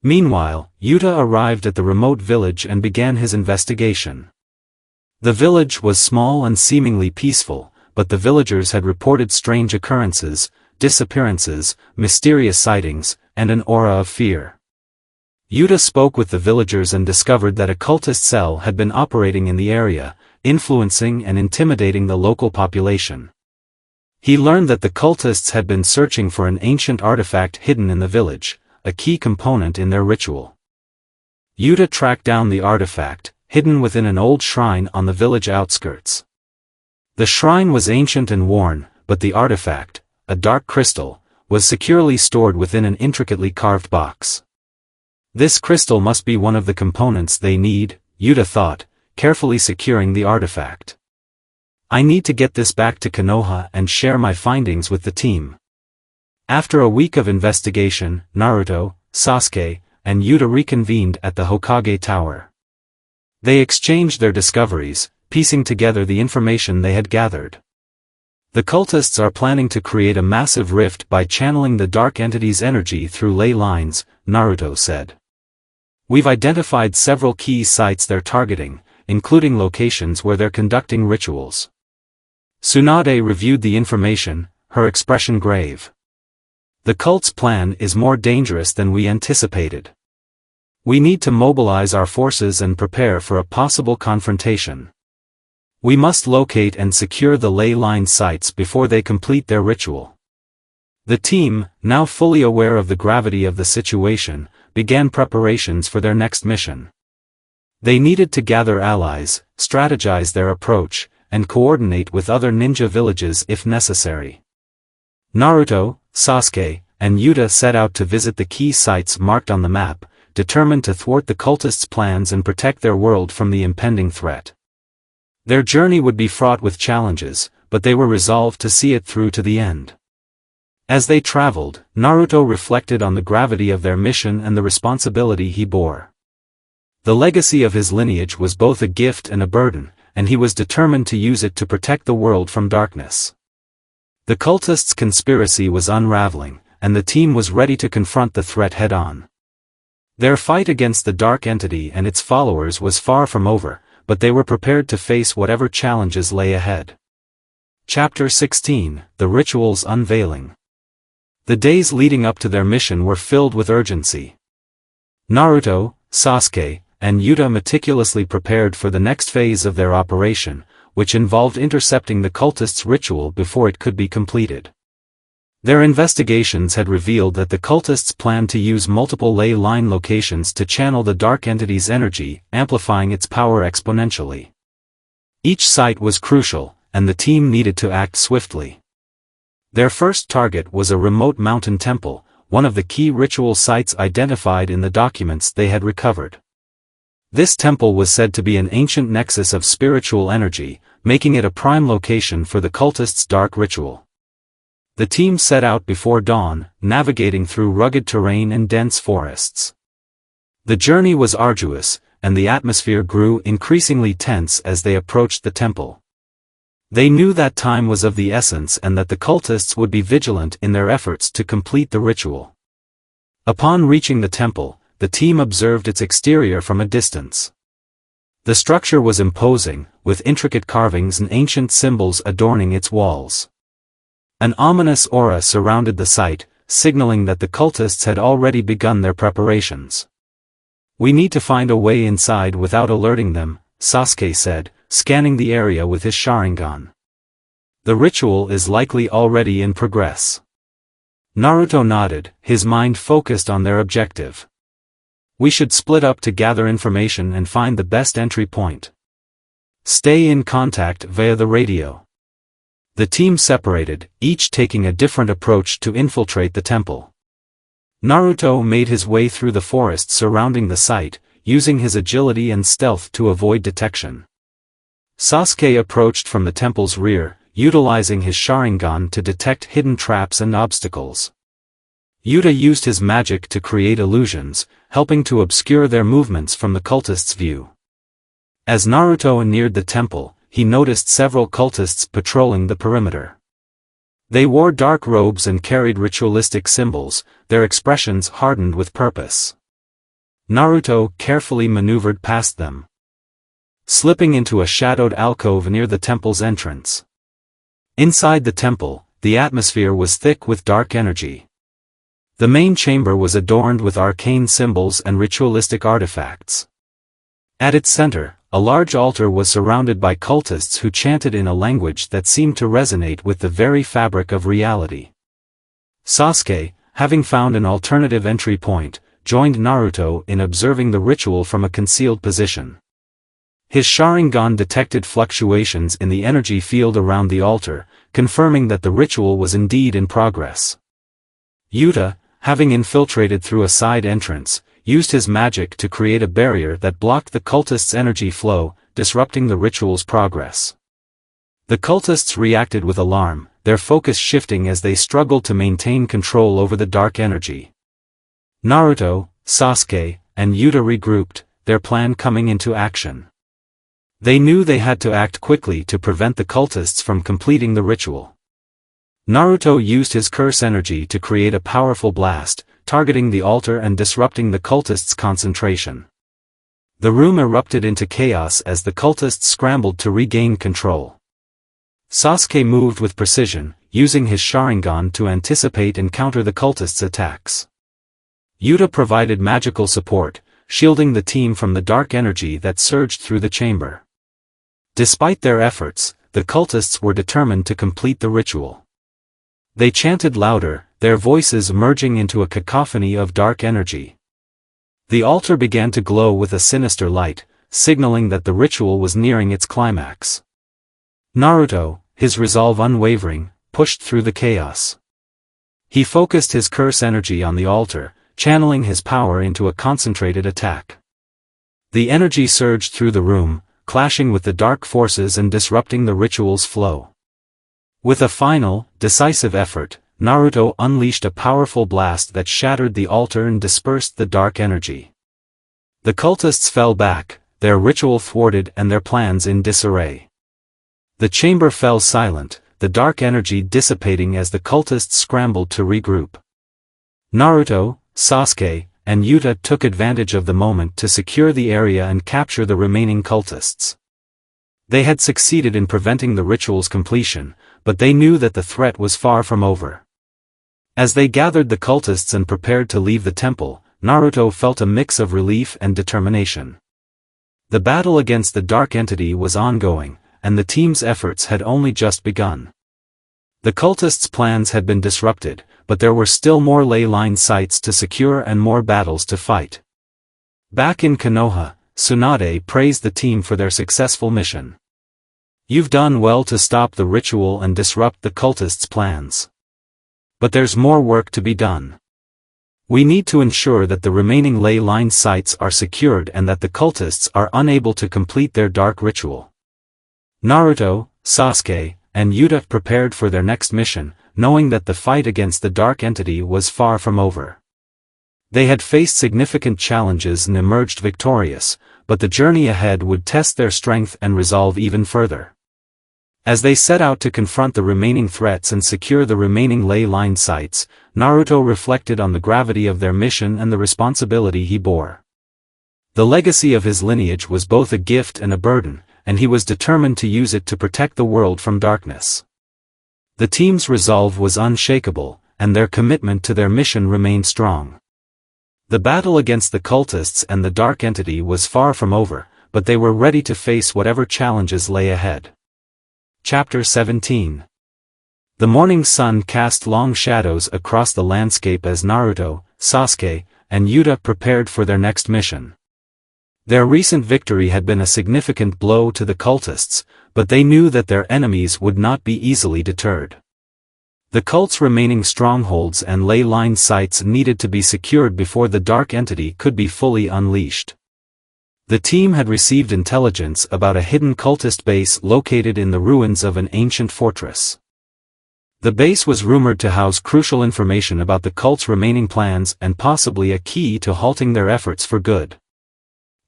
S1: Meanwhile, Yuta arrived at the remote village and began his investigation. The village was small and seemingly peaceful, but the villagers had reported strange occurrences, disappearances, mysterious sightings, and an aura of fear. Yuta spoke with the villagers and discovered that a cultist cell had been operating in the area, influencing and intimidating the local population. He learned that the cultists had been searching for an ancient artifact hidden in the village, a key component in their ritual. Yuta tracked down the artifact, hidden within an old shrine on the village outskirts. The shrine was ancient and worn, but the artifact, a dark crystal, was securely stored within an intricately carved box. This crystal must be one of the components they need, Yuta thought, carefully securing the artifact. I need to get this back to Konoha and share my findings with the team. After a week of investigation, Naruto, Sasuke, and Yuta reconvened at the Hokage Tower. They exchanged their discoveries, piecing together the information they had gathered. The cultists are planning to create a massive rift by channeling the dark entity's energy through ley lines, Naruto said. We've identified several key sites they're targeting, including locations where they're conducting rituals. Tsunade reviewed the information, her expression grave. The cult's plan is more dangerous than we anticipated. We need to mobilize our forces and prepare for a possible confrontation. We must locate and secure the ley line sites before they complete their ritual. The team, now fully aware of the gravity of the situation, began preparations for their next mission. They needed to gather allies, strategize their approach, and coordinate with other ninja villages if necessary. Naruto, Sasuke, and Yuta set out to visit the key sites marked on the map, determined to thwart the cultists' plans and protect their world from the impending threat. Their journey would be fraught with challenges, but they were resolved to see it through to the end. As they traveled, Naruto reflected on the gravity of their mission and the responsibility he bore. The legacy of his lineage was both a gift and a burden, and he was determined to use it to protect the world from darkness. The cultists' conspiracy was unraveling, and the team was ready to confront the threat head-on. Their fight against the dark entity and its followers was far from over, but they were prepared to face whatever challenges lay ahead. Chapter 16, The Ritual's Unveiling. The days leading up to their mission were filled with urgency. Naruto, Sasuke, and Yuta meticulously prepared for the next phase of their operation, which involved intercepting the cultists' ritual before it could be completed. Their investigations had revealed that the cultists planned to use multiple ley line locations to channel the dark entity's energy, amplifying its power exponentially. Each site was crucial, and the team needed to act swiftly. Their first target was a remote mountain temple, one of the key ritual sites identified in the documents they had recovered. This temple was said to be an ancient nexus of spiritual energy, making it a prime location for the cultists' dark ritual. The team set out before dawn, navigating through rugged terrain and dense forests. The journey was arduous, and the atmosphere grew increasingly tense as they approached the temple. They knew that time was of the essence and that the cultists would be vigilant in their efforts to complete the ritual. Upon reaching the temple, the team observed its exterior from a distance. The structure was imposing, with intricate carvings and ancient symbols adorning its walls. An ominous aura surrounded the site, signaling that the cultists had already begun their preparations. "We need to find a way inside without alerting them," Sasuke said, scanning the area with his Sharingan. "The ritual is likely already in progress." Naruto nodded, his mind focused on their objective. "We should split up to gather information and find the best entry point. Stay in contact via the radio." The team separated, each taking a different approach to infiltrate the temple. Naruto made his way through the forest surrounding the site, using his agility and stealth to avoid detection. Sasuke approached from the temple's rear, utilizing his Sharingan to detect hidden traps and obstacles. Yuta used his magic to create illusions, helping to obscure their movements from the cultists' view. As Naruto neared the temple, he noticed several cultists patrolling the perimeter. They wore dark robes and carried ritualistic symbols, their expressions hardened with purpose. Naruto carefully maneuvered past them, slipping into a shadowed alcove near the temple's entrance. Inside the temple, the atmosphere was thick with dark energy. The main chamber was adorned with arcane symbols and ritualistic artifacts. At its center, a large altar was surrounded by cultists who chanted in a language that seemed to resonate with the very fabric of reality. Sasuke, having found an alternative entry point, joined Naruto in observing the ritual from a concealed position. His Sharingan detected fluctuations in the energy field around the altar, confirming that the ritual was indeed in progress. Yuta, having infiltrated through a side entrance, used his magic to create a barrier that blocked the cultists' energy flow, disrupting the ritual's progress. The cultists reacted with alarm, their focus shifting as they struggled to maintain control over the dark energy. Naruto, Sasuke, and Yuta regrouped, their plan coming into action. They knew they had to act quickly to prevent the cultists from completing the ritual. Naruto used his curse energy to create a powerful blast, targeting the altar and disrupting the cultists' concentration. The room erupted into chaos as the cultists scrambled to regain control. Sasuke moved with precision, using his Sharingan to anticipate and counter the cultists' attacks. Yuta provided magical support, shielding the team from the dark energy that surged through the chamber. Despite their efforts, the cultists were determined to complete the ritual. They chanted louder, their voices merging into a cacophony of dark energy. The altar began to glow with a sinister light, signaling that the ritual was nearing its climax. Naruto, his resolve unwavering, pushed through the chaos. He focused his curse energy on the altar, channeling his power into a concentrated attack. The energy surged through the room, clashing with the dark forces and disrupting the ritual's flow. With a final, decisive effort, Naruto unleashed a powerful blast that shattered the altar and dispersed the dark energy. The cultists fell back, their ritual thwarted and their plans in disarray. The chamber fell silent, the dark energy dissipating as the cultists scrambled to regroup. Naruto, Sasuke, and Yuta took advantage of the moment to secure the area and capture the remaining cultists. They had succeeded in preventing the ritual's completion, but they knew that the threat was far from over. As they gathered the cultists and prepared to leave the temple, Naruto felt a mix of relief and determination. The battle against the dark entity was ongoing, and the team's efforts had only just begun. The cultists' plans had been disrupted, but there were still more ley line sites to secure and more battles to fight. Back in Konoha, Tsunade praised the team for their successful mission. "You've done well to stop the ritual and disrupt the cultists' plans. But there's more work to be done. We need to ensure that the remaining ley line sites are secured and that the cultists are unable to complete their dark ritual." Naruto, Sasuke, and Yuta prepared for their next mission, knowing that the fight against the dark entity was far from over. They had faced significant challenges and emerged victorious, but the journey ahead would test their strength and resolve even further. As they set out to confront the remaining threats and secure the remaining ley line sites, Naruto reflected on the gravity of their mission and the responsibility he bore. The legacy of his lineage was both a gift and a burden, and he was determined to use it to protect the world from darkness. The team's resolve was unshakable, and their commitment to their mission remained strong. The battle against the cultists and the dark entity was far from over, but they were ready to face whatever challenges lay ahead. Chapter 17. The morning sun cast long shadows across the landscape as Naruto, Sasuke, and Yuta prepared for their next mission. Their recent victory had been a significant blow to the cultists, but they knew that their enemies would not be easily deterred. The cult's remaining strongholds and ley line sites needed to be secured before the dark entity could be fully unleashed. The team had received intelligence about a hidden cultist base located in the ruins of an ancient fortress. The base was rumored to house crucial information about the cult's remaining plans and possibly a key to halting their efforts for good.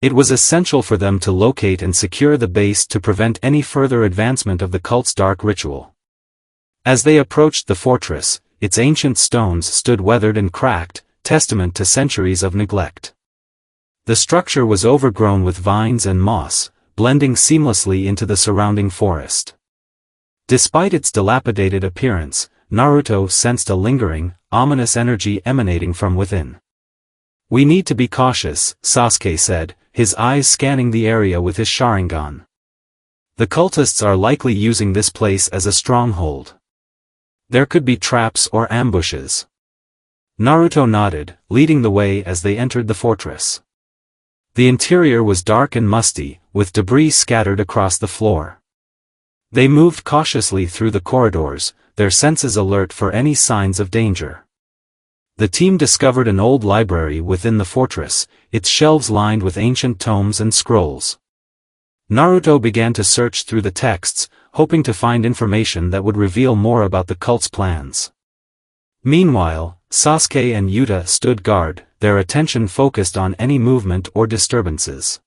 S1: It was essential for them to locate and secure the base to prevent any further advancement of the cult's dark ritual. As they approached the fortress, its ancient stones stood weathered and cracked, testament to centuries of neglect. The structure was overgrown with vines and moss, blending seamlessly into the surrounding forest. Despite its dilapidated appearance, Naruto sensed a lingering, ominous energy emanating from within. "We need to be cautious," Sasuke said, his eyes scanning the area with his Sharingan. "The cultists are likely using this place as a stronghold. There could be traps or ambushes." Naruto nodded, leading the way as they entered the fortress. The interior was dark and musty, with debris scattered across the floor. They moved cautiously through the corridors, their senses alert for any signs of danger. The team discovered an old library within the fortress, its shelves lined with ancient tomes and scrolls. Naruto began to search through the texts, hoping to find information that would reveal more about the cult's plans. Meanwhile, Sasuke and Yuta stood guard, their attention focused on any movement or disturbances.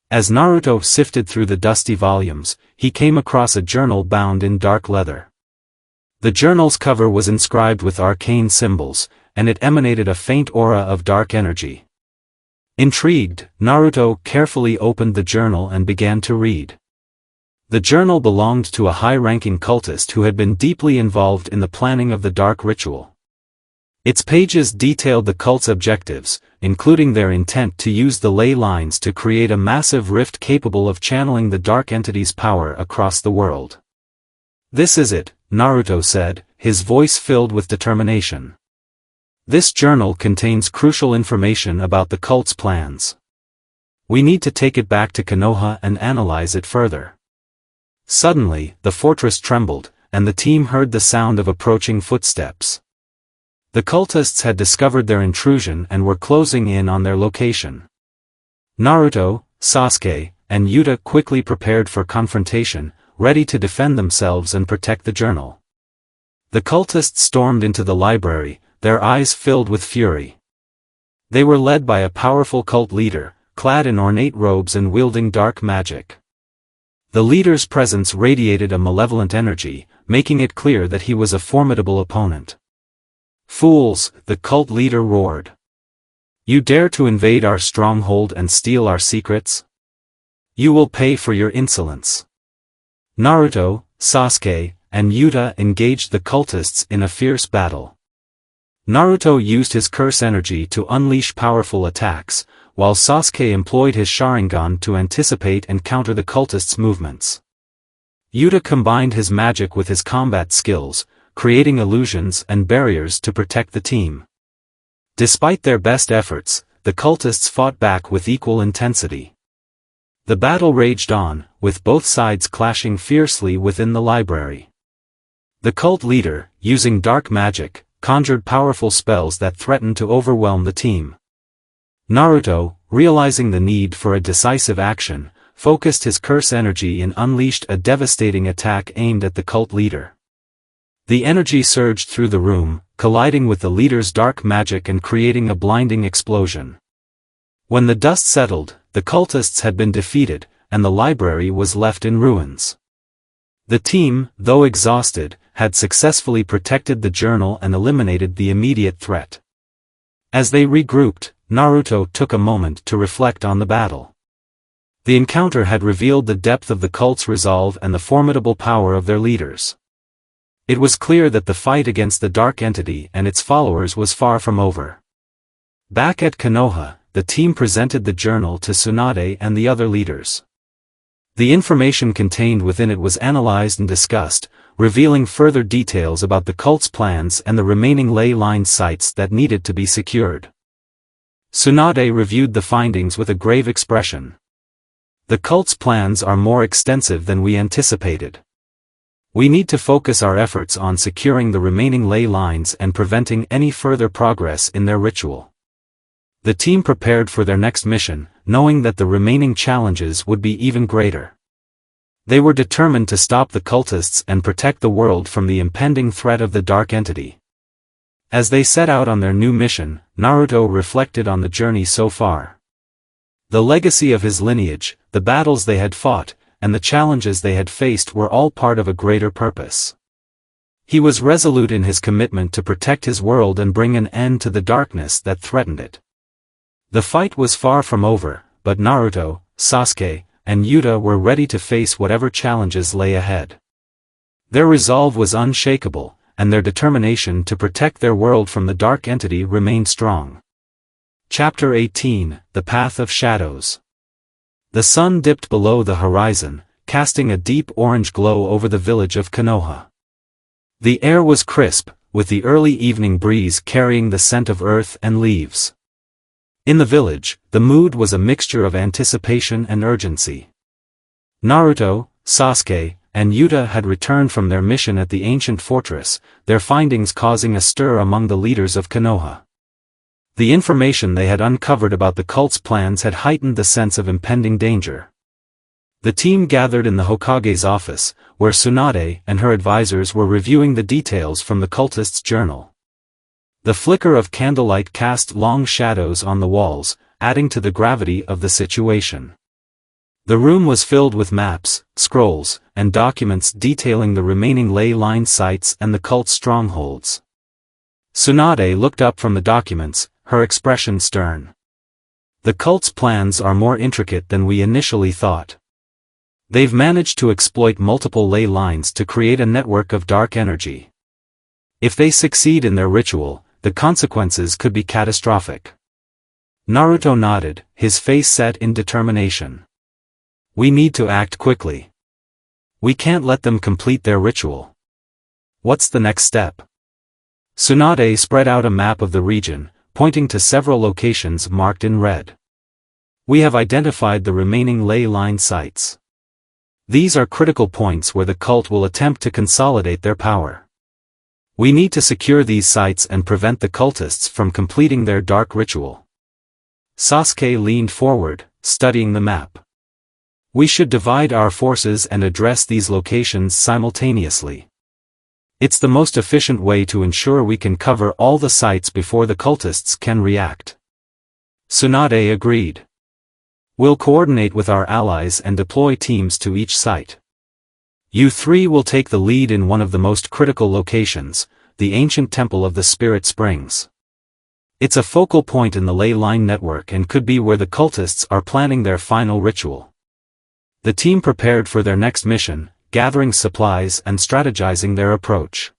S1: As Naruto sifted through the dusty volumes, he came across a journal bound in dark leather. The journal's cover was inscribed with arcane symbols, and it emanated a faint aura of dark energy. Intrigued, Naruto carefully opened the journal and began to read. The journal belonged to a high-ranking cultist who had been deeply involved in the planning of the dark ritual. Its pages detailed the cult's objectives, including their intent to use the ley lines to create a massive rift capable of channeling the dark entity's power across the world. "This is it," Naruto said, his voice filled with determination. "This journal contains crucial information about the cult's plans. We need to take it back to Konoha and analyze it further." Suddenly, the fortress trembled, and the team heard the sound of approaching footsteps. The cultists had discovered their intrusion and were closing in on their location. Naruto, Sasuke, and Yuta quickly prepared for confrontation, ready to defend themselves and protect the journal. The cultists stormed into the library, their eyes filled with fury. They were led by a powerful cult leader, clad in ornate robes and wielding dark magic. The leader's presence radiated a malevolent energy, making it clear that he was a formidable opponent. "Fools," the cult leader roared. "You dare to invade our stronghold and steal our secrets? You will pay for your insolence." Naruto, Sasuke, and Yuta engaged the cultists in a fierce battle. Naruto used his curse energy to unleash powerful attacks, while Sasuke employed his Sharingan to anticipate and counter the cultists' movements. Yuta combined his magic with his combat skills, creating illusions and barriers to protect the team. Despite their best efforts, the cultists fought back with equal intensity. The battle raged on, with both sides clashing fiercely within the library. The cult leader, using dark magic, conjured powerful spells that threatened to overwhelm the team. Naruto, realizing the need for a decisive action, focused his curse energy and unleashed a devastating attack aimed at the cult leader. The energy surged through the room, colliding with the leader's dark magic and creating a blinding explosion. When the dust settled, the cultists had been defeated, and the library was left in ruins. The team, though exhausted, had successfully protected the journal and eliminated the immediate threat. As they regrouped, Naruto took a moment to reflect on the battle. The encounter had revealed the depth of the cult's resolve and the formidable power of their leaders. It was clear that the fight against the dark entity and its followers was far from over. Back at Konoha, the team presented the journal to Tsunade and the other leaders. The information contained within it was analyzed and discussed, revealing further details about the cult's plans and the remaining ley line sites that needed to be secured. Tsunade reviewed the findings with a grave expression. "The cult's plans are more extensive than we anticipated. We need to focus our efforts on securing the remaining ley lines and preventing any further progress in their ritual." The team prepared for their next mission, knowing that the remaining challenges would be even greater. They were determined to stop the cultists and protect the world from the impending threat of the dark entity. As they set out on their new mission, Naruto reflected on the journey so far. The legacy of his lineage, the battles they had fought, and the challenges they had faced were all part of a greater purpose. He was resolute in his commitment to protect his world and bring an end to the darkness that threatened it. The fight was far from over, but Naruto, Sasuke, and Yuta were ready to face whatever challenges lay ahead. Their resolve was unshakable, and their determination to protect their world from the dark entity remained strong. Chapter 18, The Path of Shadows. The sun dipped below the horizon, casting a deep orange glow over the village of Konoha. The air was crisp, with the early evening breeze carrying the scent of earth and leaves. In the village, the mood was a mixture of anticipation and urgency. Naruto, Sasuke, and Yuta had returned from their mission at the ancient fortress, their findings causing a stir among the leaders of Konoha. The information they had uncovered about the cult's plans had heightened the sense of impending danger. The team gathered in the Hokage's office, where Tsunade and her advisors were reviewing the details from the cultist's journal. The flicker of candlelight cast long shadows on the walls, adding to the gravity of the situation. The room was filled with maps, scrolls, and documents detailing the remaining ley line sites and the cult's strongholds. Tsunade looked up from the documents, her expression stern. The cult's plans are more intricate than we initially thought. They've managed to exploit multiple ley lines to create a network of dark energy. If they succeed in their ritual, the consequences could be catastrophic. Naruto nodded, his face set in determination. We need to act quickly. We can't let them complete their ritual. What's the next step? Tsunade spread out a map of the region, pointing to several locations marked in red. We have identified the remaining ley line sites. These are critical points where the cult will attempt to consolidate their power. We need to secure these sites and prevent the cultists from completing their dark ritual. Sasuke leaned forward, studying the map. We should divide our forces and address these locations simultaneously. It's the most efficient way to ensure we can cover all the sites before the cultists can react. Tsunade agreed. We'll coordinate with our allies and deploy teams to each site. You three will take the lead in one of the most critical locations, the ancient temple of the Spirit Springs. It's a focal point in the ley line network and could be where the cultists are planning their final ritual. The team prepared for their next mission, gathering supplies and strategizing their approach.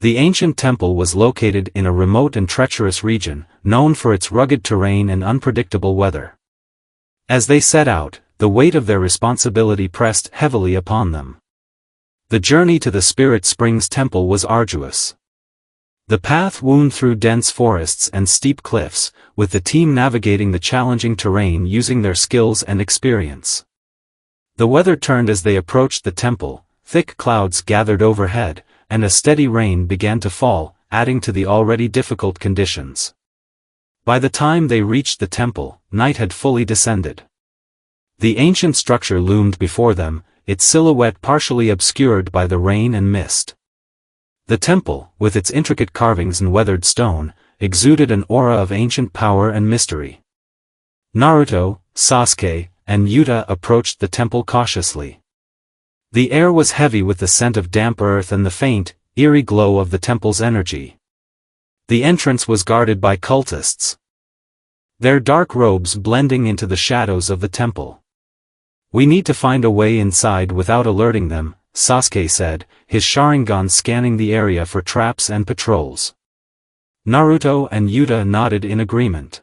S1: The ancient temple was located in a remote and treacherous region, known for its rugged terrain and unpredictable weather. As they set out, the weight of their responsibility pressed heavily upon them. The journey to the Spirit Springs Temple was arduous. The path wound through dense forests and steep cliffs, with the team navigating the challenging terrain using their skills and experience. The weather turned as they approached the temple, thick clouds gathered overhead, and a steady rain began to fall, adding to the already difficult conditions. By the time they reached the temple, night had fully descended. The ancient structure loomed before them, its silhouette partially obscured by the rain and mist. The temple, with its intricate carvings and weathered stone, exuded an aura of ancient power and mystery. Naruto, Sasuke, and Yuta approached the temple cautiously. The air was heavy with the scent of damp earth and the faint, eerie glow of the temple's energy. The entrance was guarded by cultists, their dark robes blending into the shadows of the temple. We need to find a way inside without alerting them, Sasuke said, his Sharingan scanning the area for traps and patrols. Naruto and Yuta nodded in agreement.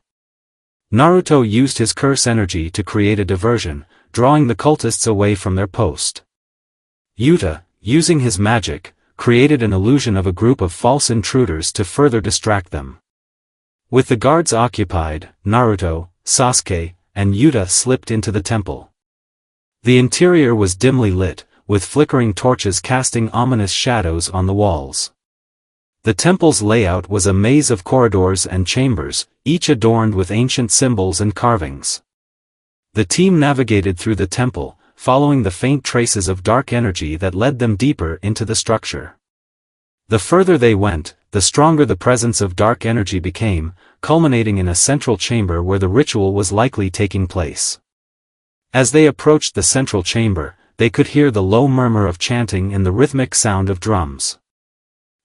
S1: Naruto used his curse energy to create a diversion, drawing the cultists away from their post. Yuta, using his magic, created an illusion of a group of false intruders to further distract them. With the guards occupied, Naruto, Sasuke, and Yuta slipped into the temple. The interior was dimly lit, with flickering torches casting ominous shadows on the walls. The temple's layout was a maze of corridors and chambers, each adorned with ancient symbols and carvings. The team navigated through the temple, following the faint traces of dark energy that led them deeper into the structure. The further they went, the stronger the presence of dark energy became, culminating in a central chamber where the ritual was likely taking place. As they approached the central chamber, they could hear the low murmur of chanting and the rhythmic sound of drums.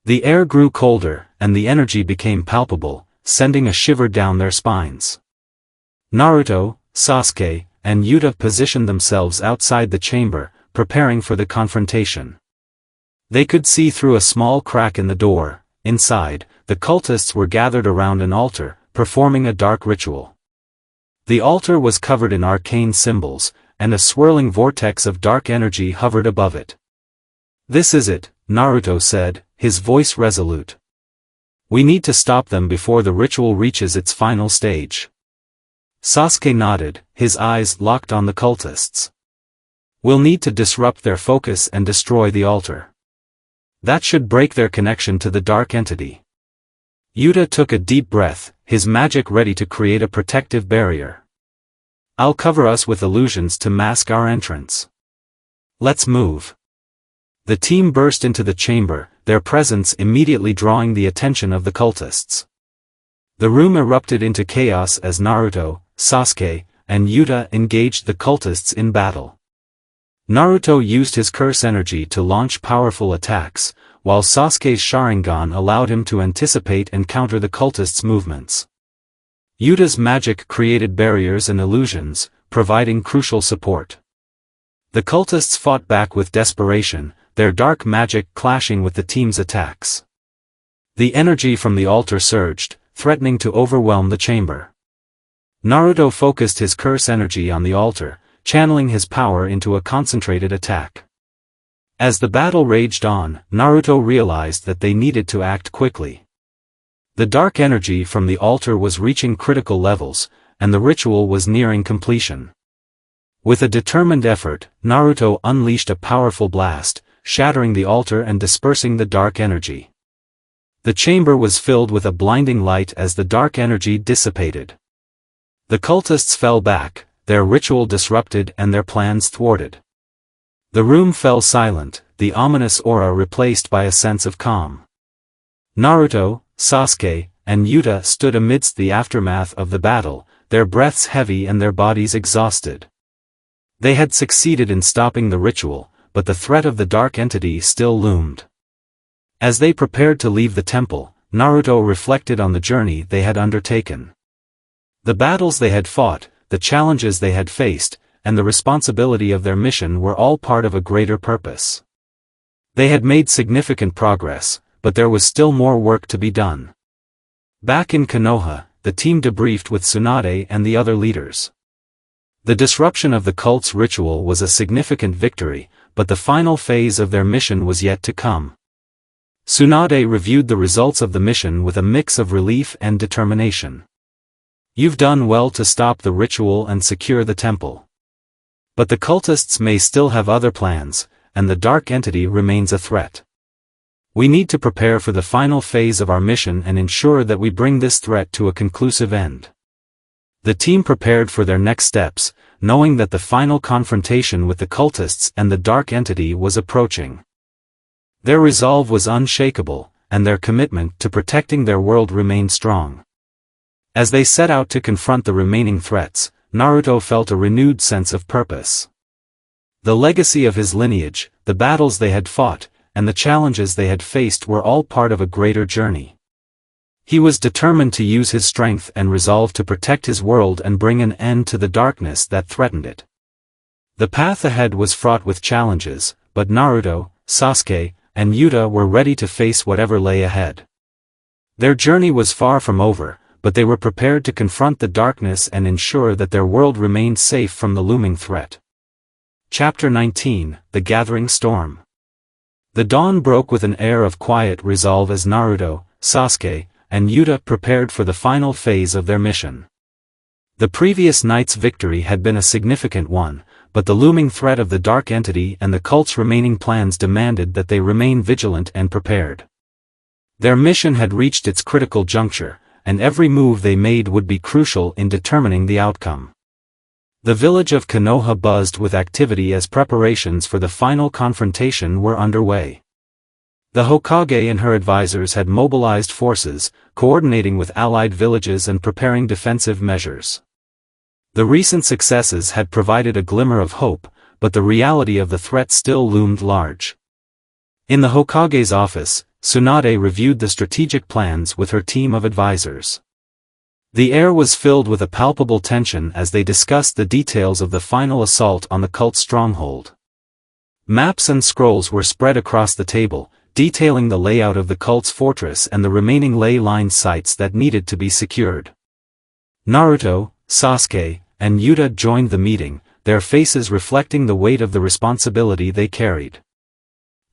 S1: The air grew colder, and the energy became palpable, sending a shiver down their spines. Naruto, Sasuke, and Yuta positioned themselves outside the chamber, preparing for the confrontation. They could see through a small crack in the door. Inside, the cultists were gathered around an altar, performing a dark ritual. The altar was covered in arcane symbols, and a swirling vortex of dark energy hovered above it. "This is it," Naruto said, his voice resolute. "We need to stop them before the ritual reaches its final stage." Sasuke nodded, his eyes locked on the cultists. "We'll need to disrupt their focus and destroy the altar. That should break their connection to the dark entity." Yuta took a deep breath, his magic ready to create a protective barrier. "I'll cover us with illusions to mask our entrance. Let's move." The team burst into the chamber, their presence immediately drawing the attention of the cultists. The room erupted into chaos as Naruto, Sasuke, and Yuta engaged the cultists in battle. Naruto used his curse energy to launch powerful attacks, while Sasuke's Sharingan allowed him to anticipate and counter the cultists' movements. Yuta's magic created barriers and illusions, providing crucial support. The cultists fought back with desperation, their dark magic clashing with the team's attacks. The energy from the altar surged, threatening to overwhelm the chamber. Naruto focused his curse energy on the altar, channeling his power into a concentrated attack. As the battle raged on, Naruto realized that they needed to act quickly. The dark energy from the altar was reaching critical levels, and the ritual was nearing completion. With a determined effort, Naruto unleashed a powerful blast, shattering the altar and dispersing the dark energy. The chamber was filled with a blinding light as the dark energy dissipated. The cultists fell back, their ritual disrupted and their plans thwarted. The room fell silent, the ominous aura replaced by a sense of calm. Naruto, Sasuke, and Yuta stood amidst the aftermath of the battle, their breaths heavy and their bodies exhausted. They had succeeded in stopping the ritual, but the threat of the dark entity still loomed. As they prepared to leave the temple, Naruto reflected on the journey they had undertaken. The battles they had fought, the challenges they had faced, and the responsibility of their mission were all part of a greater purpose. They had made significant progress, but there was still more work to be done. Back in Konoha, the team debriefed with Tsunade and the other leaders. The disruption of the cult's ritual was a significant victory, but the final phase of their mission was yet to come. Tsunade reviewed the results of the mission with a mix of relief and determination. "You've done well to stop the ritual and secure the temple. But the cultists may still have other plans, and the dark entity remains a threat. We need to prepare for the final phase of our mission and ensure that we bring this threat to a conclusive end." The team prepared for their next steps, knowing that the final confrontation with the cultists and the dark entity was approaching. Their resolve was unshakable, and their commitment to protecting their world remained strong. As they set out to confront the remaining threats, Naruto felt a renewed sense of purpose. The legacy of his lineage, the battles they had fought, and the challenges they had faced were all part of a greater journey. He was determined to use his strength and resolve to protect his world and bring an end to the darkness that threatened it. The path ahead was fraught with challenges, but Naruto, Sasuke, and Yuta were ready to face whatever lay ahead. Their journey was far from over, but they were prepared to confront the darkness and ensure that their world remained safe from the looming threat. Chapter 19, The Gathering Storm. The dawn broke with an air of quiet resolve as Naruto, Sasuke, and Yuta prepared for the final phase of their mission. The previous night's victory had been a significant one, but the looming threat of the dark entity and the cult's remaining plans demanded that they remain vigilant and prepared. Their mission had reached its critical juncture, and every move they made would be crucial in determining the outcome. The village of Konoha buzzed with activity as preparations for the final confrontation were underway. The Hokage and her advisors had mobilized forces, coordinating with allied villages and preparing defensive measures. The recent successes had provided a glimmer of hope, but the reality of the threat still loomed large. In the Hokage's office, Tsunade reviewed the strategic plans with her team of advisors. The air was filled with a palpable tension as they discussed the details of the final assault on the cult's stronghold. Maps and scrolls were spread across the table, detailing the layout of the cult's fortress and the remaining ley line sites that needed to be secured. Naruto, Sasuke, and Yuta joined the meeting, their faces reflecting the weight of the responsibility they carried.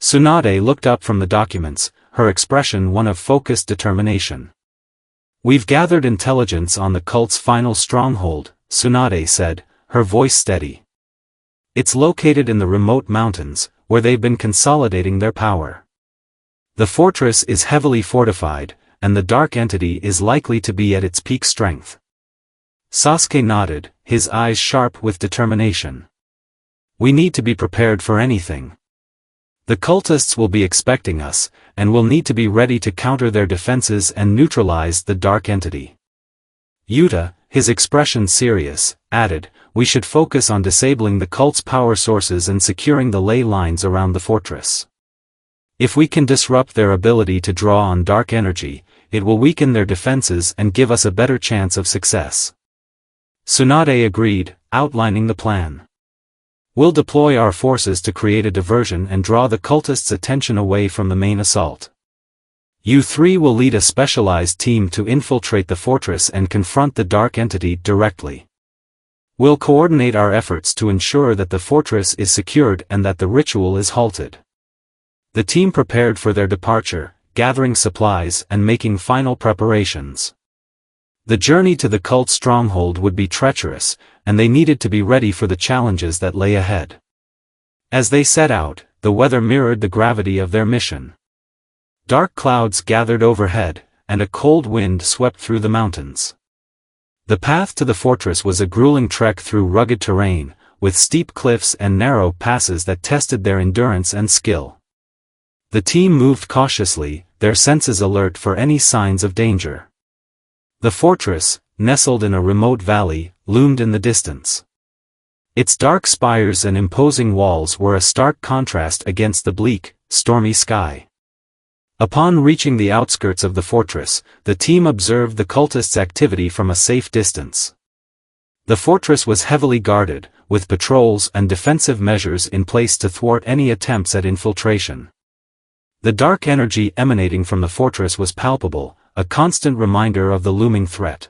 S1: Tsunade looked up from the documents, her expression one of focused determination. "We've gathered intelligence on the cult's final stronghold," Tsunade said, her voice steady. "It's located in the remote mountains, where they've been consolidating their power. The fortress is heavily fortified, and the dark entity is likely to be at its peak strength." Sasuke nodded, his eyes sharp with determination. "We need to be prepared for anything. The cultists will be expecting us, and we'll need to be ready to counter their defenses and neutralize the dark entity." Yuta, his expression serious, added, "We should focus on disabling the cult's power sources and securing the ley lines around the fortress. If we can disrupt their ability to draw on dark energy, it will weaken their defenses and give us a better chance of success." Tsunade agreed, outlining the plan. "We'll deploy our forces to create a diversion and draw the cultists' attention away from the main assault. You three will lead a specialized team to infiltrate the fortress and confront the dark entity directly. We'll coordinate our efforts to ensure that the fortress is secured and that the ritual is halted." The team prepared for their departure, gathering supplies and making final preparations. The journey to the cult stronghold would be treacherous, and they needed to be ready for the challenges that lay ahead. As they set out, the weather mirrored the gravity of their mission. Dark clouds gathered overhead, and a cold wind swept through the mountains. The path to the fortress was a grueling trek through rugged terrain, with steep cliffs and narrow passes that tested their endurance and skill. The team moved cautiously, their senses alert for any signs of danger. The fortress, nestled in a remote valley, loomed in the distance. Its dark spires and imposing walls were a stark contrast against the bleak, stormy sky. Upon reaching the outskirts of the fortress, the team observed the cultists' activity from a safe distance. The fortress was heavily guarded, with patrols and defensive measures in place to thwart any attempts at infiltration. The dark energy emanating from the fortress was palpable, a constant reminder of the looming threat.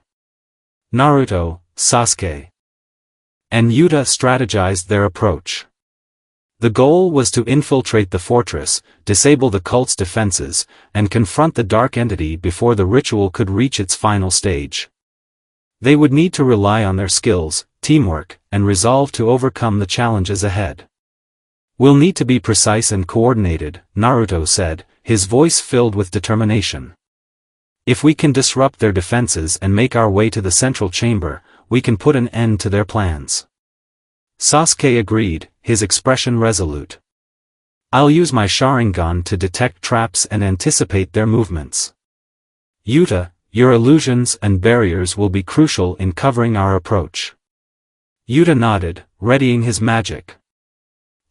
S1: Naruto, Sasuke, and Yuta strategized their approach. The goal was to infiltrate the fortress, disable the cult's defenses, and confront the dark entity before the ritual could reach its final stage. They would need to rely on their skills, teamwork, and resolve to overcome the challenges ahead. "We'll need to be precise and coordinated," Naruto said, his voice filled with determination. "If we can disrupt their defenses and make our way to the central chamber, we can put an end to their plans." Sasuke agreed, his expression resolute. "I'll use my Sharingan to detect traps and anticipate their movements. Yuta, your illusions and barriers will be crucial in covering our approach." Yuta nodded, readying his magic.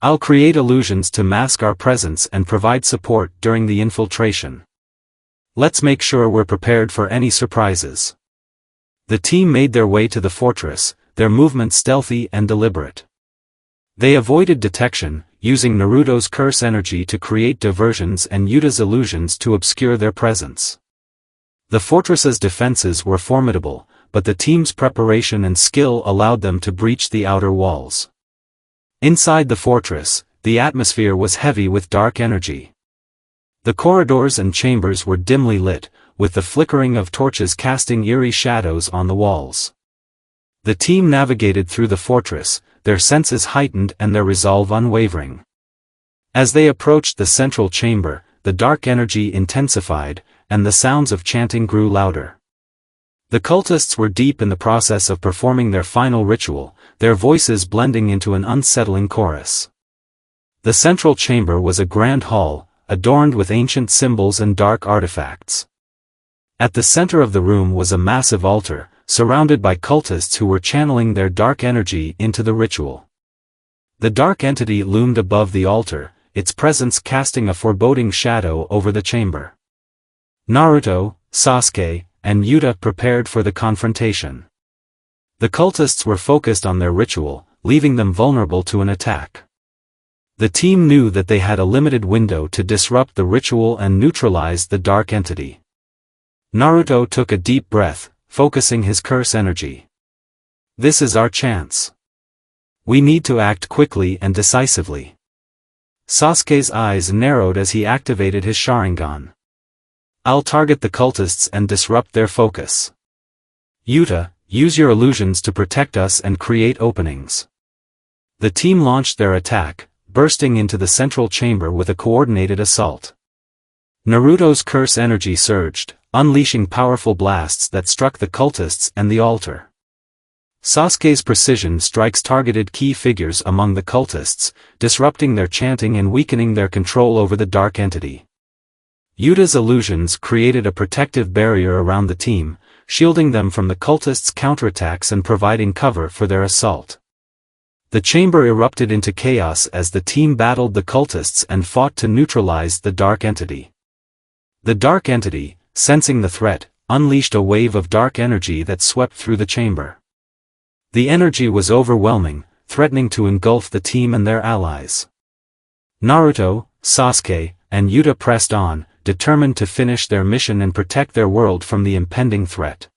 S1: "I'll create illusions to mask our presence and provide support during the infiltration. Let's make sure we're prepared for any surprises." The team made their way to the fortress, their movements stealthy and deliberate. They avoided detection, using Naruto's curse energy to create diversions and Yuta's illusions to obscure their presence. The fortress's defenses were formidable, but the team's preparation and skill allowed them to breach the outer walls. Inside the fortress, the atmosphere was heavy with dark energy. The corridors and chambers were dimly lit, with the flickering of torches casting eerie shadows on the walls. The team navigated through the fortress, their senses heightened and their resolve unwavering. As they approached the central chamber, the dark energy intensified, and the sounds of chanting grew louder. The cultists were deep in the process of performing their final ritual, their voices blending into an unsettling chorus. The central chamber was a grand hall, adorned with ancient symbols and dark artifacts. At the center of the room was a massive altar, surrounded by cultists who were channeling their dark energy into the ritual. The dark entity loomed above the altar, its presence casting a foreboding shadow over the chamber. Naruto, Sasuke, and Yuta prepared for the confrontation. The cultists were focused on their ritual, leaving them vulnerable to an attack. The team knew that they had a limited window to disrupt the ritual and neutralize the dark entity. Naruto took a deep breath, focusing his curse energy. "This is our chance. We need to act quickly and decisively." Sasuke's eyes narrowed as he activated his Sharingan. "I'll target the cultists and disrupt their focus. Yuta, use your illusions to protect us and create openings." The team launched their attack, bursting into the central chamber with a coordinated assault. Naruto's curse energy surged, unleashing powerful blasts that struck the cultists and the altar. Sasuke's precision strikes targeted key figures among the cultists, disrupting their chanting and weakening their control over the dark entity. Yuta's illusions created a protective barrier around the team, shielding them from the cultists' counterattacks and providing cover for their assault. The chamber erupted into chaos as the team battled the cultists and fought to neutralize the dark entity. The dark entity, sensing the threat, unleashed a wave of dark energy that swept through the chamber. The energy was overwhelming, threatening to engulf the team and their allies. Naruto, Sasuke, and Yuta pressed on, determined to finish their mission and protect their world from the impending threat.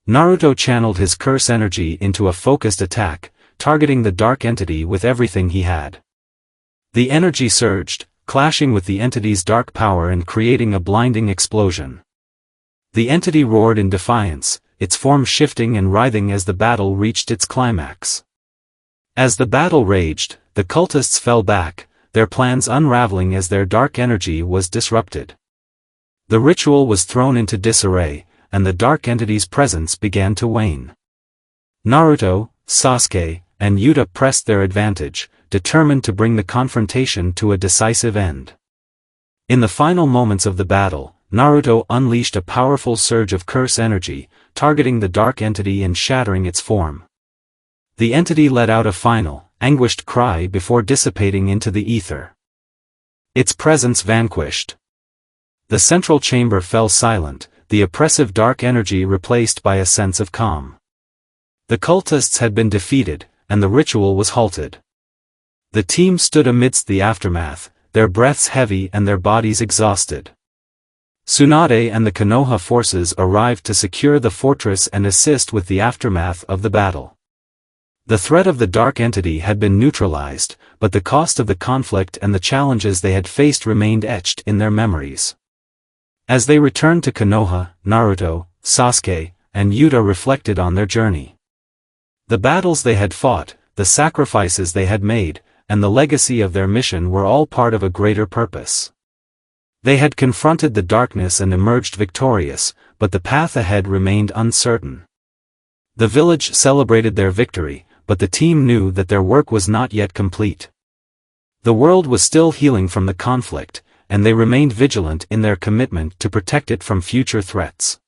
S1: Naruto channeled his curse energy into a focused attack, targeting the dark entity with everything he had. The energy surged, clashing with the entity's dark power and creating a blinding explosion. The entity roared in defiance, its form shifting and writhing as the battle reached its climax. As the battle raged, the cultists fell back, their plans unraveling as their dark energy was disrupted. The ritual was thrown into disarray, and the dark entity's presence began to wane. Naruto, Sasuke, and Yuta pressed their advantage, determined to bring the confrontation to a decisive end. In the final moments of the battle, Naruto unleashed a powerful surge of curse energy, targeting the dark entity and shattering its form. The entity let out a final, anguished cry before dissipating into the ether. Its presence vanquished. The central chamber fell silent, the oppressive dark energy replaced by a sense of calm. The cultists had been defeated, and the ritual was halted. The team stood amidst the aftermath, their breaths heavy and their bodies exhausted. Tsunade and the Konoha forces arrived to secure the fortress and assist with the aftermath of the battle. The threat of the dark entity had been neutralized, but the cost of the conflict and the challenges they had faced remained etched in their memories. As they returned to Konoha, Naruto, Sasuke, and Yuta reflected on their journey. The battles they had fought, the sacrifices they had made, and the legacy of their mission were all part of a greater purpose. They had confronted the darkness and emerged victorious, but the path ahead remained uncertain. The village celebrated their victory, but the team knew that their work was not yet complete. The world was still healing from the conflict, and they remained vigilant in their commitment to protect it from future threats.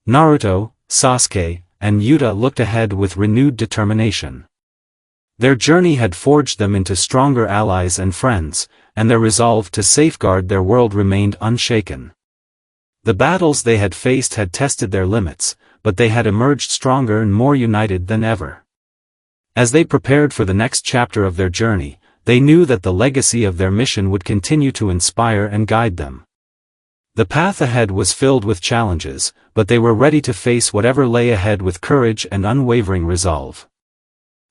S1: Naruto, Sasuke, and Yuta looked ahead with renewed determination. Their journey had forged them into stronger allies and friends, and their resolve to safeguard their world remained unshaken. The battles they had faced had tested their limits, but they had emerged stronger and more united than ever. As they prepared for the next chapter of their journey, they knew that the legacy of their mission would continue to inspire and guide them. The path ahead was filled with challenges, but they were ready to face whatever lay ahead with courage and unwavering resolve.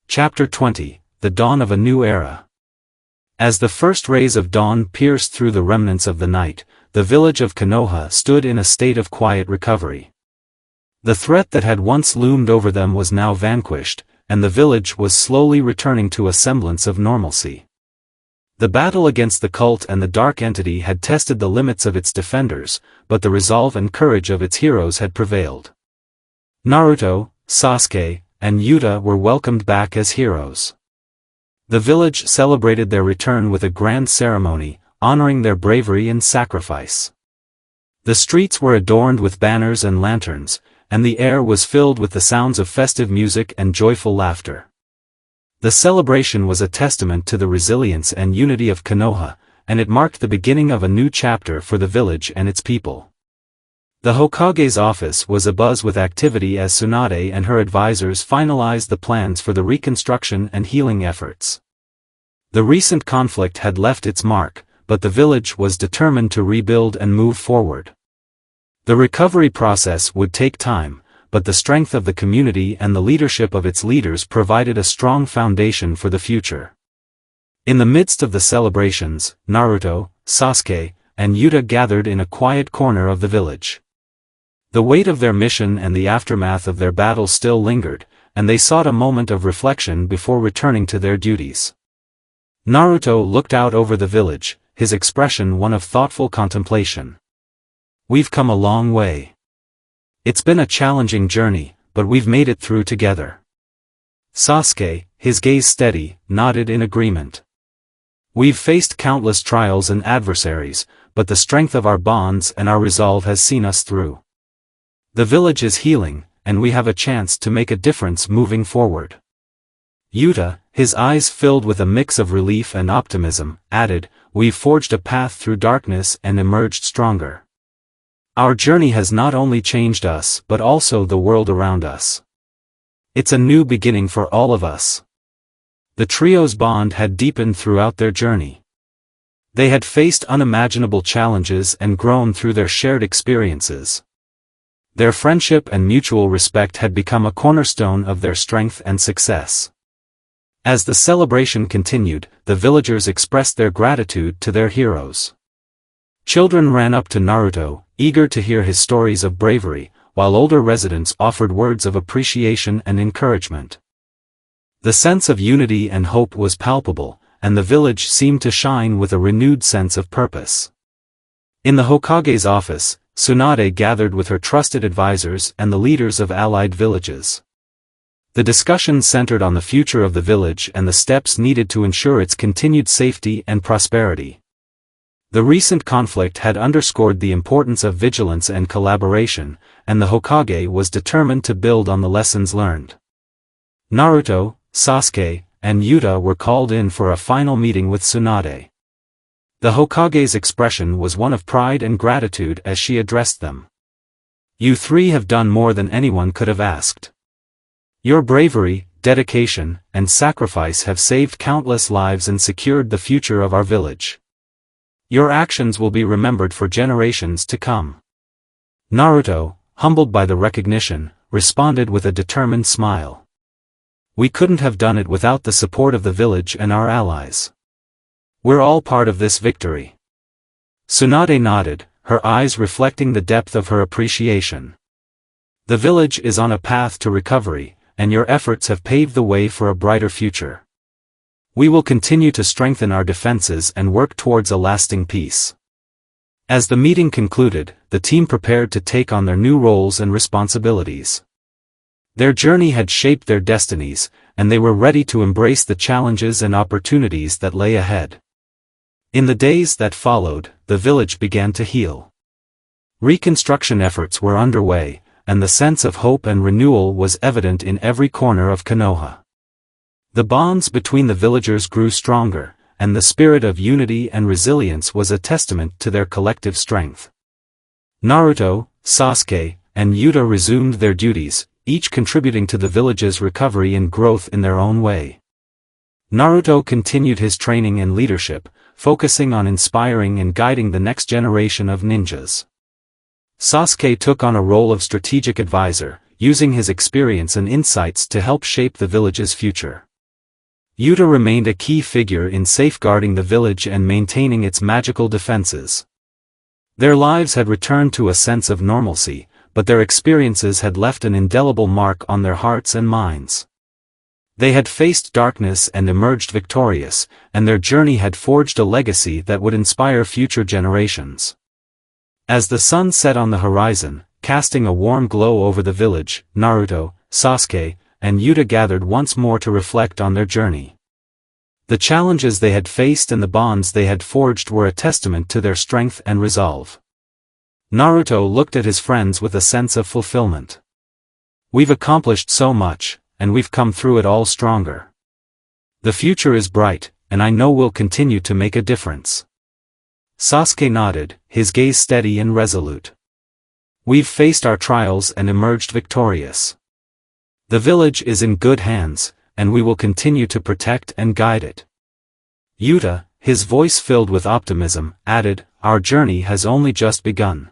S1: Chapter 20: The Dawn of a New Era. As the first rays of dawn pierced through the remnants of the night, the village of Konoha stood in a state of quiet recovery. The threat that had once loomed over them was now vanquished, and the village was slowly returning to a semblance of normalcy. The battle against the cult and the dark entity had tested the limits of its defenders, but the resolve and courage of its heroes had prevailed. Naruto, Sasuke, and Yuta were welcomed back as heroes. The village celebrated their return with a grand ceremony, honoring their bravery and sacrifice. The streets were adorned with banners and lanterns, and the air was filled with the sounds of festive music and joyful laughter. The celebration was a testament to the resilience and unity of Konoha, and it marked the beginning of a new chapter for the village and its people. The Hokage's office was abuzz with activity as Tsunade and her advisors finalized the plans for the reconstruction and healing efforts. The recent conflict had left its mark, but the village was determined to rebuild and move forward. The recovery process would take time, but the strength of the community and the leadership of its leaders provided a strong foundation for the future. In the midst of the celebrations, Naruto, Sasuke, and Yuta gathered in a quiet corner of the village. The weight of their mission and the aftermath of their battle still lingered, and they sought a moment of reflection before returning to their duties. Naruto looked out over the village, his expression one of thoughtful contemplation. "We've come a long way. It's been a challenging journey, but we've made it through together." Sasuke, his gaze steady, nodded in agreement. "We've faced countless trials and adversaries, but the strength of our bonds and our resolve has seen us through." The village is healing, and we have a chance to make a difference moving forward. Yuta, his eyes filled with a mix of relief and optimism, added, "We've forged a path through darkness and emerged stronger. Our journey has not only changed us but also the world around us. It's a new beginning for all of us." The trio's bond had deepened throughout their journey. They had faced unimaginable challenges and grown through their shared experiences. Their friendship and mutual respect had become a cornerstone of their strength and success. As the celebration continued, the villagers expressed their gratitude to their heroes. Children ran up to Naruto, eager to hear his stories of bravery, while older residents offered words of appreciation and encouragement. The sense of unity and hope was palpable, and the village seemed to shine with a renewed sense of purpose. In the Hokage's office, Tsunade gathered with her trusted advisors and the leaders of allied villages. The discussion centered on the future of the village and the steps needed to ensure its continued safety and prosperity. The recent conflict had underscored the importance of vigilance and collaboration, and the Hokage was determined to build on the lessons learned. Naruto, Sasuke, and Yuta were called in for a final meeting with Tsunade. The Hokage's expression was one of pride and gratitude as she addressed them. "You three have done more than anyone could have asked. Your bravery, dedication, and sacrifice have saved countless lives and secured the future of our village. Your actions will be remembered for generations to come." Naruto, humbled by the recognition, responded with a determined smile. "We couldn't have done it without the support of the village and our allies. We're all part of this victory." Tsunade nodded, her eyes reflecting the depth of her appreciation. "The village is on a path to recovery, and your efforts have paved the way for a brighter future. We will continue to strengthen our defenses and work towards a lasting peace." As the meeting concluded, the team prepared to take on their new roles and responsibilities. Their journey had shaped their destinies, and they were ready to embrace the challenges and opportunities that lay ahead. In the days that followed, the village began to heal. Reconstruction efforts were underway, and the sense of hope and renewal was evident in every corner of Konoha. The bonds between the villagers grew stronger, and the spirit of unity and resilience was a testament to their collective strength. Naruto, Sasuke, and Yuta resumed their duties, each contributing to the village's recovery and growth in their own way. Naruto continued his training and leadership, focusing on inspiring and guiding the next generation of ninjas. Sasuke took on a role of strategic advisor, using his experience and insights to help shape the village's future. Yuta remained a key figure in safeguarding the village and maintaining its magical defenses. Their lives had returned to a sense of normalcy, but their experiences had left an indelible mark on their hearts and minds. They had faced darkness and emerged victorious, and their journey had forged a legacy that would inspire future generations. As the sun set on the horizon, casting a warm glow over the village, Naruto, Sasuke, and Yuta gathered once more to reflect on their journey. The challenges they had faced and the bonds they had forged were a testament to their strength and resolve. Naruto looked at his friends with a sense of fulfillment. "We've accomplished so much, and we've come through it all stronger. The future is bright, and I know we'll continue to make a difference." Sasuke nodded, his gaze steady and resolute. "We've faced our trials and emerged victorious. The village is in good hands, and we will continue to protect and guide it." Yuta, his voice filled with optimism, added, "Our journey has only just begun.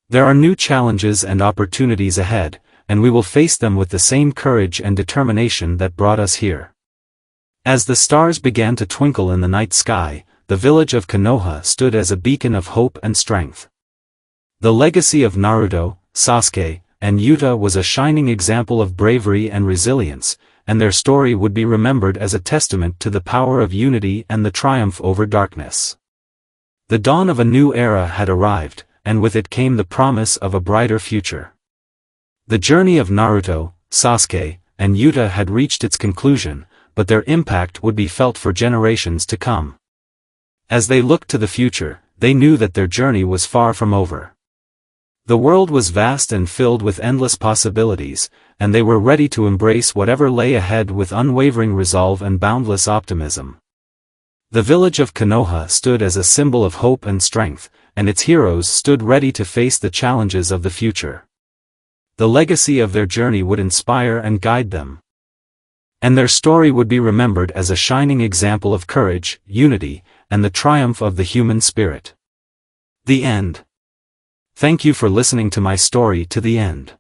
S1: There are new challenges and opportunities ahead, and we will face them with the same courage and determination that brought us here." As the stars began to twinkle in the night sky, the village of Konoha stood as a beacon of hope and strength. The legacy of Naruto, Sasuke, and Yuta was a shining example of bravery and resilience, and their story would be remembered as a testament to the power of unity and the triumph over darkness. The dawn of a new era had arrived, and with it came the promise of a brighter future. The journey of Naruto, Sasuke, and Yuta had reached its conclusion, but their impact would be felt for generations to come. As they looked to the future, they knew that their journey was far from over. The world was vast and filled with endless possibilities, and they were ready to embrace whatever lay ahead with unwavering resolve and boundless optimism. The village of Konoha stood as a symbol of hope and strength, and its heroes stood ready to face the challenges of the future. The legacy of their journey would inspire and guide them. And their story would be remembered as a shining example of courage, unity, and the triumph of the human spirit. The end. Thank you for listening to my story to the end.